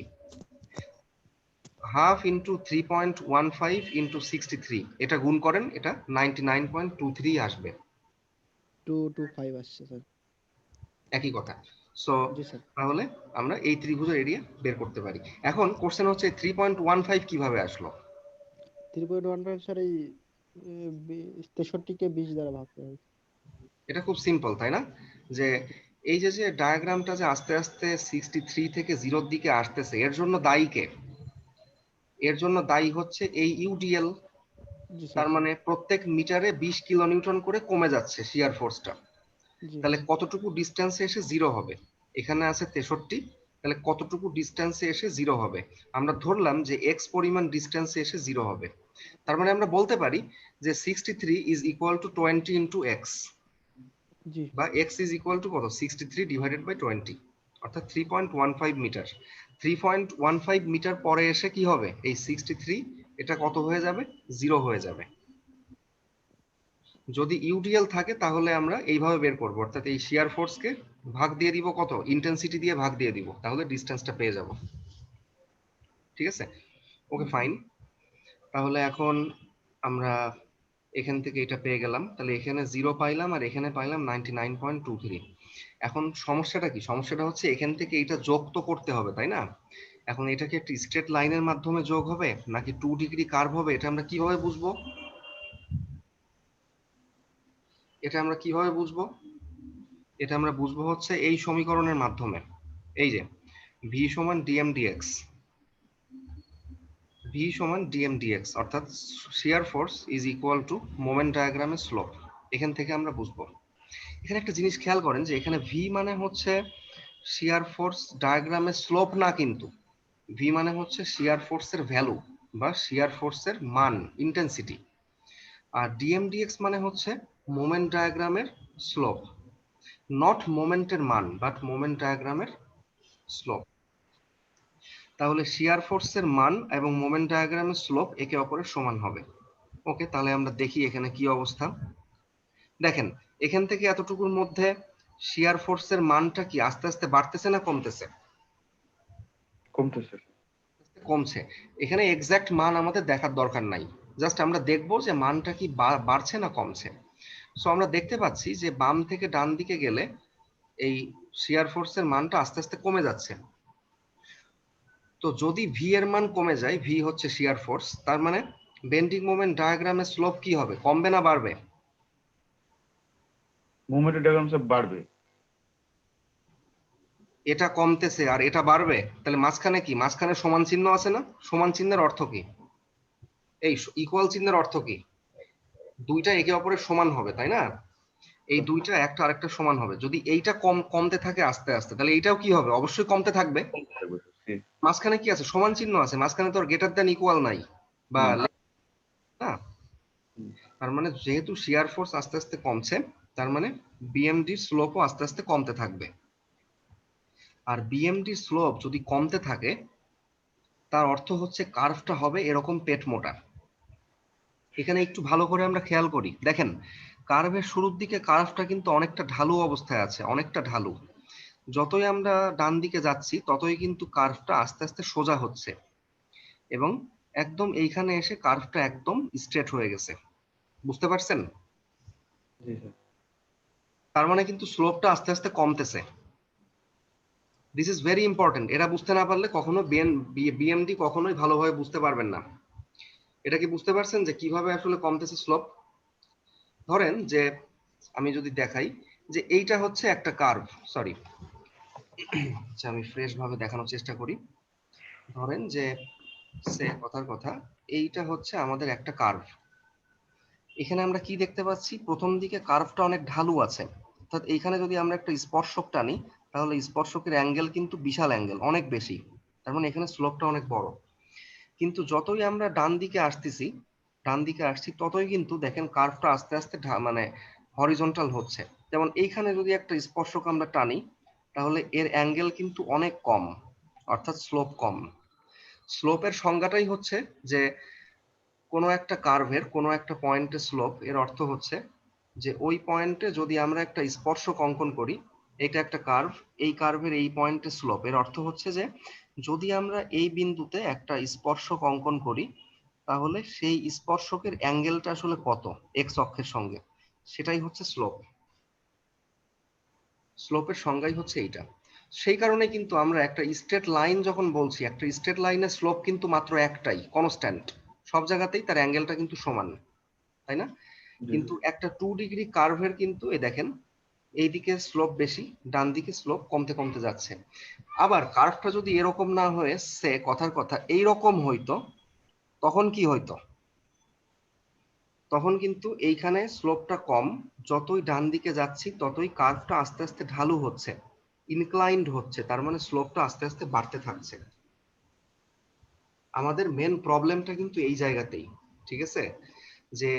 হাফ ইন্টু 3.15 ইন্টু 63, এটা গুণ করেন, এটা 99.23 আসবে, 225 আসছে স্যার। একই কথা। সো জি স্যার। তাহলে আমরা এই ত্রিভুজের এরিয়া বের করতে পারি। এখন কোশ্চেন হচ্ছে 3.15 কিভাবে আসলো? 3.15 স্যার এই 63 কে 20 দ্বারা ভাগ করা হয়েছে। এটা খুব সিম্পল, তাই না? যে এই যে ডায়াগ্রামটা যে আস্তে আস্তে 63 থেকে 0 এর দিকে আসতেছে, এর জন্য দায়ী কে? এর জন্য দায়ী হচ্ছে এই ইউডিএল। জি স্যার। তার মানে প্রত্যেক মিটারে 20 কিলোনিউটন করে কমে যাচ্ছে শিয়ার ফোর্সটা। জি। তাহলে কতটুকু ডিস্টেন্সে এসে 0 হবে, এখানে আছে 63, তাহলে কতটুকু ডিস্টেন্সে এসে 0 হবে, আমরা ধরলাম যে এক্স পরিমাণ ডিস্টেন্সে এসে 0 হবে। তার মানে আমরা বলতে পারি যে 63 is equal to 20 into x, g. বা x ইজ ইকুয়াল টু কত, 63 ডিভাইডেড বাই 20, অর্থাৎ 3.15 মিটার। 3.15 মিটার পরে এসে কি হবে, এই 63 এটা কত হয়ে যাবে, 0 হয়ে যাবে। যদি ইউডিএল থাকে তাহলে আমরা এইভাবে বের করব, অর্থাৎ এই শিয়ার ফোর্সকে ভাগ দিয়ে দিব কত, ইন্টেন্সিটি দিয়ে ভাগ দিয়ে দিব, তাহলে ডিসটেন্সটা পেয়ে যাব। ঠিক আছে, ওকে ফাইন। তাহলে এখন আমরা এখান থেকে এটা পেয়ে গেলাম, তাহলে এখানে 0 পাইলাম আর এখানে পাইলাম 99.23। এখন সমস্যাটা কি, সমস্যাটা হচ্ছে এখান থেকে এটা যোগ তো করতে হবে, তাই না? এখন এটা কি একটা স্ট্রেট লাইনের মাধ্যমে যোগ হবে নাকি 2 ডিগ্রি কার্ভ হবে, এটা আমরা কিভাবে বুঝবো? এটা আমরা কিভাবে বুঝবো? এটা আমরা বুঝবো হচ্ছে এই সমীকরণের মাধ্যমে। এই যে v সমান dm dx, v সমান dm dx, অর্থাৎ shear force is equal two moment ডায়াগ্রামের স্লোপ। এখান থেকে আমরা বুঝবো। এখানে একটা জিনিস খেয়াল করেন যে এখানে v মানে হচ্ছে শিয়ার ফোর্স ডায়াগ্রামের স্লোপ না, কিন্তু v মানে হচ্ছে শিয়ার ফোর্সের ভ্যালু বা শিয়ার ফোর্সের মান, ইন্টেন্সিটি। আর dm dx মানে হচ্ছে মোমেন্ট ডায়াগ্রামের স্লোপ, নট মোমেন্টের মান বাট মোমেন্ট ডায়াগ্রামের স্লোপ। তাহলে শিয়ার ফোর্সের মান এবং মোমেন্ট ডায়াগ্রামের স্লোপ একে অপরের সমান হবে। ওকে, তাহলে আমরা দেখি এখানে কি অবস্থা। দেখেন এখান থেকে এতটুকুর মধ্যে শিয়ার ফোর্সের মানটা কি আস্তে আস্তে বাড়তেছে না কমতেছে? কমতেছে। কমছে। এখানে এক্সাক্ট মান আমাদের দেখার দরকার নাই, জাস্ট আমরা দেখবো যে মানটা কি বাড়ছে না কমছে। সো আমরা দেখতে পাচ্ছি যে বাম থেকে ডান দিকে গেলে এই শিয়ার ফোর্সের মানটা আস্তে আস্তে কমে যাচ্ছে। তো যদি ভি এর মান কমে যায়, ভি হচ্ছে শিয়ার ফোর্স, তার মানে বেন্ডিং মোমেন্ট ডায়াগ্রামের স্লোপ কি হবে, কমবে না বাড়বে? মোমেন্টের ডায়াগ্রাম স্যার বাড়বে। এটা কমতেছে আর এটা বাড়বে, তাহলে মাঝখানে কি, মাঝখানে সমান চিহ্ন আছে না? সমান চিহ্নের অর্থ কি? এই ইকুয়াল চিহ্নের অর্থ কি? দুইটা একে অপরের সমান হবে, তাই না? এই দুইটা একটা আরেকটা সমান হবে। যদি এইটা কমতে থাকে আস্তে আস্তে, তাহলে এইটাও কি হবে, অবশ্যই কমতে থাকবে। মাঝখানে কি আছে, সমান চিহ্ন আছে, মাঝখানে তো আর গ্রেটার দ্যান ইকুয়াল নাই বা না। তার মানে যেহেতু শিয়ার ফোর্স আস্তে আস্তে কমছে, তার মানে বিএমডি স্লোপও আস্তে আস্তে কমতে থাকবে। আর বিএমডি স্লোপ যদি কমতে থাকে, তার অর্থ হচ্ছে কার্ভটা হবে এরকম পেট মোটা। এখানে একটু ভালো করে আমরা খেয়াল করি, দেখেন কার্ভের শুরুর দিকে কার্ভটা কিন্তু অনেকটা ঢালু অবস্থায় আছে, অনেকটা ঢালু। যতই আমরা ডান দিকে যাচ্ছি ততই কিন্তু কার্ভটা আস্তে আস্তে সোজা হচ্ছে, এবং একদম এইখানে এসে কার্ভটা একদম স্ট্রেট হয়ে গেছে। বুঝতে পারছেন? জি স্যার। তার মানে কিন্তু স্লোপটা আস্তে আস্তে কমতেছে। This is very important. এটা বুঝতে না পারলে কখনো বিএমডি কখনোই ভালোভাবে বুঝতে পারবেন না। এটা কি বুঝতে পারছেন যে কিভাবে আসলে কমতেছে স্লোপ? ধরেন যে আমি যদি দেখাই যে এইটা হচ্ছে একটা কার্ভ, সরি, আচ্ছা আমি ফ্রেশ ভাবে দেখানোর চেষ্টা করি। ধরেন যে কথার কথা, এইটা হচ্ছে আমাদের একটা কার্ভ। এখানে আমরা কি দেখতে পাচ্ছি, প্রথম দিকে কার্ভটা অনেক ঢালু আছে, অর্থাৎ এইখানে যদি আমরা একটা স্পর্শক টানি, তাহলে স্পর্শকের অ্যাঙ্গেল কিন্তু বিশাল অ্যাঙ্গেল, অনেক বেশি। তার মানে এখানে স্লোপটা অনেক বড়। কিন্তু যতই আমরা ডান দিকে আসছি ততই কিন্তু দেখেন কার্ভটা আস্তে আস্তে মানে হরিজন্টাল হচ্ছে। যেমন এইখানে যদি একটা স্পর্শক আমরা টানি, তাহলে এর অ্যাঙ্গেল কিন্তু অনেক কম, অর্থাৎ স্লোপ কম। স্লোপের সংজ্ঞাটাই হচ্ছে যে কোনো একটা কার্ভের কোনো একটা পয়েন্টে স্লোপ, এর অর্থ হচ্ছে যে ওই পয়েন্টে যদি আমরা একটা স্পর্শক অঙ্কন করি, এটা একটা কার্ভ, এই কার্ভের এই পয়েন্টে স্লোপ, এর অর্থ হচ্ছে যে যদি আমরা এই বিন্দুতে একটা স্পর্শক অঙ্কন করি, তাহলে সেই স্পর্শকের অ্যাঙ্গেলটা আসলে কত এক্স অক্ষের সঙ্গে, সেটাই হচ্ছে স্লোপ। স্লোপের সংজ্ঞাই হচ্ছে এইটা। সেই কারণে কিন্তু আমরা একটা স্ট্রেট লাইন যখন বলছি, একটা স্ট্রেট লাইনের স্লোপ কিন্তু মাত্র একটাই, কনস্ট্যান্ট, সব জায়গাতেই তার অ্যাঙ্গেলটা কিন্তু সমান, তাই না? কিন্তু একটা 2 ডিগ্রি কার্ভের কিন্তু এই দেখেন এইদিকে স্লোপ বেশি, ডান দিকে স্লোপ কমতে কমতে যাচ্ছে। আবার কার্ভটা যদি এরকম না হয়ে সে কথার কথা এইরকম হইতো, তখন কি হইতো? তখন কিন্তু এইখানে স্লোপটা কম, যতই ডান দিকে যাচ্ছি ততই কার্ভটা আস্তে আস্তে ঢালু হচ্ছে, ইনক্লাইন্ড হচ্ছে, তার মানে স্লোপটা আস্তে আস্তে বাড়তে থাকছে। আমাদের মেন প্রবলেমটা কিন্তু এই জায়গাতেই, ঠিক আছে? যে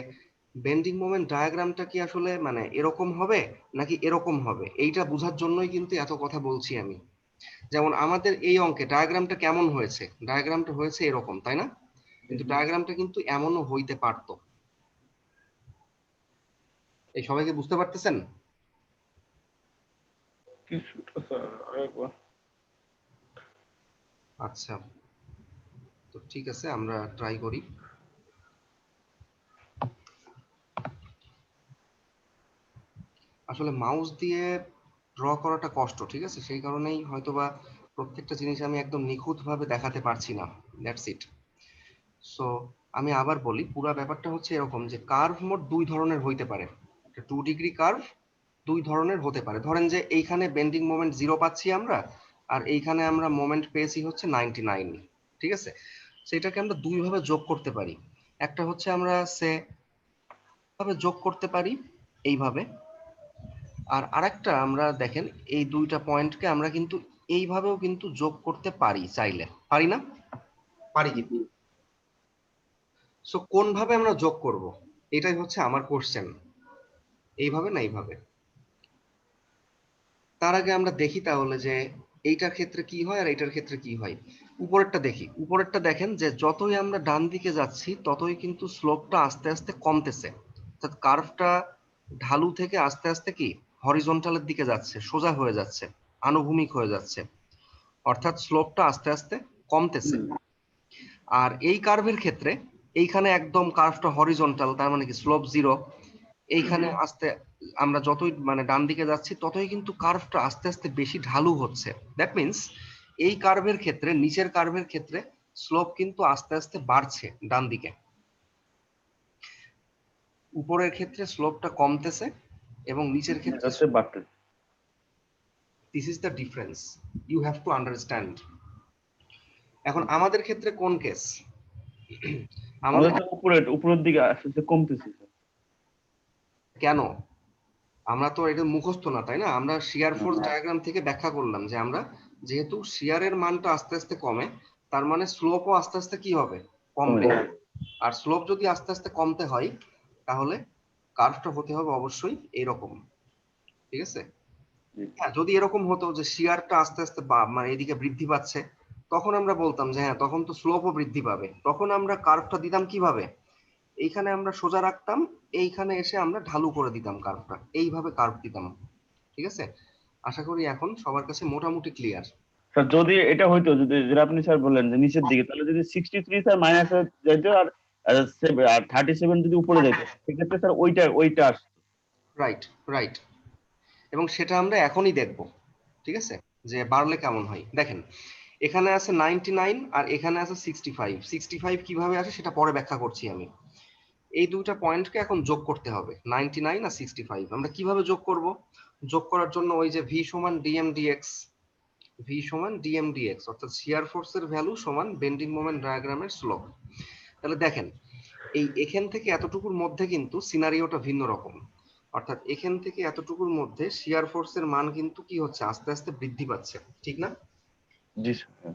বেন্ডিং মোমেন্ট ডায়াগ্রামটা কি আসলে মানে এরকম হবে নাকি এরকম হবে, এইটা বোঝার জন্যই কিন্তু এত কথা বলছি আমি। যেমন আমাদের এই অঙ্কে ডায়াগ্রামটা কেমন হয়েছে, ডায়াগ্রামটা হয়েছে এরকম, তাই না? কিন্তু ডায়াগ্রামটা কিন্তু এমনও হইতে পারতো। এই সবাইকে বুঝতে পারতেছেন? কিছুটা স্যার আরেকবার। আচ্ছা, তো ঠিক আছে, আমরা ট্রাই করি। আসলে মাউস দিয়ে ড্র করাটা কষ্ট, ঠিক আছে? সেই কারণেই হয়তোবা প্রত্যেকটা জিনিস আমি একদম নিখুঁতভাবে দেখাতে পারছি না, দ্যাটস ইট। সো আমি আবার বলি, পুরো ব্যাপারটা হচ্ছে এরকম যে কার্ভ মোট দুই ধরনের হইতে পারে। একটা 2 ডিগ্রি কার্ভ দুই ধরনের হতে পারে। ধরেন যে এইখানে বেন্ডিং মোমেন্ট 0 পাচ্ছি আমরা, আর এইখানে আমরা মোমেন্ট পেয়েছি হচ্ছে 99, ঠিক আছে? সেটাকে আমরা দুই ভাবে যোগ করতে পারি। একটা হচ্ছে আমরা ভাবে যোগ করতে পারি এইভাবে, আর আরেকটা আমরা দেখেন এই দুইটা পয়েন্টকে আমরা কিন্তু এইভাবেও কিন্তু যোগ করতে পারি, চাইলে পারি না? পারি কি? সো কোন ভাবে আমরা যোগ করব, এটাই হচ্ছে আমার কোশ্চেন, এইভাবে না এইভাবে? তার আগে আমরা দেখি তাহলে যে এইটার ক্ষেত্রে কি হয় আর এইটার ক্ষেত্রে কি হয়। উপরেরটা দেখি, উপরেরটা দেখেন যে যতই আমরা ডান দিকে যাচ্ছি ততই কিন্তু স্লোপটা আস্তে আস্তে কমতেছে, অর্থাৎ কার্ভটা ঢালু থেকে আস্তে আস্তে কি হরিজন্টালের দিকে যাচ্ছে, সোজা হয়ে যাচ্ছে, আনুভূমিক হয়ে যাচ্ছে, অর্থাৎ স্লোপটা আস্তে আস্তে কমতেছে। আর এই কার্ভের ক্ষেত্রে এইখানে একদম কার্ভটা হরিজন্টাল, তার মানে কি স্লোপ 0। এইখানে আস্তে আমরা যতই মানে ডান দিকে যাচ্ছি ততই কিন্তু কার্ভটা আস্তে আস্তে বেশি ঢালু হচ্ছে। দ্যাট মিন্স এই কার্ভের ক্ষেত্রে, নিচের কার্ভের ক্ষেত্রে স্লোপ কিন্তু আস্তে আস্তে বাড়ছে ডান দিকে। উপরের ক্ষেত্রে স্লোপটা কমতেছে এবং নিচের ক্ষেত্রে যাচ্ছে বাড়তে। This is the difference, you have to understand. এখন আমাদের ক্ষেত্রে কোন কেস? আমাদের আমাদের তো উপরের দিকে আস্তে আস্তে কমতেছে স্যার। কেন? আমরা তো এটা মুখস্থ না, তাই না? আমরা শিয়ার ফোর্স না। ডায়াগ্রাম থেকে ব্যাখ্যা করলাম যে আমরা যেহেতু শিয়ারের মানটা আস্তে আস্তে কমে, তার মানে স্লোপও আস্তে আস্তে কি হবে? কমবে। আর স্লোপ যদি আস্তে আস্তে কমতে হয় তাহলে কার্ভটা হতে হবে অবশ্যই এরকম, ঠিক আছে? হ্যাঁ, যদি এরকম হতো যে শিয়ারটা আস্তে আস্তে মানে এদিকে বৃদ্ধি পাচ্ছে, তখন আমরা বলতাম যে হ্যাঁ তখন তো স্লোপও বৃদ্ধি পাবে। তখন আমরা কার্ভটা দিতাম কিভাবে? এইখানে আমরা সোজা রাখতাম, এইখানে এসে আমরা ঢালু করে দিতাম কার্ভটা, এইভাবে কার্ভ দিতাম, ঠিক আছে? আশা করি এখন সবার কাছে মোটামুটি ক্লিয়ার। স্যার যদি এটা হইতো, যদি যেটা আপনি স্যার বললেন যে নিচের দিকে, তাহলে যদি 63 স্যার মাইনাসে যাইতো আর 37 যদি উপরে যাইতো, সেক্ষেত্রে স্যার ওইটা আসতো। Right, right. এবং সেটা আমরা এখনই দেখব, ঠিক আছে, যে বাড়লে কেমন হয়। দেখেন এখানে আছে 99 আর এখানে আছে 65। 65 কিভাবে আসে সেটা পরে ব্যাখ্যা করছি আমি। এই দুইটা পয়েন্টকে এখন যোগ করতে হবে, 99 আর 65। আমরা কিভাবে যোগ করব? যোগ করার জন্য ওই যে ভি সমান ডিএম ডিএক্স, ভি সমান ডিএম ডিএক্স, অর্থাৎ শিয়ার ফোর্সের ভ্যালু সমান বেন্ডিং মোমেন্ট ডায়াগ্রামের স্লোপ। তাহলে দেখেন এখান থেকে এতটুকুর মধ্যে কিন্তু সিনারিওটা ভিন্ন রকম। অর্থাৎ এখান থেকে এতটুকুর মধ্যে শিয়ার ফোর্সের মান কিন্তু কি হচ্ছে? আস্তে আস্তে বৃদ্ধি পাচ্ছে, ঠিক না? জি স্যার।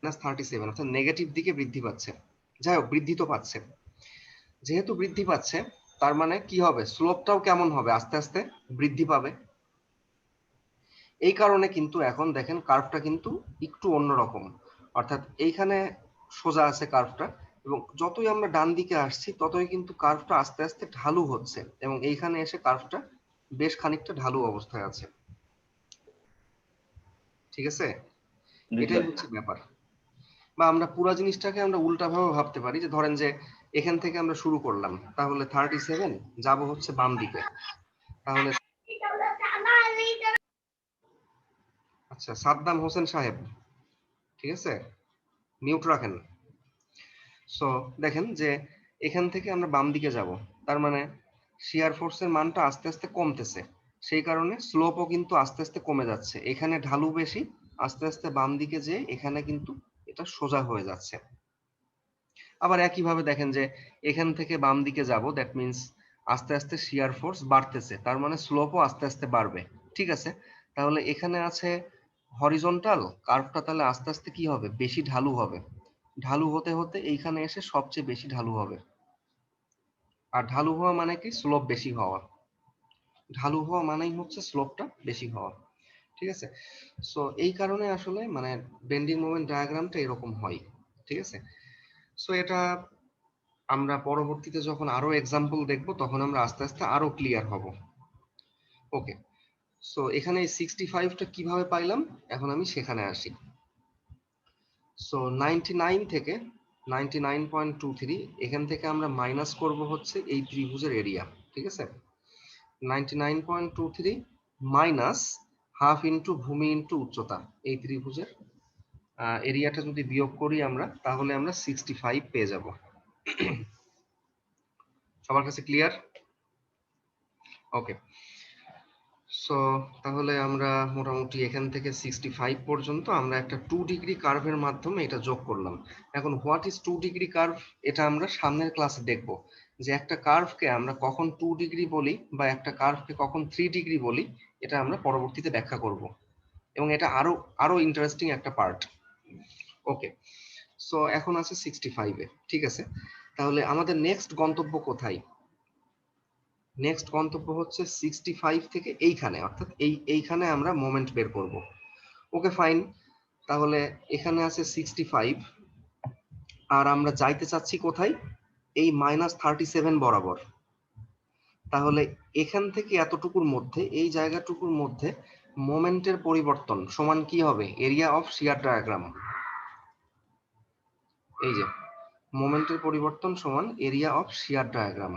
-37, অর্থাৎ নেগেটিভ দিকে বৃদ্ধি পাচ্ছে। যাই হোক, বৃদ্ধি তো পাচ্ছে। যেহেতু বৃদ্ধি পাচ্ছে তার মানে কি হবে? স্লোপটাও কেমন হবে? আস্তে আস্তে বৃদ্ধি পাবে। এই কারণে কিন্তু এখন দেখেন কার্ভটা কিন্তু একটু অন্যরকম। অর্থাৎ এইখানে সোজা আছে কার্ভটা, এবং যতই আমরা ডান দিকে আসছি ততই কিন্তু কার্ভটা আস্তে আস্তে ঢালু হচ্ছে, এবং এইখানে এসে কার্ভটা বেশ খানিকটা ঢালু অবস্থায় আছে, ঠিক আছে? জি এটাই স্যার। হচ্ছে ব্যাপার। বা আমরা পুরো জিনিসটাকে আমরা উল্টাভাবে ভাবতে পারি, যে ধরেন যে এখান থেকে আমরা শুরু করলাম, তাহলে 37 যাব হচ্ছে বাম দিকে। তাহলে আচ্ছা, সাদ্দাম হোসেন সাহেব, ঠিক আছে, মিউট রাখেন। সো দেখেন যে এখান থেকে আমরা বাম দিকে যাব, তার মানে শিয়ার ফোর্সের মানটা আস্তে আস্তে কমতেছে, সেই কারণে স্লোপও কিন্তু আস্তে আস্তে কমে যাচ্ছে। এখানে ঢালু বেশি, আস্তে আস্তে বাম দিকে যে এখানে কিন্তু এটা সোজা হয়ে যাচ্ছে। আবার একইভাবে দেখেন যে এখান থেকে বাম দিকে যাব, দ্যাট মিন্স আস্তে আস্তে শিয়ার ফোর্স বাড়তেছে, তার মানে স্লোপও আস্তে আস্তে বাড়বে, ঠিক আছে? তাহলে এখানে আছে হরিজন্টাল কার্ভটা, তাহলে আস্তে আস্তে কি হবে? বেশি ঢালু হবে। ঢালু হতে হতে এইখানে এসে সবচেয়ে বেশি ঢালু হবে। আর ঢালু হওয়া মানে কি? স্লোপ বেশি হওয়া। ঢালু হওয়া মানেই হচ্ছে স্লোপটা বেশি হওয়া, ঠিক আছে? সো এই কারণে আসলে মানে বেন্ডিং মোমেন্ট ডায়াগ্রামটা এরকম হয়, ঠিক আছে? সো এটা আমরা পরবর্তীতে যখন আরো এক্সাম্পল দেখব তখন আমরা আস্তে আস্তে আরো ক্লিয়ার হব। ওকে, সো এখানে 65টা কিভাবে পাইলাম এখন আমি সেখানে আসি। সো 99 থেকে 99.23 এখান থেকে আমরা মাইনাস করব হচ্ছে এই ত্রিভুজের এরিয়া, ঠিক আছে? 99.23 মাইনাস হাফ ইন্টু ভূমি ইন্টু উচ্চতা, এই ত্রিভুজের এরিয়াটা যদি বিয়োগ করি আমরা, তাহলে আমরা 65 পেয়ে যাব। সবার কাছে ক্লিয়ার? ওকে, সো তাহলে আমরা মোটামুটি এখান থেকে 65 পর্যন্ত আমরা একটা 2 ডিগ্রি কার্ভের মাধ্যমে এটা যোগ করলাম। এখন হোয়াট ইজ 2 ডিগ্রি কার্ভ, এটা আমরা সামনের ক্লাসে দেখব, যে একটা কার্ভকে আমরা কখন 2 ডিগ্রি বলি বা একটা কার্ভকে কখন 3 ডিগ্রি বলি, এটা আমরা পরবর্তীতে ব্যাখ্যা করব, এবং এটা আরো আরো ইন্টারেস্টিং একটা পার্ট। ওকে, সো এখন আছে 65 এ, ঠিক আছে? তাহলে আমাদের নেক্সট গন্তব্য কোথায়? নেক্সট গন্তব্য হচ্ছে 65 থেকে এইখানে, অর্থাৎ এইখানে আমরা মোমেন্ট বের করব। ওকে ফাইন, তাহলে এখানে আছে 65 আর আমরা যাইতে চাচ্ছি কোথায়? এই -37 বরাবর। তাহলে এখান থেকে এতটুকুর মধ্যে, এই জায়গাটুকুর মধ্যে মোমেন্টের পরিবর্তন সমান কি হবে? Area of sheer diagram. এই যে মোমেন্টের পরিবর্তন সমান এরিয়া অফ শিয়ার ডায়াগ্রাম।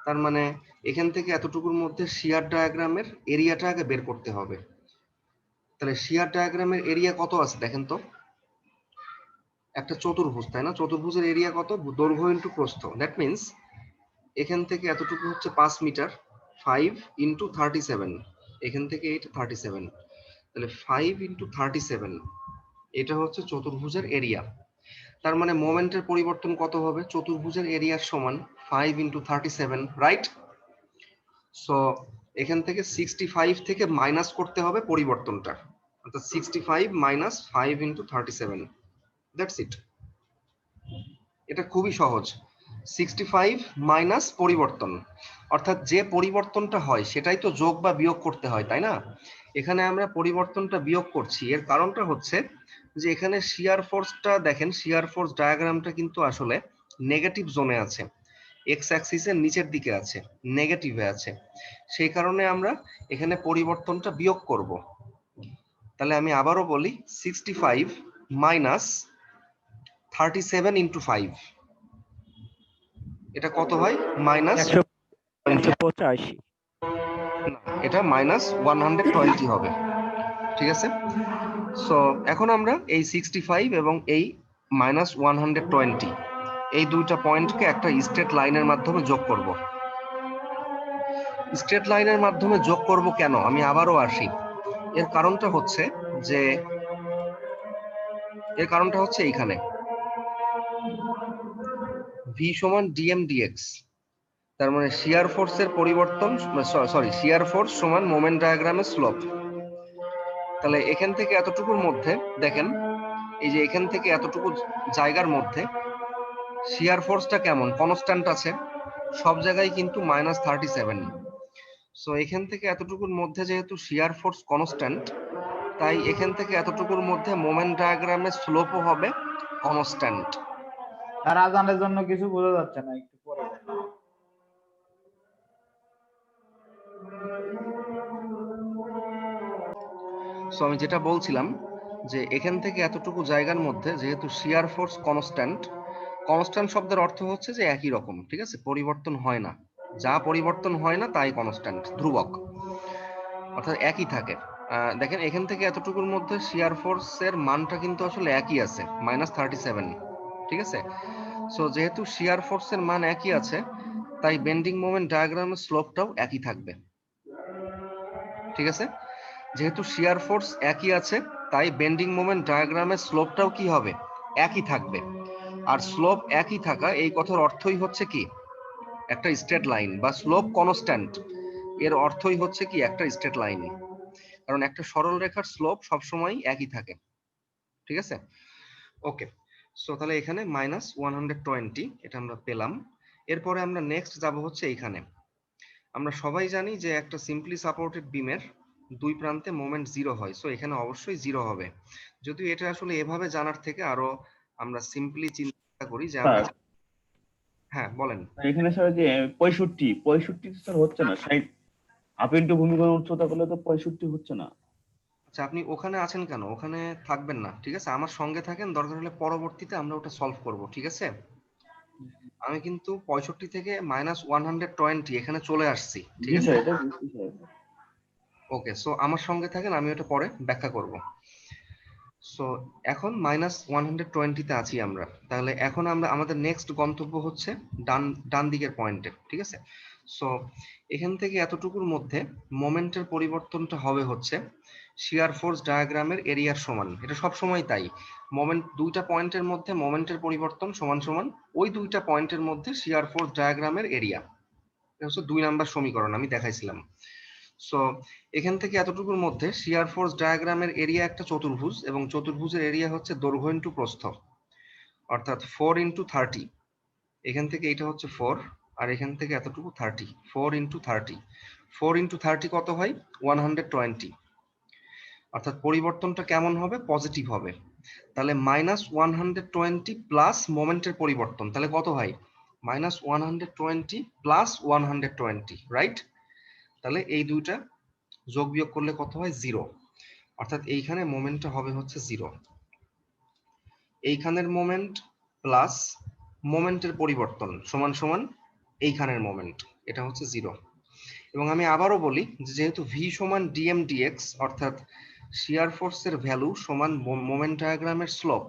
তার মানে এখান থেকে এতটুকুর মধ্যে শিয়ার ডায়াগ্রামের এরিয়াটা আগে বের করতে হবে। তাহলে শিয়ার ডায়াগ্রামের এরিয়া কত আছে দেখেন তো? একটা চতুর্ভুজ, তাই না? চতুর্ভুজের এরিয়া কত? দৈর্ঘ্য ইন্টু প্রস্থ। দ্যাট মিন্স এখান থেকে এতটুকু হচ্ছে 5 মিটার, 5 ইন্টু 37, এখান থেকে এটা 37, তাহলে 5 ইন্টু 37, এটা হচ্ছে চতুর্ভুজের এরিয়া। তার মানে মোমেন্টের পরিবর্তন কত হবে? চতুর্ভুজের এরিয়ার সমান 5 ইন্টু 37, রাইট? সো এখান থেকে 65 থেকে মাইনাস করতে হবে পরিবর্তনটা, অর্থাৎ 65 মাইনাস 5 ইন্টু 37, দ্যাটস ইট। এটা খুবই সহজ। 65 মাইনাস পরিবর্তন, অর্থাৎ যে পরিবর্তনটা হয় সেটাই তো যোগ বা বিয়োগ করতে হয়, তাই না? এখানে আমরা পরিবর্তনটা বিয়োগ করছি, এর কারণটা হচ্ছে যে এখানে শিয়ার ফোর্সটা দেখেন, শিয়ার ফোর্স ডায়াগ্রামটা কিন্তু আসলে নেগেটিভ জোনে আছে, এক্স অ্যাক্সিসের নিচের দিকে আছে, নেগেটিভে আছে, সেই কারণে আমরা এখানে পরিবর্তনটা বিয়োগ করব। তাহলে আমি আবারও বলি, 65 মাইনাস 37 ইন্টু 5, এটা কত হয়? মাইনাস 185। এটা মাইনাস 120 হবে, ঠিক আছে? সো এখন আমরা এই 65 এবং এই মাইনাস 120, এই দুইটা পয়েন্টকে একটা স্ট্রেট লাইনের মাধ্যমে যোগ করব। স্ট্রেট লাইনের মাধ্যমে যোগ করব কেন? আমি আবারও আসি। এর কারণটা হচ্ছে যে এইখানে v সমান dm dx, তার মানে শিয়ার ফোর্সের পরিবর্তন, সরি, শিয়ার ফোর্স সমান মোমেন্ট ডায়াগ্রামের স্লোপ। তাহলে এখান থেকে এতটুকুর মধ্যে দেখেন, এই যে এখান থেকে এতটুকু জায়গার মধ্যে শিয়ার ফোর্সটা কেমন? কনস্ট্যান্ট আছে, সব জায়গায় কিন্তু মাইনাস 37। সো এখান থেকে এতটুকুর মধ্যে যেহেতু শিয়ার ফোর্স কনস্ট্যান্ট, তাই এখান থেকে এতটুকুর মধ্যে মোমেন্ট ডায়াগ্রামের স্লোপও হবে কনস্ট্যান্ট। আর আজানের জন্য কিছু বোঝা যাচ্ছে না, একটু পরে সো আমি যেটা বলছিলাম যে এখান থেকে এতটুকু জায়গার মধ্যে যেহেতু শিয়ার ফোর্স কনস্ট্যান্ট, কনস্ট্যান্ট শব্দের অর্থ হচ্ছে যে একই রকম, ঠিক আছে, পরিবর্তন হয় না, যা পরিবর্তন হয় না তাই কনস্ট্যান্ট, ধ্রুবক, অর্থাৎ একই থাকে। দেখেন এখান থেকে এতটুকুর মধ্যে শিয়ার ফোর্সের মানটা কিন্তু আসলে একই আছে, মাইনাস 37, ঠিক আছে? সো যেহেতু শিয়ার ফোর্সের মান একই আছে, তাই বেন্ডিং মোমেন্ট ডায়াগ্রামের স্লোপটাও একই থাকবে, ঠিক আছে? যেহেতু শিয়ার ফোর্স একই আছে, তাই বেন্ডিং মোমেন্ট ডায়াগ্রামের স্লোপটাও কি হবে? একই থাকবে। আর স্লোপ একই থাকা, এই কথার অর্থই হচ্ছে কি? একটা স্ট্রেট লাইন, বা স্লোপ কনস্ট্যান্ট, এর অর্থই হচ্ছে কি? একটা স্ট্রেট লাইন, কারণ একটা সরল রেখার স্লোপ সবসময় একই থাকে, ঠিক আছে? ওকে, সো তাহলে এখানে মাইনাস 120 এটা আমরা পেলাম। এরপরে আমরা নেক্সট যাব হচ্ছে এইখানে। আমরা সবাই জানি যে একটা সিম্পলি সাপোর্টেড বিমের দুই প্রান্তে মোমেন্ট জিরো হয়, সো এখানে অবশ্যই জিরো হবে। যদিও এটা আসলে এভাবে জানার থেকে আরো আমরা সিম্পলি চিন্তা করি যে আমরা, হ্যাঁ বলেন। এখানে স্যার যে 65 স্যার হচ্ছে না, 60 আপ ইন্টু ভূমিকোণ উচ্চতা করলে তো 65 হচ্ছে না। আচ্ছা, আপনি ওখানে আছেন কেন? ওখানে থাকবেন না, ঠিক আছে? আমার সঙ্গে থাকেন, দরকার হলে পরবর্তীতে আমরা ওটা সলভ করব, ঠিক আছে? আমি কিন্তু 65 থেকে মাইনাস 120 এখানে চলে আসছি, ঠিক আছে? এটা বুঝছি স্যার। ওকে, সো আমার সঙ্গে থাকেন, আমি ওটা পরে ব্যাখ্যা করব। সো এখন মাইনাস 120 তে আছি আমরা, তাহলে এখন আমরা আমাদের নেক্সট গন্তব্য হচ্ছে ডান দিকের পয়েন্টে, ঠিক আছে? সো এখান থেকে এতটুকুর মধ্যে মোমেন্টের পরিবর্তনটা হবে হচ্ছে শিয়ার ফোর্স ডায়াগ্রামের এরিয়ার সমান, এটা সব সময় তাই। মোমেন্ট, দুইটা পয়েন্টের মধ্যে মোমেন্টের পরিবর্তন সমান সমান ওই দুইটা পয়েন্টের মধ্যে শিয়ার ফোর্স ডায়াগ্রামের এরিয়া। এটা হচ্ছে 2 নাম্বার সমীকরণ, আমি দেখাইছিলাম। সো এখান থেকে এতটুকুর মধ্যে শিয়ার ফোর্স ডায়াগ্রামের এরিয়া একটা চতুর্ভুজ, এবং চতুর্ভুজের এরিয়া হচ্ছে দৈর্ঘ্য ইন্টু প্রস্থ, অর্থাৎ 4 ইন্টু 30। এখান থেকে এটা হচ্ছে 4, আর এখান থেকে এতটুকু 30, 4 ইন্টু 30, 4 ইন্টু 30 কত হয়? 120। অর্থাৎ পরিবর্তনটা কেমন হবে? পজিটিভ হবে। তাহলে মাইনাস 120 প্লাস মোমেন্টের পরিবর্তন, তাহলে কত হয়? Minus 120 plus 120, right? তাহলে এই দুইটা যোগ বিয়োগ করলে কত হয়? 0। অর্থাৎ এইখানে মোমেন্টটা হবে হচ্ছে 0। এইখানের মোমেন্ট প্লাস মোমেন্টের পরিবর্তন সমান সমান এইখানের মোমেন্ট, এটা হচ্ছে 0। এবং আমি আবারও বলি যে যেহেতু v সমান dm dx, অর্থাৎ শিয়ার ফোর্সের ভ্যালু সমান মোমেন্ট ডায়াগ্রামের স্লোপ,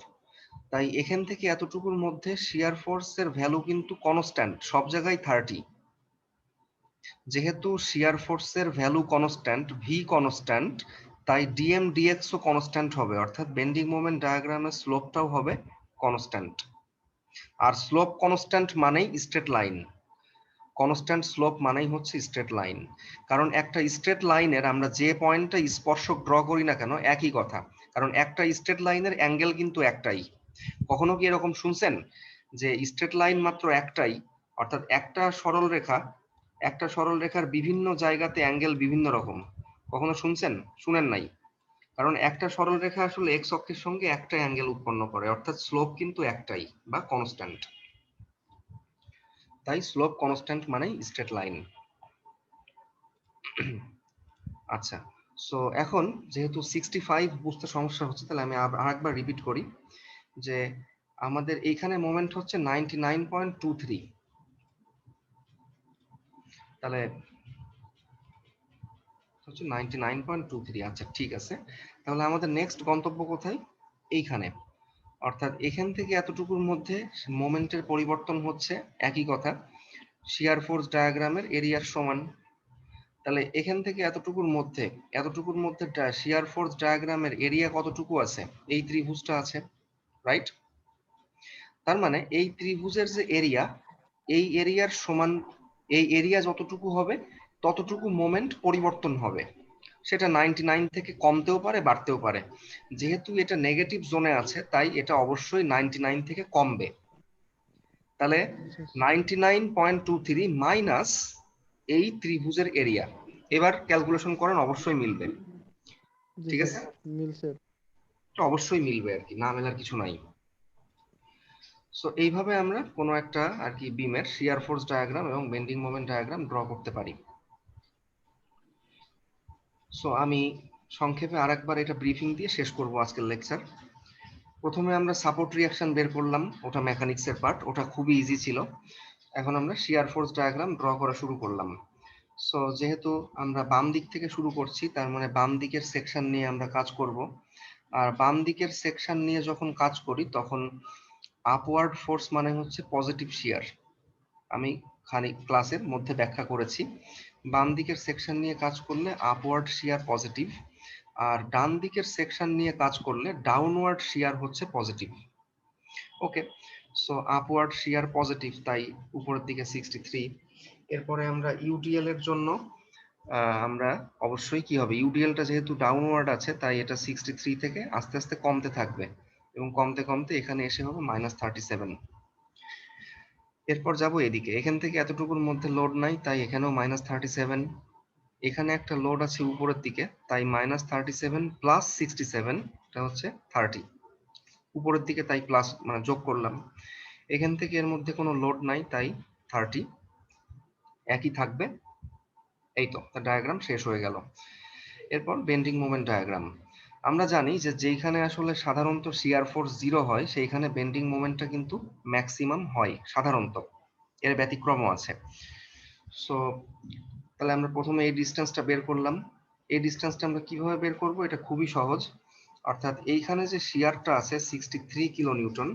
তাই এখান থেকে এতটুকুর মধ্যে শিয়ার ফোর্সের ভ্যালু কিন্তু কনস্ট্যান্ট, সব জায়গায় 30, যেহেতু শিয়ার ফোর্সের ভ্যালু কনস্ট্যান্ট, ভি কনস্ট্যান্ট, তাই ডিএম ডিএক্স ও কনস্ট্যান্ট হবে, অর্থাৎ বেন্ডিং মোমেন্ট ডায়াগ্রামের স্লোপটাও হবে কনস্ট্যান্ট। আর স্লোপ কনস্ট্যান্ট মানেই স্ট্রেট লাইন, কনস্ট্যান্ট স্লোপ মানেই হচ্ছে স্ট্রেট লাইন। কারণ একটা স্ট্রেট লাইনের আমরা যে পয়েন্টটা স্পর্শক ড্র করি না কেন একই কথা, কারণ একটা স্ট্রেট লাইনের অ্যাঙ্গেল কিন্তু একটাই। কখনো কি এরকম শুনছেন যে স্ট্রেট লাইন মাত্র একটাই, অর্থাৎ একটা সরল রেখার বিভিন্ন জায়গাতে অ্যাঙ্গেল বিভিন্ন রকম? কখনো শুনছেন? শুনেন নাই। কারণ একটা সরল রেখা আসলে এক্স অক্ষের সঙ্গে একটা অ্যাঙ্গেল উৎপন্ন করে, অর্থাৎ স্লোপ কিন্তু একটাই বা কনস্ট্যান্ট। তাই স্লোপ কনস্ট্যান্ট মানেই স্ট্রেট লাইন। আচ্ছা, সো এখন যেহেতু 65 বুঝতে সমস্যা হচ্ছে, তাহলে আমি আরেকবার রিপিট করি যে আমাদের এইখানে মোমেন্ট হচ্ছে 99.23, তাহলে হচ্ছে 99.23। আচ্ছা ঠিক আছে, তাহলে আমাদের নেক্সট গন্তব্য কোথায়? এইখানে, অর্থাৎ এখান থেকে এতটুকুর মধ্যে মোমেন্টের পরিবর্তন হচ্ছে, একই কথা, শিয়ার ফোর্স ডায়াগ্রামের এরিয়ার সমান। তাহলে এখান থেকে এতটুকুর মধ্যে শিয়ার ফোর্স ডায়াগ্রামের এরিয়া কতটুকু আছে? এই ত্রিভুজটা আছে, রাইট? তার মানে এই ত্রিভুজের যে এরিয়া, এই এরিয়ার সমান, এই এরিয়া যতটুকু হবে ততটুকু মোমেন্ট পরিবর্তন হবে। সেটা 99 থেকে কমতেও পারে, বাড়তেও পারে। যেহেতু এটা নেগেটিভ জোনে আছে, তাই এটা অবশ্যই 99 থেকে কমবে। তাহলে 99.23 মাইনাস এই ত্রিভুজের এরিয়া। এবার ক্যালকুলেশন করেন, অবশ্যই মিলবে। জি ঠিক স্যার, আছে, মিলছে। এটা অবশ্যই মিলবে আর কি, না মেলার কিছু নাই। সো এইভাবে আমরা কোনো একটা আর কি বিমের শিয়ার ফোর্স ডায়াগ্রাম এবং বেন্ডিং মোমেন্ট ডায়াগ্রাম ড্র করতে পারি। সো আমি সংক্ষেপে আরেকবার এটা ব্রিফিং দিয়ে শেষ করব আজকের লেকচার। প্রথমে আমরা সাপোর্ট রিঅ্যাকশন বের করলাম, ওটা মেকানিক্সের পার্ট, ওটা খুবই ইজি ছিল। এখন আমরা শিয়ার ফোর্স ডায়াগ্রাম ড্র করা শুরু করলাম। সো যেহেতু আমরা বাম দিক থেকে শুরু করছি, তার মানে বাম দিকের সেকশন নিয়ে আমরা কাজ করব। আর বাম দিকের সেকশন নিয়ে যখন কাজ করি তখন আপওয়ার্ড ফোর্স মানে হচ্ছে পজিটিভ শিয়ার। আমি খানিক ক্লাসের মধ্যে ব্যাখ্যা করেছি, বাম দিকের সেকশন নিয়ে কাজ করলে আপওয়ার্ড শিয়ার পজিটিভ, আর ডান দিকের সেকশন নিয়ে কাজ করলে ডাউনওয়ার্ড শিয়ার হচ্ছে পজিটিভ। ওকে, সো আপওয়ার্ড শিয়ার পজিটিভ, তাই উপরের দিকে 63। এরপরে আমরা ইউডিএল এর জন্য আমরা অবশ্যই কি হবে, ইউডিএলটা যেহেতু ডাউনওয়ার্ড আছে তাই এটা 63 থেকে আস্তে আস্তে কমতে থাকবে, এবং কমতে কমতে এখানে এসে হবে -37। এরপর যাব এদিকে, এখান থেকে এতটুকুর মধ্যে লোড নাই, তাই এখানেও -37। এখানে একটা লোড আছে উপরের দিকে, তাই -37 প্লাস 67, এটা হচ্ছে 30 উপরের দিকে, তাই প্লাস মানে যোগ করলাম। এখান থেকে এর মধ্যে কোনো লোড নাই, তাই 30 একই থাকবে। এই তো, তার ডায়াগ্রাম শেষ হয়ে গেল। এরপর বেন্ডিং মোমেন্ট ডায়াগ্রাম। আমরা জানি যে যেখানে আসলে সাধারণত শিয়ার ফোর্স 0 হয় সেইখানে বেন্ডিং মোমেন্টটা কিন্তু ম্যাক্সিমাম হয় সাধারণত, এর ব্যতিক্রমও আছে। সো তাহলে আমরা প্রথমে এই ডিসটেন্সটা বের করলাম। এই ডিসটেন্সটা আমরা কিভাবে বের করব? এটা খুবই সহজ, অর্থাৎ এইখানে যে শিয়ারটা আছে 63 কিলো নিউটন,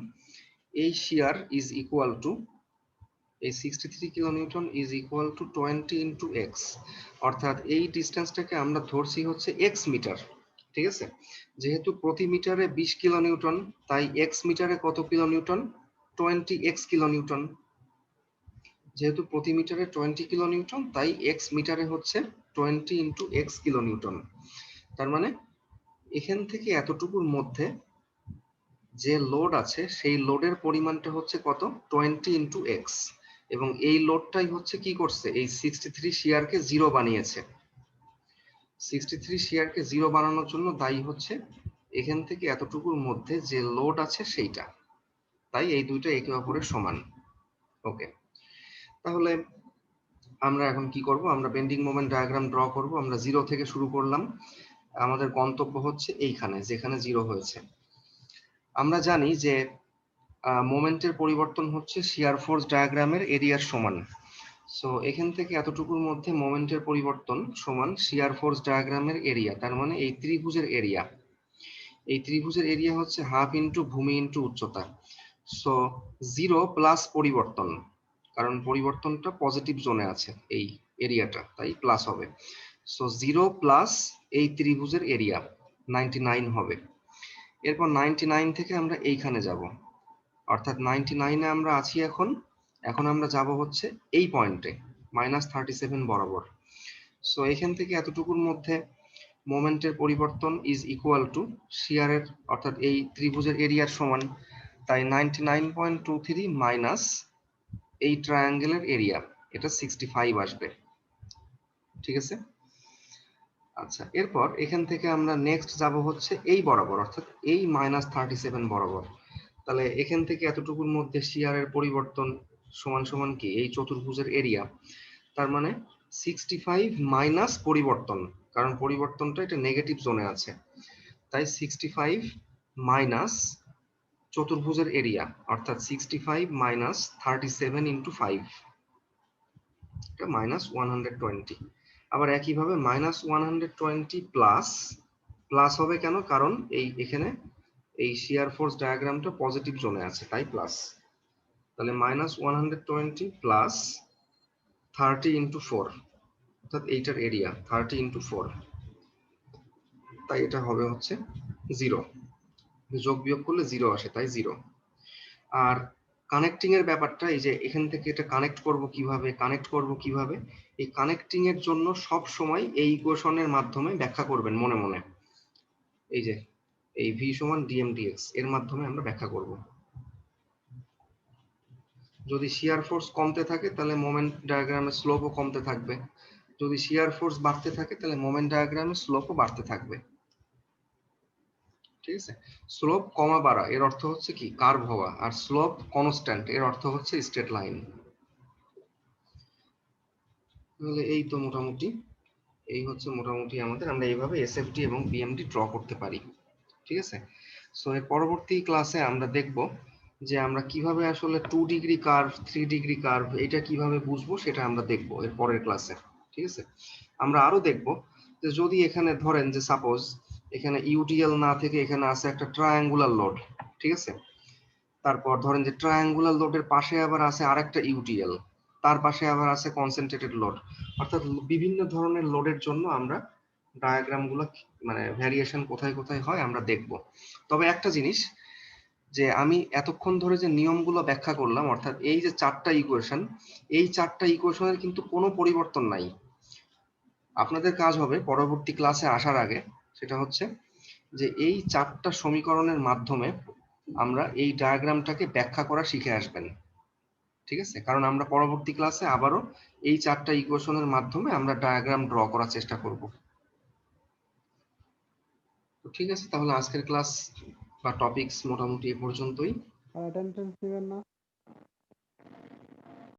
এই শিয়ার ইজ ইকুয়াল টু, এই 63 kilo Newton is equal to 20 into x, অর্থাৎ এই ডিসটেন্সটাকে আমরা ধরছি হচ্ছে এক্স মিটার। ঠিক আছে, যেহেতু প্রতি মিটারে 20 কিলো নিউটন, তাই এক্স মিটারে কত kilo Newton? 20 x kilo Newton. যেহেতু প্রতি মিটারে 20 কিলো নিউটন, তাই এক্স মিটারে হচ্ছে 20 ইন্টু এক্স কিলো নিউটন। তার মানে এখান থেকে এতটুকুর মধ্যে যে লোড আছে সেই লোডের পরিমাণটা হচ্ছে কত? 20 ইন্টু এক্স। এবং এই লোডটাই হচ্ছে কি করছে, এই 63 শিয়ারকে 0 বানিয়েছে। 63 শিয়ারকে 0 বানানোর জন্য দায়ী হচ্ছে এখান থেকে এতটুকুর মধ্যে যে লোড আছে সেইটা, তাই এই দুইটা একে অপরের সমান। ওকে, তাহলে আমরা এখন কি করব? আমরা বেন্ডিং মোমেন্ট ডায়াগ্রাম ড্র করব। আমরা 0 থেকে শুরু করলাম, আমাদের গন্তব্য হচ্ছে এইখানে যেখানে 0 হয়েছে। আমরা জানি যে মোমেন্টের পরিবর্তন হচ্ছে শিয়ার ফোর্স ডায়াগ্রামের এরিয়ার সমান। সো এখান থেকে এতটুকুর মধ্যে মোমেন্টের পরিবর্তন সমান শিয়ার ফোর্স ডায়াগ্রামের এরিয়া, তার মানে এই ত্রিভুজের এরিয়া। এই ত্রিভুজের এরিয়া হচ্ছে হাফ ইন্টু ভূমি ইন্টু উচ্চতা। সো 0 প্লাস পরিবর্তন, কারণ পরিবর্তনটা পজিটিভ জোনে আছে, এই এরিয়াটা, তাই প্লাস হবে। সো 0 প্লাস এই ত্রিভুজের এরিয়া 99 হবে। এরপর 99 থেকে আমরা এইখানে যাব, অর্থাৎ 99-এ আমরা আছি এখন। এখন আমরা যাব হচ্ছে এই পয়েন্টে -37 বরাবর। সো এখান থেকে এতটুকুর মধ্যে মোমেন্টের পরিবর্তন ইজ ইকুয়াল টু শিয়ারের, অর্থাৎ এই ত্রিভুজের এরিয়ার সমান। তাই 99.23 মাইনাস এই ট্রায়াঙ্গেলের এরিয়া, এটা 65 আসবে। ঠিক আছে। আচ্ছা, এরপর এখান থেকে আমরা নেক্সট যাব হচ্ছে এই বরাবর, অর্থাৎ এই -37 বরাবর। তাহলে এখান থেকে এতটুকুর মধ্যে শিয়ারের পরিবর্তন সমান সমান কি এই চতুর্ভুজের এরিয়া। তার মানে 65 মাইনাস পরিবর্তন, কারণ পরিবর্তনটা এটা নেগেটিভ জোনে আছে, তাই 65 মাইনাস চতুর্ভুজের এরিয়া, অর্থাৎ 65 মাইনাস 37 ইন্টু 5, এটা -120। আবার একইভাবে -120 প্লাস প্লাস হবে কেন, কারণ এই এখানে এই শিয়ার ফোর্স ডায়াগ্রামটা পজিটিভ জোনে আছে, তাই প্লাস। তাহলে -120 প্লাস 30 ইন্টু 4, অর্থাৎ এইটার এরিয়া 30 ইন্টু 4, তাই এটা হবে হচ্ছে 0। যোগ বিয়োগ করলে 0 আসে, তাই 0। আর কানেক্টিং এর ব্যাপারটা, এই যে এখান থেকে এটা কানেক্ট করব কিভাবে, এই কানেক্টিং এর জন্য সব সময় এই ইকুয়েশনের মাধ্যমে ব্যাখ্যা করবেন মনে মনে। এই যে এই v সমান dm dx এর মাধ্যমে আমরা ব্যাখ্যা করব। যদি শিয়ার ফোর্স কমতে থাকে তাহলে মোমেন্ট ডায়াগ্রামের স্লোপও কমতে থাকবে, যদি শিয়ার ফোর্স বাড়তে থাকে তাহলে মোমেন্ট ডায়াগ্রামের স্লোপও বাড়তে থাকবে। ঠিক আছে। স্লোপ কমা বাড়া এর অর্থ হচ্ছে কি কার্ভ হওয়া, আর স্লোপ কনস্ট্যান্ট এর অর্থ হচ্ছে স্ট্রেট লাইন। তাহলে এই তো মোটামুটি এই হচ্ছে মোটামুটি আমাদের, আমরা এইভাবে এসএফডি এবং বিএমডি ড্র করতে পারি। ঠিক আছে। সো এর পরবর্তী ক্লাসে আমরা দেখব যে আমরা কিভাবে আসলে 2 ডিগ্রি কার্ভ, 3 ডিগ্রি কার্ভ এটা কিভাবে বুঝবো, সেটা আমরা দেখব এর পরের ক্লাসে। ঠিক আছে। আমরা আরো দেখব যে যদি এখানে ধরেন যে সাপোজ এখানে ইউটিএল না থেকে এখানে আছে একটা ট্রায়াঙ্গুলার লোড। ঠিক আছে। তারপর ধরেন যে ট্রায়াঙ্গুলার লোডের পাশে আবার আছে আরেকটা ইউটিএল, তার পাশে আবার আছে কনসেন্ট্রেটেড লোড, অর্থাৎ বিভিন্ন ধরনের লোডের জন্য আমরা ডায়াগ্রামগুলো মানে ভ্যারিয়েশন কোথায় কোথায় হয় আমরা দেখব। তবে একটা জিনিস, যে আমি এতক্ষণ ধরে যে নিয়মগুলো ব্যাখ্যা করলাম, অর্থাৎ এই যে 4টা ইকুয়েশন, এই 4টা ইকুয়েশনের কিন্তু কোনো পরিবর্তন নাই। আপনাদের কাজ হবে পরবর্তী ক্লাসে আসার আগে, সেটা হচ্ছে যে এই 4টা সমীকরণের মাধ্যমে আমরা এই ডায়াগ্রামটাকে ব্যাখ্যা করা শিখে আসবেন। ঠিক আছে। কারণ আমরা পরবর্তী ক্লাসে আবারও এই 4টা ইকুয়েশনের মাধ্যমে আমরা ডায়াগ্রাম ড্র করার চেষ্টা করব। ঠিক আছে, তাহলে আজকের ক্লাস বা টপিকস মোটামুটি এ পর্যন্তই। আর অ্যাটেন্ডেন্স দিবেন না?